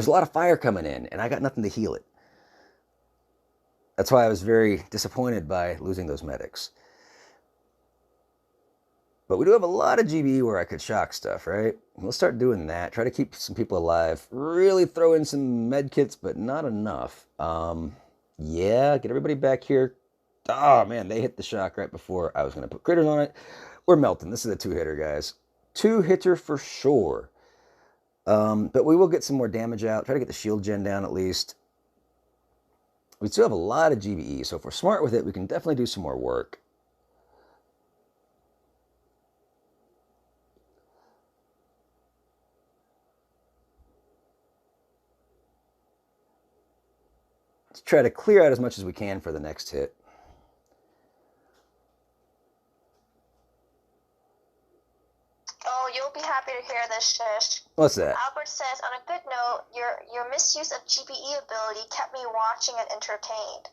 a lot of fire coming in and I got nothing to heal it. That's why I was very disappointed by losing those medics. But we do have a lot of GBE where I could shock stuff, right? Let's start doing that. Try to keep some people alive. Really throw in some med kits, but not enough. Yeah, get everybody back here. Oh, man, they hit the shock right before I was going to put critters on it. We're melting. This is a 2-hitter, guys. 2-hitter for sure. But we will get some more damage out. Try to get the shield gen down at least. We still have a lot of GBE, so if we're smart with it, we can definitely do some more work. Let's try to clear out as much as we can for the next hit. Oh, you'll be happy to hear this, Shish. What's that? Albert says, on a good note, your misuse of GBE ability kept me watching and entertained.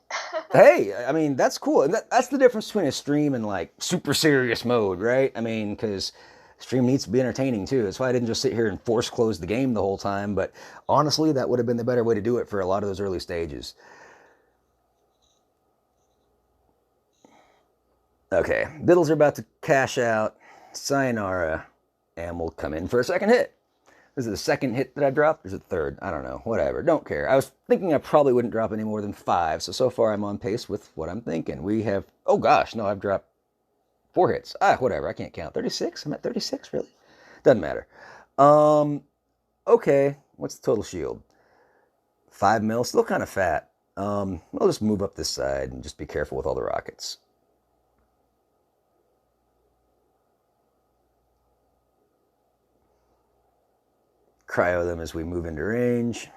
Hey, I mean, that's cool. And that's the difference between a stream and like super serious mode, right? I mean, because stream needs to be entertaining too. That's why I didn't just sit here and force close the game the whole time. But honestly, that would have been the better way to do it for a lot of those early stages. Okay, Biddles are about to cash out. Sayonara. And we'll come in for a second hit. This is the second hit that I dropped. Or is it third? I don't know. Whatever. Don't care. I was thinking I probably wouldn't drop any more than 5. So far I'm on pace with what I'm thinking. We have... Oh, gosh. No, I've dropped 4 hits. Whatever. I can't count. 36? I'm at 36, really? Doesn't matter. Okay. What's the total shield? 5 mil. Still kind of fat. I'll just move up this side and just be careful with all the rockets. cryo them as we move into range.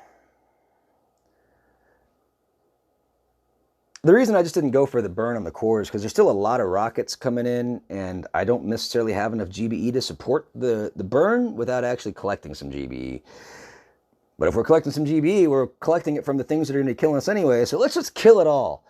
The reason I just didn't go for the burn on the core is because there's still a lot of rockets coming in, and I don't necessarily have enough GBE to support the burn without actually collecting some GBE. But if we're collecting some GBE, we're collecting it from the things that are going to be killing us anyway, so let's just kill it all.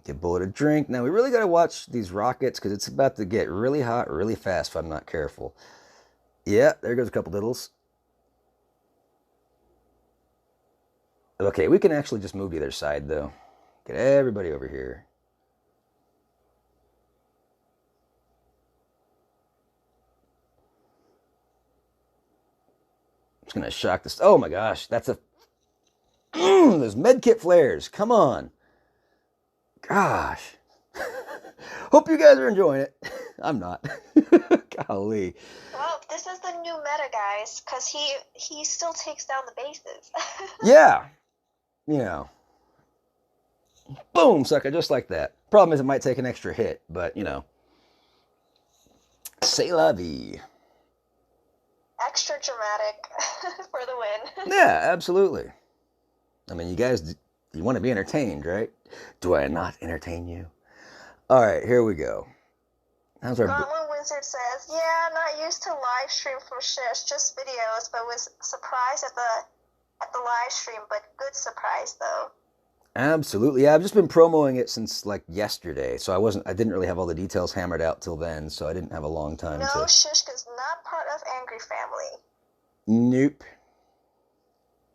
Give Bullet a drink. Now, we really got to watch these rockets because it's about to get really hot really fast if I'm not careful. Yeah, there goes a couple diddles. Okay, we can actually just move to either side, though. Get everybody over here. Just going to shock this. Oh, my gosh. That's a... those medkit flares. Come on. Gosh. Hope you guys are enjoying it. I'm not. Golly. Well, this is the new meta, guys, because he still takes down the bases. Yeah. You know. Boom, sucker, just like that. Problem is it might take an extra hit, but, you know. C'est la vie. Extra dramatic for the win. Yeah, absolutely. I mean, you guys, you want to be entertained, right? Do I not entertain you? All right, here we go. How's our... Gauntlet Wizard says, yeah, not used to live stream from Shish, just videos, but was surprised at the live stream, but good surprise though. Absolutely. Yeah, I've just been promoting it since like yesterday, so I didn't really have all the details hammered out till then, so I didn't have a long time No, to... Shishka's not part of Angry Family. Nope.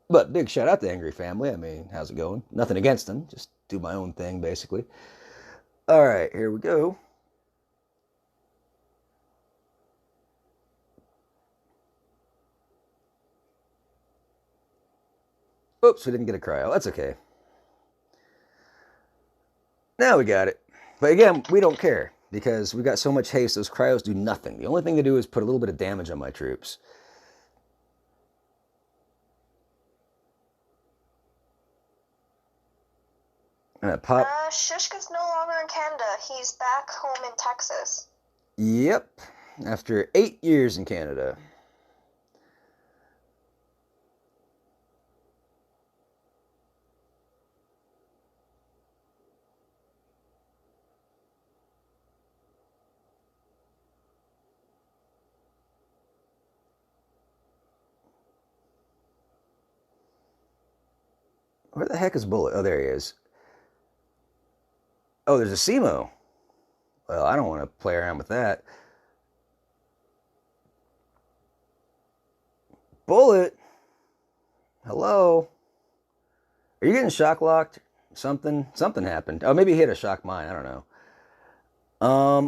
But big shout out to Angry Family. I mean, how's it going? Nothing against them. Just do my own thing, basically. All right, here we go. Oops, we didn't get a cryo. That's okay. Now we got it. But again, we don't care because we got so much haste, those cryos do nothing. The only thing they do is put a little bit of damage on my troops. Pop. Shishka's no longer in Canada. He's back home in Texas. Yep. After 8 years in Canada. Where the heck is Bullet? Oh, there he is. Oh, there's a SEMO. Well, I don't want to play around with that. Bullet? Hello? Are you getting shock locked? Something happened. Oh, maybe he hit a shock mine. I don't know.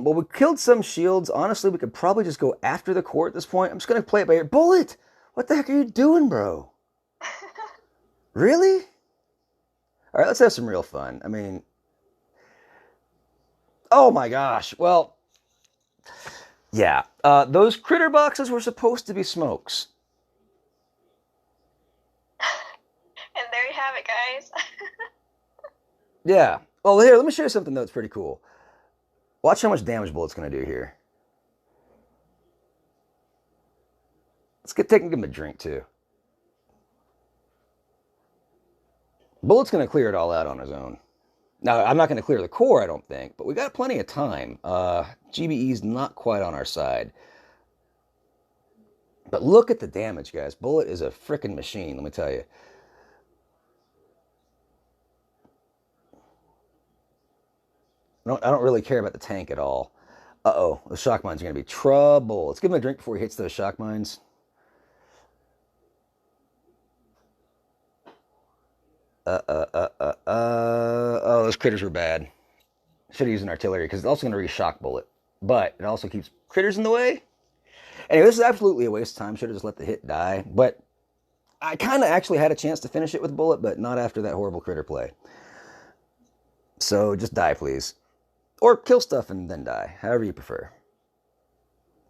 Well, we killed some shields. Honestly, we could probably just go after the core at this point. I'm just going to play it by ear. Bullet! What the heck are you doing, bro? Really? All right, let's have some real fun. I mean... Oh my gosh. Well, yeah. Those critter boxes were supposed to be smokes. And there you have it, guys. Yeah. Well, here, let me show you something that's pretty cool. Watch how much damage Bullet's going to do here. Let's take and give him a drink, too. Bullet's going to clear it all out on his own. Now, I'm not going to clear the core, I don't think, but we got plenty of time. GBE's not quite on our side. But look at the damage, guys. Bullet is a frickin' machine, let me tell you. I don't really care about the tank at all. Uh-oh, those shock mines are going to be trouble. Let's give him a drink before he hits those shock mines. Oh, those critters were bad. Should have used an artillery because it's also going to re-shock Bullet. But it also keeps critters in the way. Anyway, this is absolutely a waste of time. Should have just let the hit die. But I kind of actually had a chance to finish it with Bullet, but not after that horrible critter play. So just die, please. Or kill stuff and then die. However you prefer.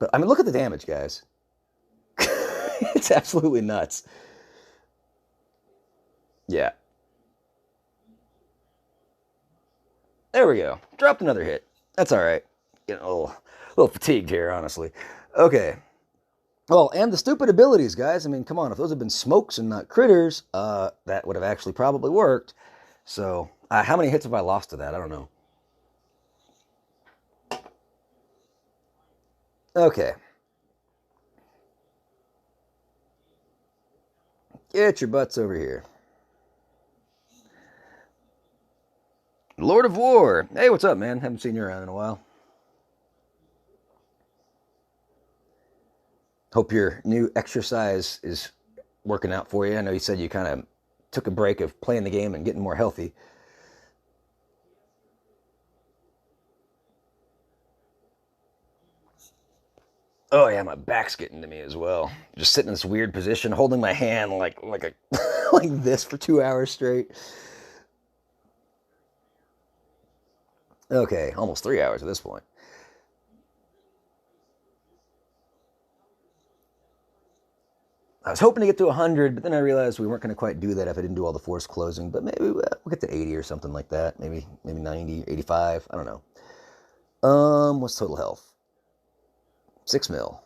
But, I mean, look at the damage, guys. It's absolutely nuts. Yeah. There we go. Dropped another hit. That's all right. Getting a little fatigued here, honestly. Okay. Well, and the stupid abilities, guys. I mean, come on. If those had been smokes and not critters, that would have actually probably worked. So, how many hits have I lost to that? I don't know. Okay. Get your butts over here. Lord of War. Hey, what's up, man? Haven't seen you around in a while. Hope your new exercise is working out for you. I know you said you kind of took a break of playing the game and getting more healthy. Oh yeah, my back's getting to me as well. Just sitting in this weird position, holding my hand like a like this for 2 hours straight. Okay, almost 3 hours at this point. I was hoping to get to 100, but then I realized we weren't going to quite do that if I didn't do all the force closing. But maybe we'll get to 80 or something like that. Maybe 90, 85. I don't know. What's total health? 6 mil.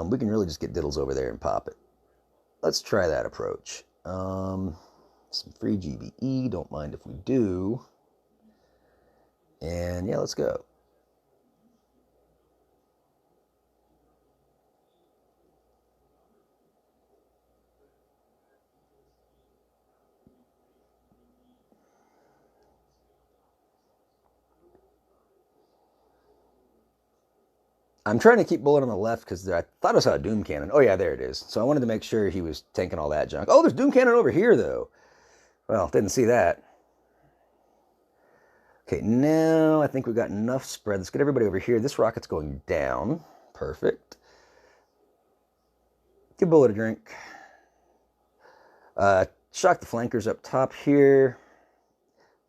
We can really just get diddles over there and pop it. Let's try that approach. Some free GBE. Don't mind if we do. And yeah, let's go. I'm trying to keep bullet on the left because I thought I saw a Doom Cannon. Oh yeah, there it is. So I wanted to make sure he was tanking all that junk. Oh, there's Doom Cannon over here though. Well, didn't see that. Okay, now I think we've got enough spread. Let's get everybody over here. This rocket's going down. Perfect. Give bullet a drink. Shock the flankers up top here.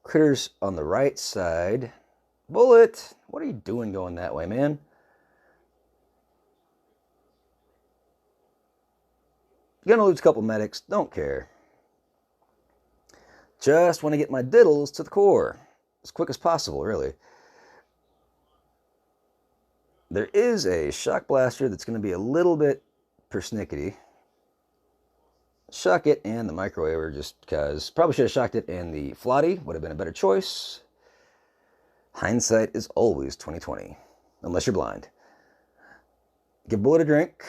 Critters on the right side. Bullet, what are you doing going that way, man? You're gonna lose a couple medics. Don't care. Just want to get my diddles to the core as quick as possible, really. There is a shock blaster that's going to be a little bit persnickety. Shock it and the microwaver just because. Probably should have shocked it and the Flotty would have been a better choice. Hindsight is always 20/20, unless you're blind. Give bullet a drink.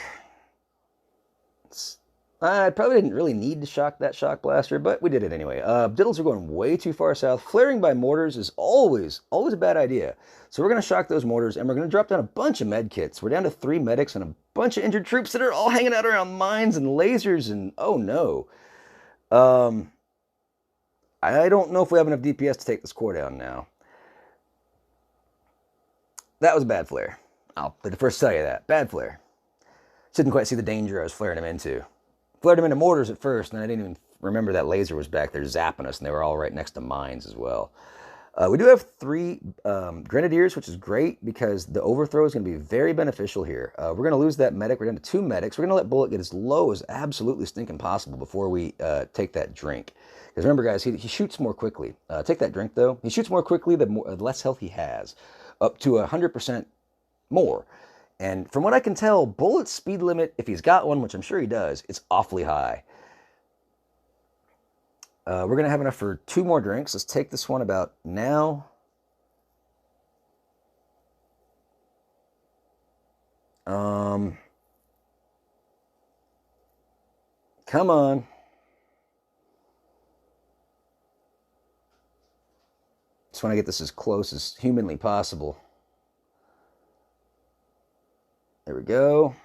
I probably didn't really need to shock that shock blaster, but we did it anyway. Diddles are going way too far south. Flaring by mortars is always a bad idea. So we're going to shock those mortars, and we're going to drop down a bunch of med kits. We're down to 3 medics and a bunch of injured troops that are all hanging out around mines and lasers, and oh no. I don't know if we have enough DPS to take this core down now. That was a bad flare. I'll be the first to tell you that. Bad flare. Didn't quite see the danger I was flaring him into. Flared him into mortars at first, and I didn't even remember that laser was back there zapping us, and they were all right next to mines as well. We do have 3 grenadiers, which is great because the overthrow is going to be very beneficial here. We're going to lose that medic. We're down to 2 medics. We're going to let bullet get as low as absolutely stinking possible before we take that drink. Because remember, guys, he shoots more quickly. Take that drink, though. He shoots more quickly the less health he has, up to 100% more. And from what I can tell, bullet's speed limit, if he's got one, which I'm sure he does, it's awfully high. We're going to have enough for 2 more drinks. Let's take this one about now. Come on. Just want to get this as close as humanly possible. There we go.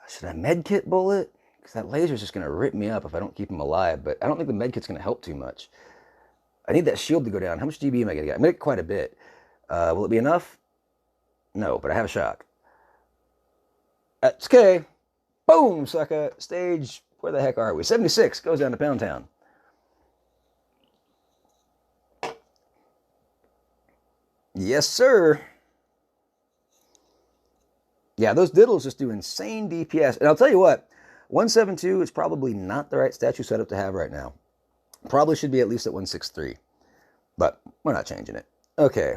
Should I medkit bullet? Because that laser's just going to rip me up if I don't keep him alive. But I don't think the medkit's going to help too much. I need that shield to go down. How much GB am I going to get? I'm going to get quite a bit. Will it be enough? No, but I have a shock. That's okay. Boom, sucker. Stage, where the heck are we? 76 goes down to Pound Town. Yes, sir. Yeah, those diddles just do insane DPS. And I'll tell you what, 172 is probably not the right statue setup to have right now. Probably should be at least at 163. But We're not changing it. Okay.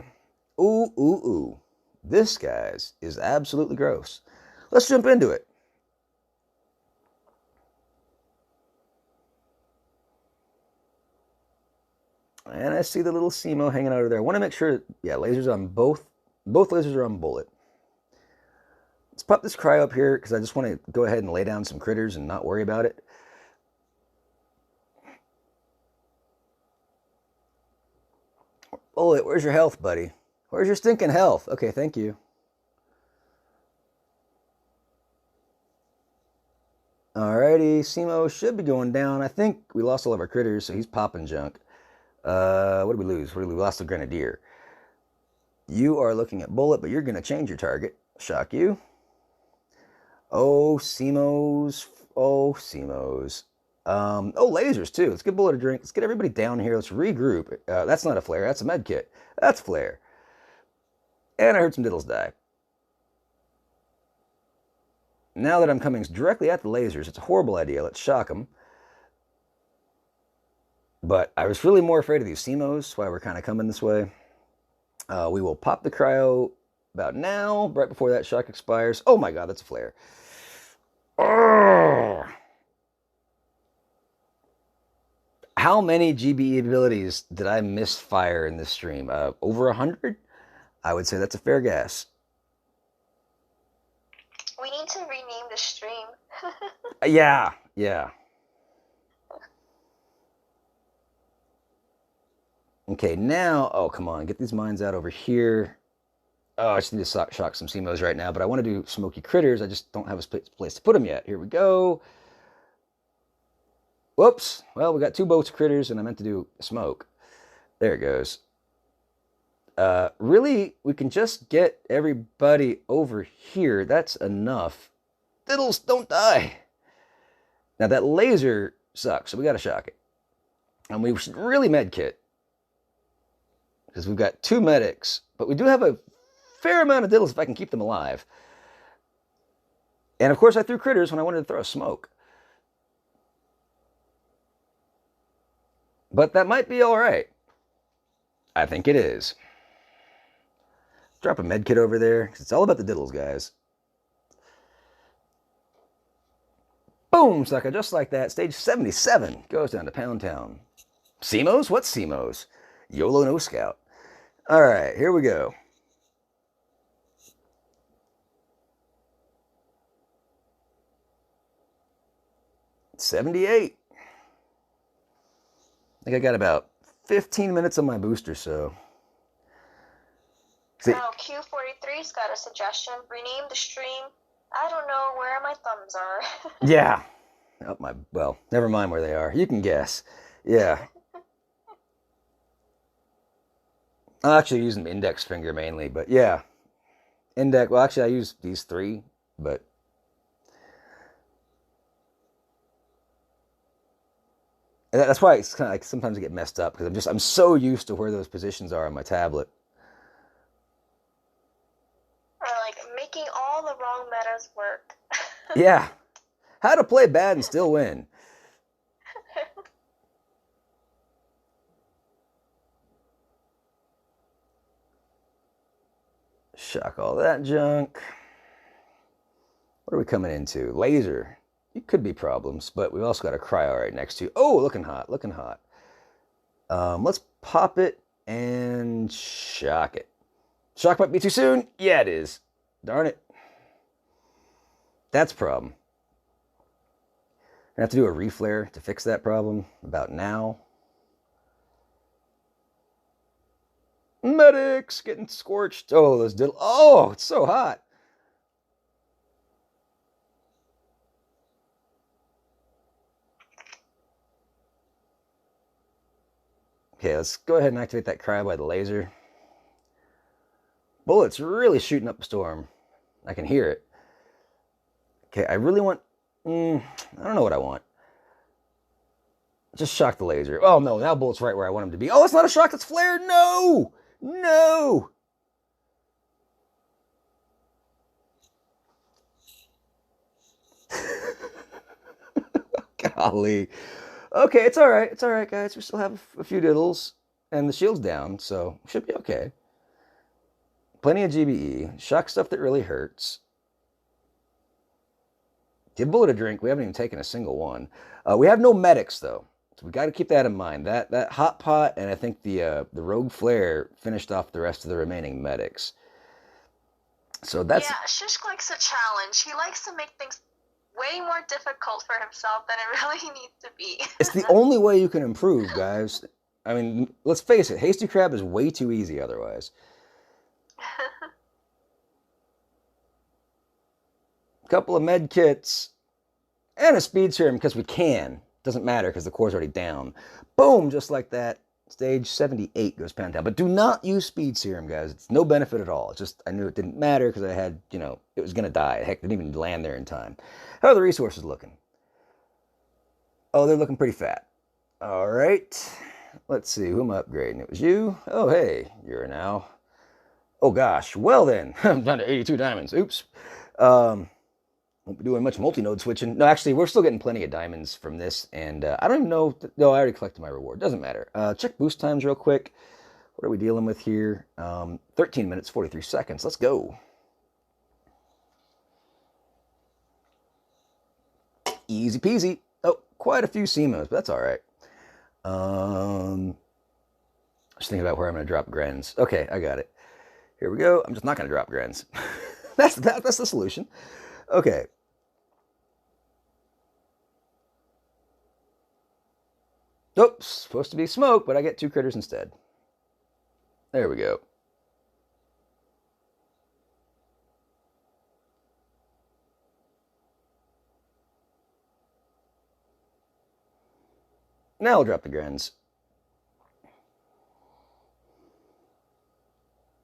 Ooh, ooh, ooh. This, guys, is absolutely gross. Let's jump into it. And I see the little SEMO hanging out of there. I want to make sure, yeah, lasers on both. Both lasers are on bullet. Let's pop this cryo up here because I just want to go ahead and lay down some critters and not worry about it. Bullet, where's your health, buddy? Where's your stinking health? Okay, thank you. Alrighty, SEMO should be going down. I think we lost all of our critters, so he's popping junk. What did we lose? We lost the Grenadier. You are looking at bullet, but you're going to change your target. Shock you. Oh, SEMOs. Oh, SEMOs. Oh, lasers, too. Let's get bullet a drink. Let's get everybody down here. Let's regroup. That's not a flare. That's a med kit. That's flare. And I heard some diddles die. Now that I'm coming directly at the lasers, it's a horrible idea. Let's shock them. But I was really more afraid of these SEMOs. That's why we're kind of coming this way. We will pop the cryo about now, right before that shock expires. Oh my god, that's a flare. Oh. How many GBE abilities did I misfire in this stream? Over 100? I would say that's a fair guess. We need to rename the stream. Yeah. Okay, now, oh, come on, get these mines out over here. Oh, I just need to shock some SEMOs right now, but I want to do smoky critters. I just don't have a place to put them yet. Here we go. Whoops. Well, we got two boats of critters, and I meant to do smoke. There it goes. Really, we can just get everybody over here. That's enough. Diddles, don't die. Now, that laser sucks, so we got to shock it. And we should really medkit. Because we've got two medics, but we do have a fair amount of diddles if I can keep them alive. And of course, I threw critters when I wanted to throw a smoke. But that might be all right. I think it is. Drop a med kit over there, because it's all about the diddles, guys. Boom, sucker, just like that. Stage 77 goes down to Pound Town. SEMOs? What SEMOs? YOLO no scout. All right, here we go. '78. I think I got about 15 minutes on my booster, so. See. Oh, Q43's got a suggestion. Rename the stream. I don't know where my thumbs are. Yeah. Oh, well, never mind where they are. You can guess. Yeah. I'm actually using the index finger mainly, but yeah. Index, well, actually, I use these three, but. And that's why it's kind of like sometimes I get messed up because I'm so used to where those positions are on my tablet. Or like making all the wrong metas work. Yeah. How to play bad and still win. Shock all that junk. What are we coming into? Laser. It could be problems, but we've also got a cryo right next to. Oh, looking hot, looking hot. Let's pop it and shock it. Shock might be too soon. Yeah, it is. Darn it. That's a problem. I have to do a reflare to fix that problem about now. Medics getting scorched. Oh, those diddle. Oh, it's so hot. Okay, let's go ahead and activate that cryo by the laser. Bullet's really shooting up a storm. I can hear it. Okay, I really want... I don't know what I want. Just shock the laser. Oh, no, now Bullet's right where I want him to be. Oh, it's not a shock, it's flare. No! No! Golly. Okay, it's all right. It's all right, guys. We still have a few diddles. and the shield's down, so should be okay. Plenty of GBE. Shock stuff that really hurts. Give Bullet a drink. We haven't even taken a single one. We have no medics though, so we got to keep that in mind. That hot pot and I think the rogue flare finished off the rest of the remaining medics. So that's Yeah, Shish likes a challenge. He likes to make things way more difficult for himself than it really needs to be. it's the only way you can improve, guys. I mean, let's face it. Hasty Crab is way too easy otherwise. A couple of med kits and a speed serum because we can. Doesn't matter because the core's already down. Boom, just like that. Stage 78 goes pound down. But do not use speed serum, guys. It's no benefit at all. It's just, I knew it didn't matter because I had, it was going to die. Heck, didn't even land there in time. How are the resources looking? Oh, they're looking pretty fat. All right. Let's see. Who am I upgrading? It was you. Oh, hey. You're now. Oh, gosh. Well, then. I'm down to 82 diamonds. Oops. Won't be doing much multi-node switching. No, actually, we're still getting plenty of diamonds from this, and I don't even know. No, I already collected my reward. Doesn't matter. Check boost times real quick. What are we dealing with here? 13 minutes, 43 seconds. Let's go. Easy peasy. Oh, quite a few CMOs, but that's all right. Just thinking about where I'm going to drop Grens. Okay, I got it. Here we go. I'm just not going to drop Grens. That's the solution. Okay. Oops, supposed to be smoke, but I get 2 critters instead. There we go. Now I'll drop the Grens.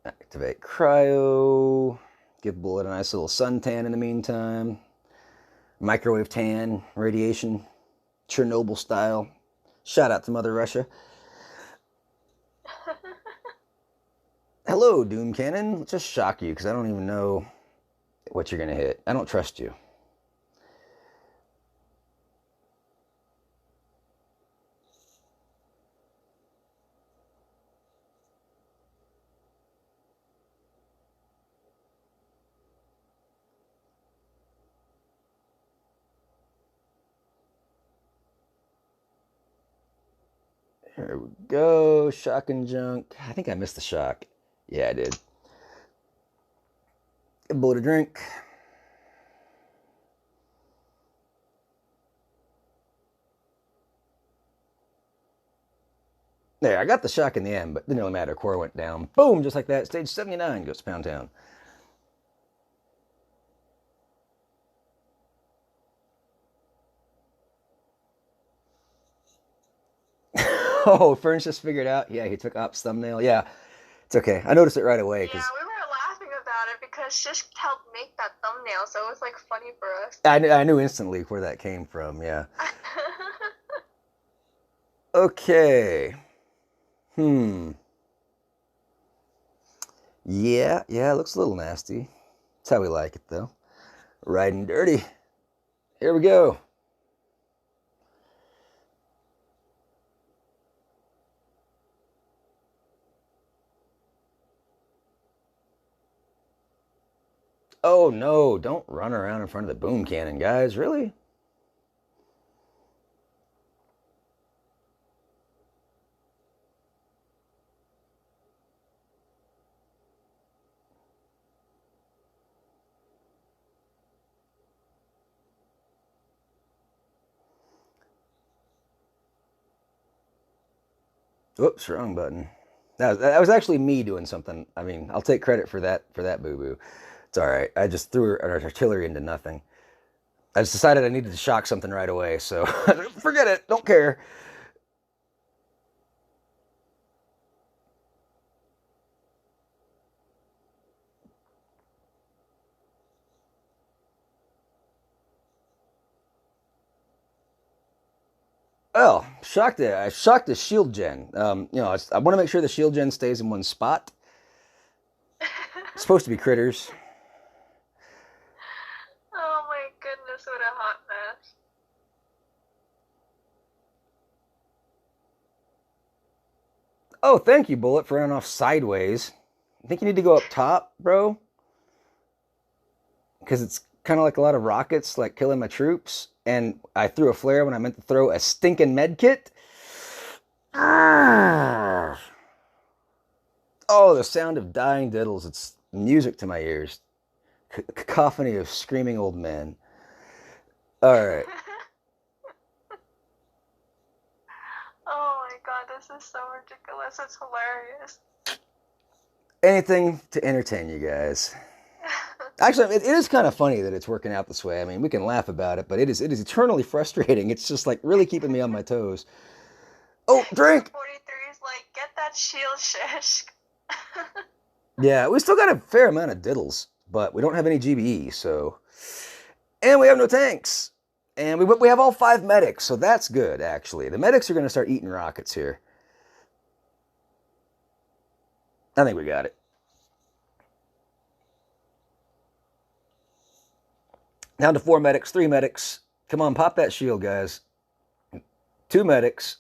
Activate Cryo. Give Bullet a nice little suntan in the meantime. Microwave tan, radiation, Chernobyl style. Shout out to Mother Russia. Hello, Doom Cannon. Let's just shock you because I don't even know what you're going to hit. I don't trust you. Here we go. Shock and junk. I think I missed the shock. Yeah, I did. Give Bullet a drink. There, I got the shock in the end, but it didn't really matter. Core went down. Boom, just like that. Stage 79 goes to Pound Town. Oh, Fern's just figured out. Yeah, he took Op's thumbnail. Yeah, it's okay. I noticed it right away. Yeah, we were laughing about it because Shish helped make that thumbnail, so it was like funny for us. I knew instantly where that came from. Yeah. Okay. Yeah, it looks a little nasty. That's how we like it, though. Riding dirty. Here we go. Oh no, don't run around in front of the boom cannon, guys. Really? Oops, wrong button. That was actually me doing something. I mean, I'll take credit for that boo-boo. It's all right. I just threw our artillery into nothing. I just decided I needed to shock something right away, so forget it. Don't care. Well, I shocked the shield gen. I want to make sure the shield gen stays in one spot. It's supposed to be critters. Oh my goodness, what a hot mess. Oh, thank you, Bullet, for running off sideways. I think you need to go up top, bro. Because it's kind of like a lot of rockets, like killing my troops. And I threw a flare when I meant to throw a stinking med kit. Oh, the sound of dying diddles. It's music to my ears. Cacophony of screaming old men. All right. Oh my god, this is so ridiculous. It's hilarious. Anything to entertain you guys. Actually, it is kind of funny that it's working out this way. I mean, we can laugh about it, but it is eternally frustrating. It's just like really keeping me on my toes. Oh, drink! 43 is like, get that shield, shish. Yeah, we still got a fair amount of diddles, but we don't have any GBE, so... And we have no tanks. And we have all 5 medics, so that's good, actually. The medics are going to start eating rockets here. I think we got it. Down to 4 medics, 3 medics. Come on, pop that shield, guys. 2 medics.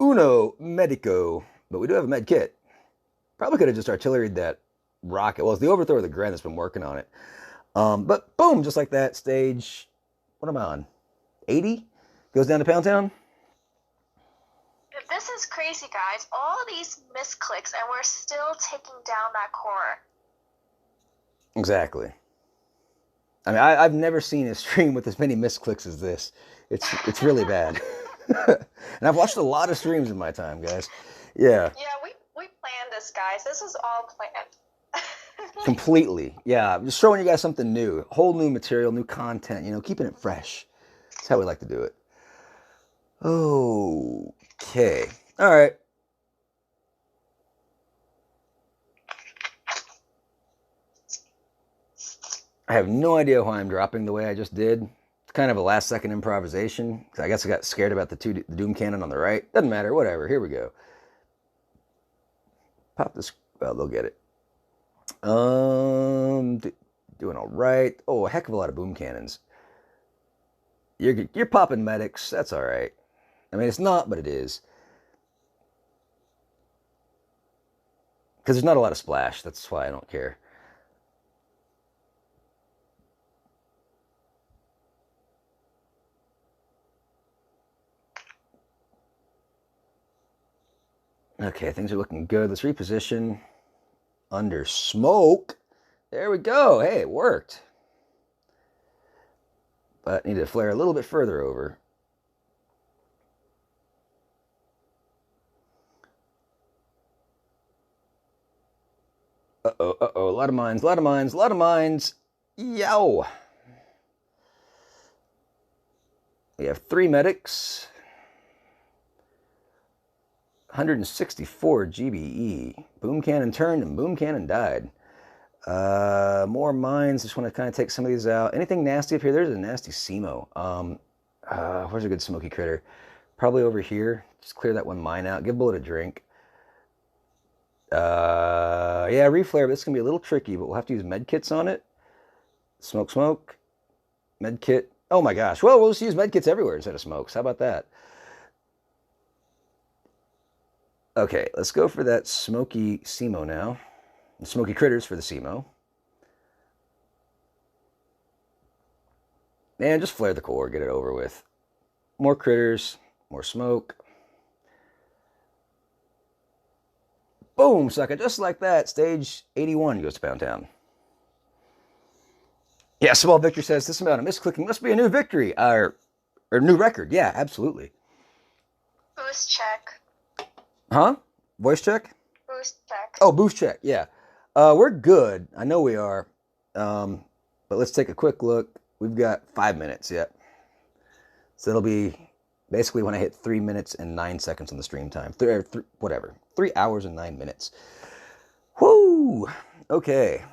Uno medico. But we do have a med kit. Probably could have just artilleried that rocket. Well, it's the overthrow of the Gren that's been working on it. But boom, just like that, stage, what am I on? 80? Goes down to Pound Town? This is crazy, guys. All of these misclicks, and we're still taking down that core. Exactly. I mean, I've never seen a stream with as many misclicks as this. It's really bad. And I've watched a lot of streams in my time, guys. Yeah. Yeah, we planned this, guys. This was all planned. Completely. Yeah, I'm just showing you guys something new. Whole new material, new content, keeping it fresh. That's how we like to do it. Okay. All right. I have no idea why I'm dropping the way I just did. It's kind of a last-second improvisation. I guess I got scared about the Doom Cannon on the right. Doesn't matter. Whatever. Here we go. Pop this. Well, they'll get it. Doing all right. Oh, a heck of a lot of boom cannons. You're popping medics. That's all right. I mean, it's not, but it is. Because there's not a lot of splash. That's why I don't care. Okay, things are looking good. Let's reposition under smoke. There we go. Hey, it worked. But need to flare a little bit further over. Uh-oh, uh-oh. A lot of mines, a lot of mines, a lot of mines. Yow. We have 3 medics. 164 GBE. Boom cannon turned and boom cannon died. More mines. Just want to kind of take some of these out. Anything nasty up here? There's a nasty SEMO. Where's a good smoky critter? Probably over here. Just clear that one mine out. Give Bullet a drink. Yeah, reflare, but this is going to be a little tricky, but we'll have to use med kits on it. Smoke, smoke. Med kit. Oh my gosh. Well, we'll just use med kits everywhere instead of smokes. How about that? Okay, let's go for that smoky SEMO now. Smoky critters for the SEMO. And just flare the core, get it over with. More critters, more smoke. Boom, sucker, just like that. Stage 81 goes to Pound Town. Yeah, Small Victor says, this amount of misclicking must be a new victory. Or new record. Yeah, absolutely. Boost check. Huh? Voice check? Boost check. Oh, boost check, yeah. We're good. I know we are. But let's take a quick look. We've got 5 minutes yet. So it'll be basically when I hit 3 minutes and 9 seconds on the stream time. Whatever. 3 hours and 9 minutes. Whoo! Okay.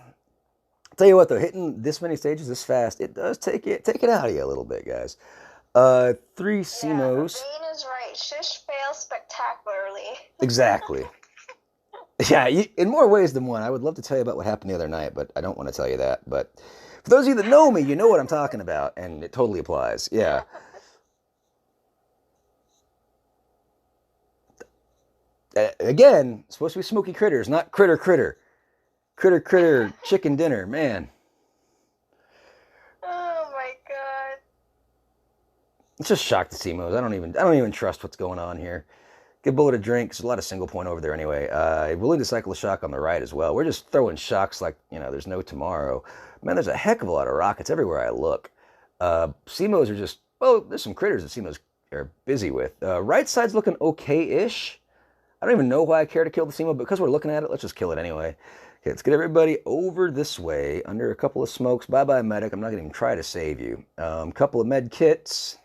Tell you what, though, hitting this many stages this fast, it does take it out of you a little bit, guys. 3 SEMOs. Bane is right. Shish fails spectacularly. Exactly. Yeah, in more ways than one. I would love to tell you about what happened the other night, but I don't want to tell you that. But for those of you that know me, you know what I'm talking about, and it totally applies. Yeah. Again, it's supposed to be smoky critters, not critter critter. Critter critter chicken dinner, man. Oh my god. It's just shocked to see Mo's. I don't even trust what's going on here. Give Bullet a drink. There's a lot of single point over there anyway. Willing to cycle a shock on the right as well. We're just throwing shocks like, there's no tomorrow. Man, there's a heck of a lot of rockets everywhere I look. CMOs are just, well, there's some critters that CMOs are busy with. Right side's looking okay-ish. I don't even know why I care to kill the CMO, but because we're looking at it, let's just kill it anyway. Okay, let's get everybody over this way, under a couple of smokes. Bye-bye, medic. I'm not going to even try to save you. Couple of med kits.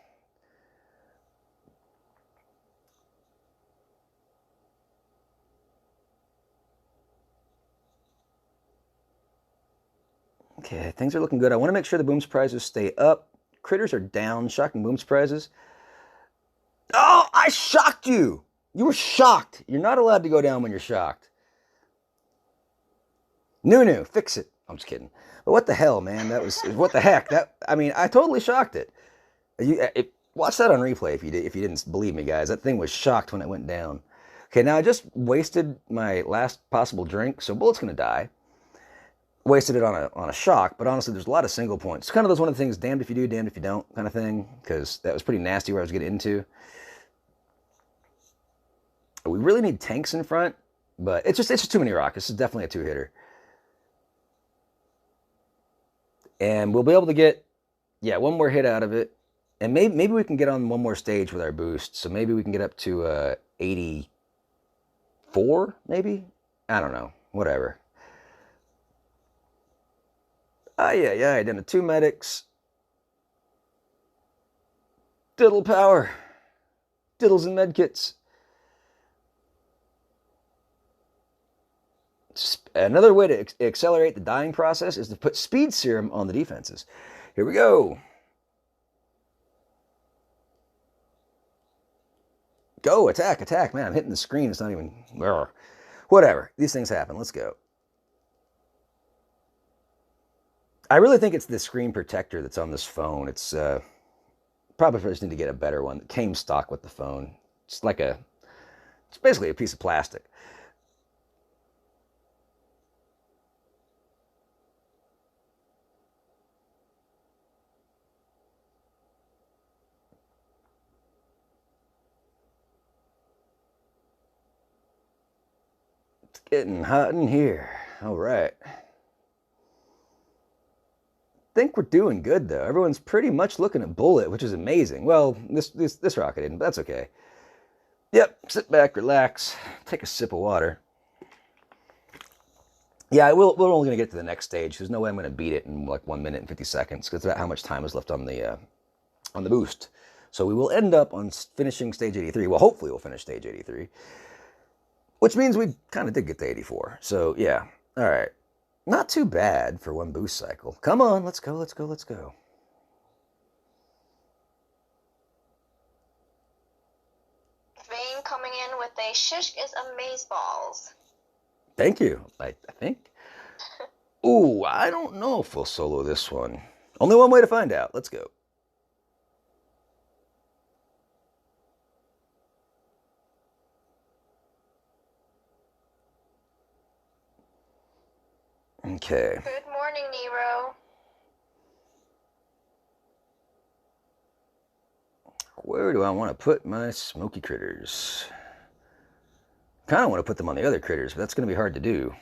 Okay, things are looking good. I want to make sure the boom surprises stay up. Critters are down. Shocking boom surprises. Oh, I shocked you. You were shocked. You're not allowed to go down when you're shocked. Nunu, fix it. I'm just kidding. But what the hell, man? What the heck? I totally shocked it. Watch that on replay if you didn't believe me, guys. That thing was shocked when it went down. Okay, now I just wasted my last possible drink, so Bullet's gonna die. Wasted it on a shock, but honestly, there's a lot of single points. It's kind of those one of the things, damned if you do, damned if you don't kind of thing, because that was pretty nasty where I was getting into. We really need tanks in front, but it's just too many rockets. This is definitely a two-hitter. And we'll be able to get, one more hit out of it. And maybe we can get on one more stage with our boost. So maybe we can get up to 84, maybe? I don't know. Whatever. Yeah, down to 2 medics. Diddle power. Diddles and medkits. Another way to accelerate the dying process is to put speed serum on the defenses. Here we go. Go, attack, attack. Man, I'm hitting the screen. It's not even... Whatever. These things happen. Let's go. I really think it's the screen protector that's on this phone. It's probably just need to get a better one that came stock with the phone. It's basically a piece of plastic. It's getting hot in here. All right. Think we're doing good though. Everyone's pretty much looking at Bullet, which is amazing. Well, this rocket didn't, but that's okay. Yep, sit back, relax, take a sip of water. Yeah, we're only gonna get to the next stage. There's no way I'm gonna beat it in like 1 minute and 50 seconds because that's how much time is left on the boost. So we will end up on finishing stage 83. Well, hopefully we'll finish stage 83, which means we kind of did get to 84. So yeah, all right. Not too bad for one boost cycle. Come on, let's go, let's go, let's go. Vane coming in with a shish is amazeballs. Thank you, I think. Ooh, I don't know if we'll solo this one. Only one way to find out. Let's go. Okay. Good morning, Nero. Where do I want to put my smoky critters? Kind of want to put them on the other critters, but that's going to be hard to do.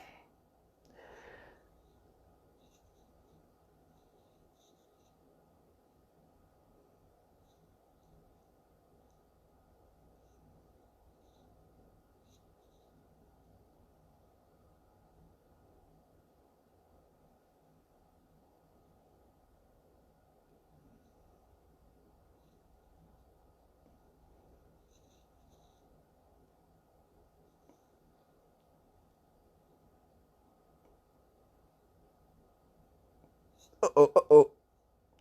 Uh-oh.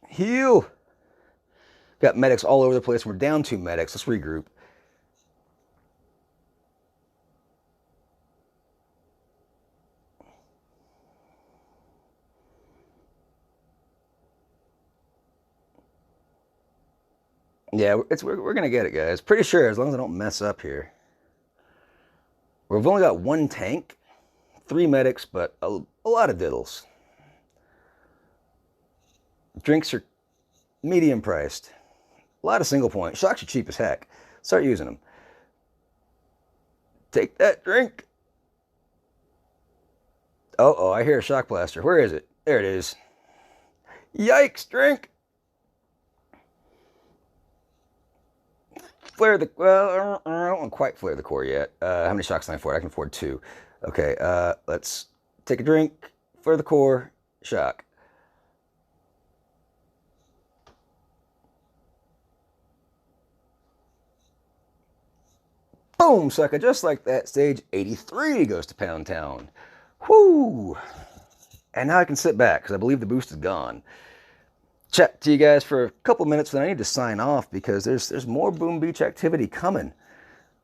Heal. Got medics all over the place. We're down 2 medics. Let's regroup. Yeah, we're going to get it, guys. Pretty sure, as long as I don't mess up here. We've only got 1 tank, 3 medics, but a lot of diddles. Drinks are medium priced. A lot of single point. Shocks are cheap as heck. Start using them. Take that drink. Oh, I hear a shock blaster. Where is it? There it is. Yikes, drink. Flare the, well, I don't want to quite flare the core yet. How many shocks can I afford? I can afford 2. Okay, let's take a drink, flare the core, shock. Boom, sucker, just like that. Stage 83 goes to Pound Town. Whoo! And now I can sit back, because I believe the boost is gone. Chat to you guys for a couple minutes, then I need to sign off, because there's more Boom Beach activity coming.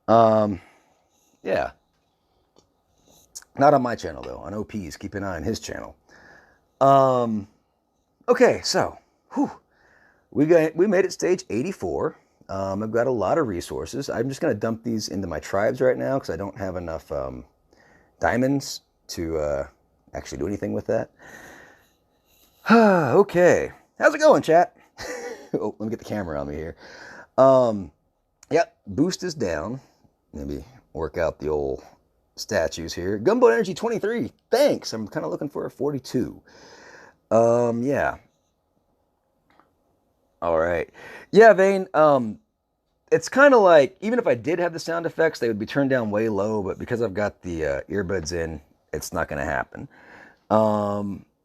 Yeah. Not on my channel, though. On OP's. Keep an eye on his channel. Okay, so, we made it stage 84. I've got a lot of resources. I'm just going to dump these into my tribes right now because I don't have enough diamonds to actually do anything with that. Okay. How's it going, chat? Oh, let me get the camera on me here. Yep, boost is down. Maybe work out the old statues here. Gumbo Energy 23. Thanks. I'm kind of looking for a 42. Yeah. All right. Yeah, Vane, it's kind of like, even if I did have the sound effects, they would be turned down way low, but because I've got the earbuds in, it's not going to happen.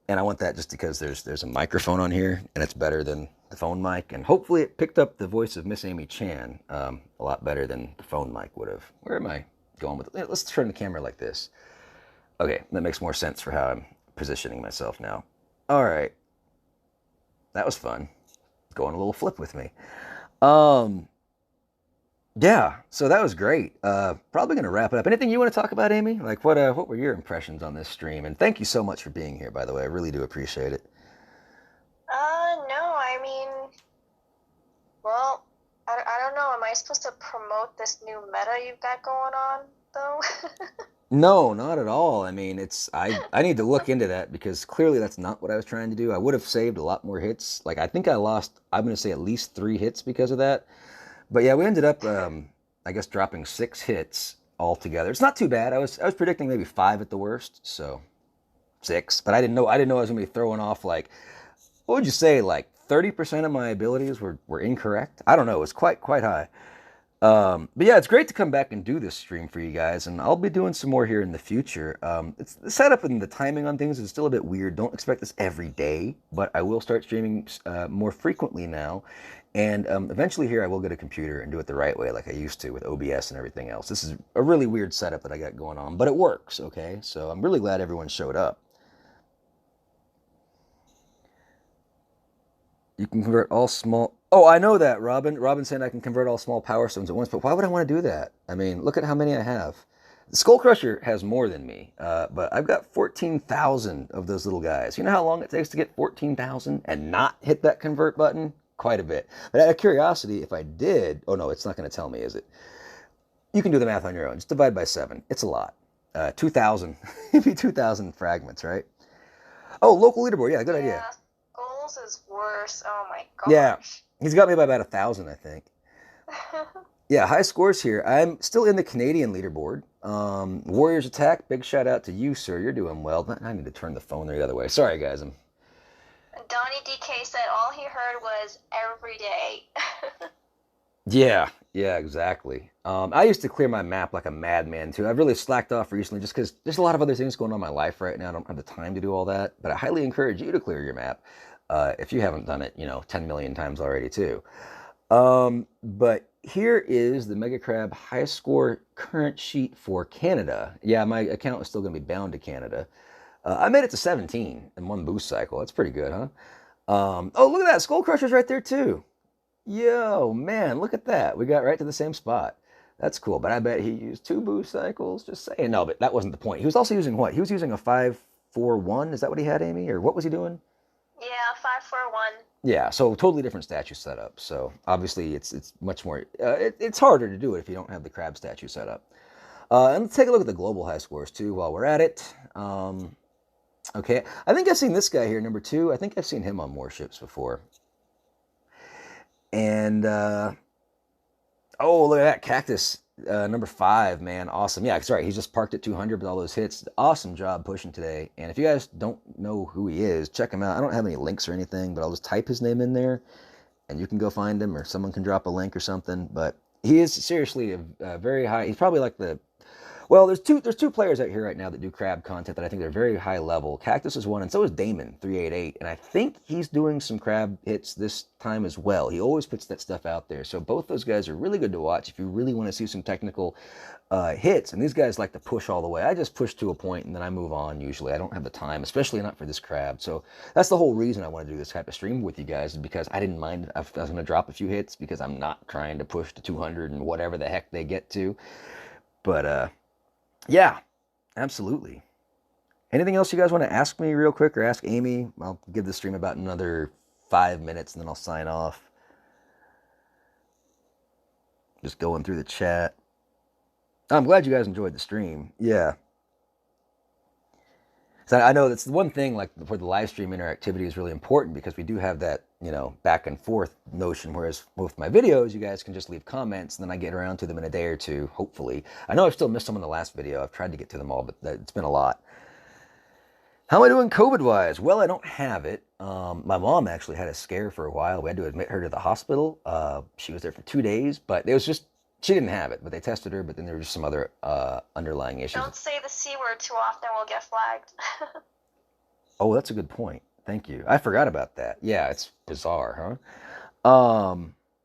And I want that just because there's a microphone on here, and it's better than the phone mic, and hopefully it picked up the voice of Miss Amy Chan a lot better than the phone mic would have. Where am I going with it? Let's turn the camera like this. Okay, that makes more sense for how I'm positioning myself now. All right. That was fun. Going a little flip with me. Yeah, so that was great. Probably going to wrap it up. Anything you want to talk about, Amy? Like, what were your impressions on this stream? And thank you so much for being here, by the way. I really do appreciate it. No, I mean, well, I don't know. Am I supposed to promote this new meta you've got going on, though? No, not at all. I mean, I need to look into that because clearly that's not what I was trying to do. I would have saved a lot more hits. Like, I think I lost, I'm going to say at least 3 hits because of that. But yeah, we ended up, I guess, dropping 6 hits altogether. It's not too bad. I was predicting maybe 5 at the worst, so 6. But I didn't know I was gonna be throwing off like, what would you say, like 30% of my abilities were incorrect. I don't know. It was quite high. But yeah, it's great to come back and do this stream for you guys, and I'll be doing some more here in the future. It's the setup and the timing on things is still a bit weird. Don't expect this every day, but I will start streaming more frequently now. And eventually here I will get a computer and do it the right way like I used to with OBS and everything else. This is a really weird setup that I got going on, but it works, okay? So I'm really glad everyone showed up. You can convert all small... Oh, I know that, Robin. Robin saying I can convert all small power stones at once, but why would I want to do that? I mean, look at how many I have. The Skull Crusher has more than me, but I've got 14,000 of those little guys. You know how long it takes to get 14,000 and not hit that convert button? Quite a bit. But out of curiosity, if I did... Oh, no, it's not going to tell me, is it? You can do the math on your own. Just divide by 7. It's a lot. 2,000. It'd be 2,000 fragments, right? Oh, local leaderboard. Yeah, good idea. Skulls is worse. Oh, my gosh. Yeah. He's got me by about 1,000, I think. Yeah, high scores here. I'm still in the Canadian leaderboard. Warriors Attack, big shout out to you, sir. You're doing well. I need to turn the phone the other way. Sorry, guys. Donnie DK said all he heard was every day. Yeah, exactly. I used to clear my map like a madman, too. I've really slacked off recently just because there's a lot of other things going on in my life right now. I don't have the time to do all that. But I highly encourage you to clear your map if you haven't done it, 10 million times already, too. But here is the Mega Crab high score current sheet for Canada. Yeah, my account is still going to be bound to Canada. I made it to 17 in 1 boost cycle. That's pretty good, huh? Oh, look at that. Skull Crusher's right there, too. Yo, man, look at that. We got right to the same spot. That's cool, but I bet he used 2 boost cycles. Just saying. No, but that wasn't the point. He was also using what? He was using a 5-4-1. Is that what he had, Amy? Or what was he doing? Yeah, 5-4-1. Yeah, so totally different statue setup. So obviously it's much more... it's harder to do it if you don't have the crab statue set up. And let's take a look at the global high scores too while we're at it. Okay, I think I've seen this guy here, number 2. I think I've seen him on more ships before. And oh, look at that cactus, number 5, man, awesome. Yeah, that's right. He's just parked at 200 with all those hits. Awesome job pushing today. And if you guys don't know who he is, check him out. I don't have any links or anything, but I'll just type his name in there, and you can go find him, or someone can drop a link or something. But he is seriously a very high. He's probably like the well, there's two players out here right now that do crab content that I think they're very high level. Cactus is one, and so is Damon 388, and I think he's doing some crab hits this time as well. He always puts that stuff out there, so both those guys are really good to watch if you really want to see some technical hits. And these guys like to push all the way. I just push to a point and then I move on. Usually, I don't have the time, especially not for this crab. So that's the whole reason I want to do this type of stream with you guys, is because I didn't mind if I was going to drop a few hits, because I'm not trying to push to 200 and whatever the heck they get to. But yeah, absolutely. Anything else you guys want to ask me real quick, or ask Amy? I'll give the stream about another 5 minutes and then I'll sign off. Just going through the chat. I'm glad you guys enjoyed the stream. Yeah. So I know that's the one thing, like, for the live stream interactivity is really important, because we do have that, you know, back and forth notion, whereas with my videos, you guys can just leave comments and then I get around to them in a day or two, hopefully. I know I've still missed some in the last video. I've tried to get to them all, but it's been a lot. How am I doing COVID-wise? Well, I don't have it. My mom actually had a scare for a while. We had to admit her to the hospital. She was there for 2 days, but it was just, she didn't have it, but they tested her, but then there were just some other underlying issues. Don't say the C word too often, we'll get flagged. Oh, that's a good point. Thank you. I forgot about that. Yeah, it's bizarre, huh?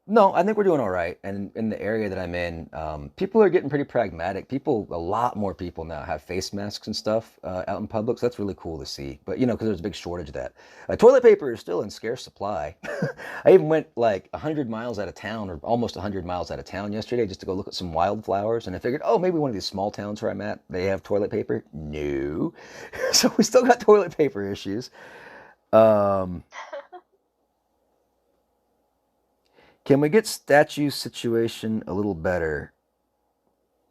No, I think we're doing all right. And in the area that I'm in, people are getting pretty pragmatic. A lot more people now have face masks and stuff out in public. So that's really cool to see. But, you know, because there's a big shortage of that. Toilet paper is still in scarce supply. I even went like 100 miles out of town, or almost 100 miles out of town yesterday, just to go look at some wildflowers. And I figured, oh, maybe one of these small towns where I'm at, they have toilet paper. No. So we still got toilet paper issues. Can we get statue situation a little better?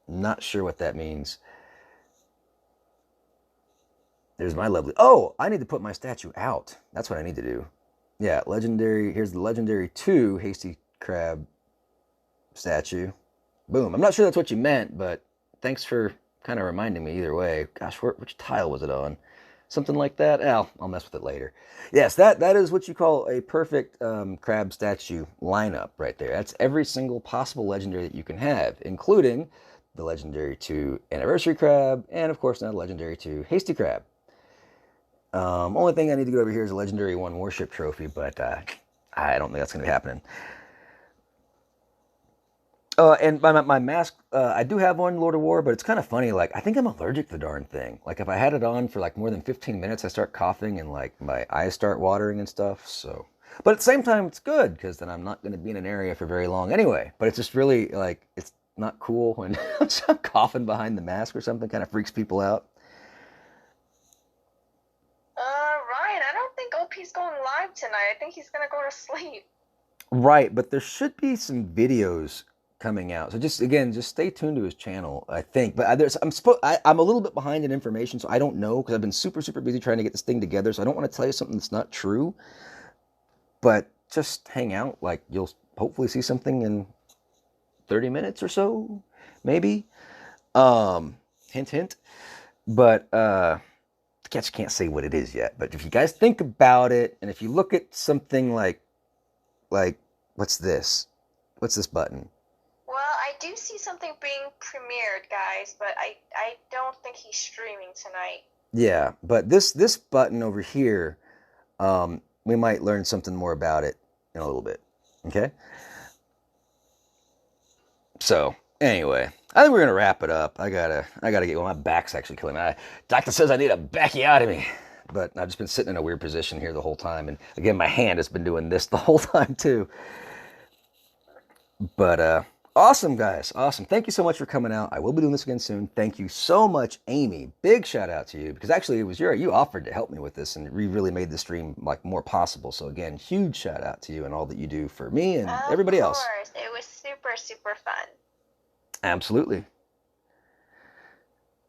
Not sure what that means. There's my lovely... Oh, I need to put my statue out. That's what I need to do. Yeah, legendary... Here's the legendary 2 Hastiest Crab statue. Boom. I'm not sure that's what you meant, but thanks for kind of reminding me either way. Gosh, which tile was it on? Something like that. I'll mess with it later. Yes, that is what you call a perfect crab statue lineup right there. That's every single possible legendary that you can have, including the legendary 2 anniversary crab, and of course now the legendary 2 hasty crab. Only thing I need to go over here is a legendary 1 warship trophy, but I don't think that's going to be happening. And my mask, I do have one, Lord of War, but it's kind of funny. Like, I think I'm allergic to the darn thing. Like, if I had it on for like more than 15 minutes, I start coughing and like my eyes start watering and stuff. So, but at the same time, it's good, because then I'm not going to be in an area for very long anyway. But it's just really like, it's not cool when I'm coughing behind the mask or something. Kind of freaks people out. Ryan, I don't think OP's going live tonight. I think he's going to go to sleep. Right, but there should be some videos coming out, so just stay tuned to his channel, I think. But I'm a little bit behind in information, so I don't know, because I've been super busy trying to get this thing together, so I don't want to tell you something that's not true. But just hang out, like, you'll hopefully see something in 30 minutes or so, maybe. Hint. But I guess you can't say what it is yet. But if you guys think about it, and if you look at something like what's this button? Well, I do see something being premiered, guys, but I don't think he's streaming tonight. Yeah, but this button over here, we might learn something more about it in a little bit. Okay? So, anyway, I think we're gonna wrap it up. I gotta get... Well, my back's actually killing me. Doctor says I need a backiotomy. But I've just been sitting in a weird position here the whole time. And again, my hand has been doing this the whole time too. But awesome, guys. Awesome. Thank you so much for coming out. I will be doing this again soon. Thank you so much, Amy. Big shout out to you, because actually it was you offered to help me with this, and we really made the stream like more possible. So again, huge shout out to you and all that you do for me and everybody else. Of course. It was super fun. Absolutely.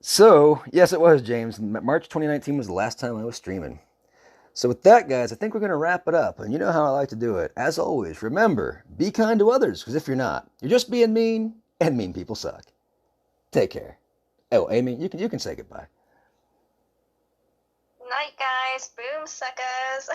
So, yes, it was, James. March 2019 was the last time I was streaming. So, with that, guys, I think we're going to wrap it up. And you know how I like to do it. As always, remember, be kind to others, because if you're not, you're just being mean, and mean people suck. Take care. Oh, Amy, you can say goodbye. Night, guys. Boom, suckers.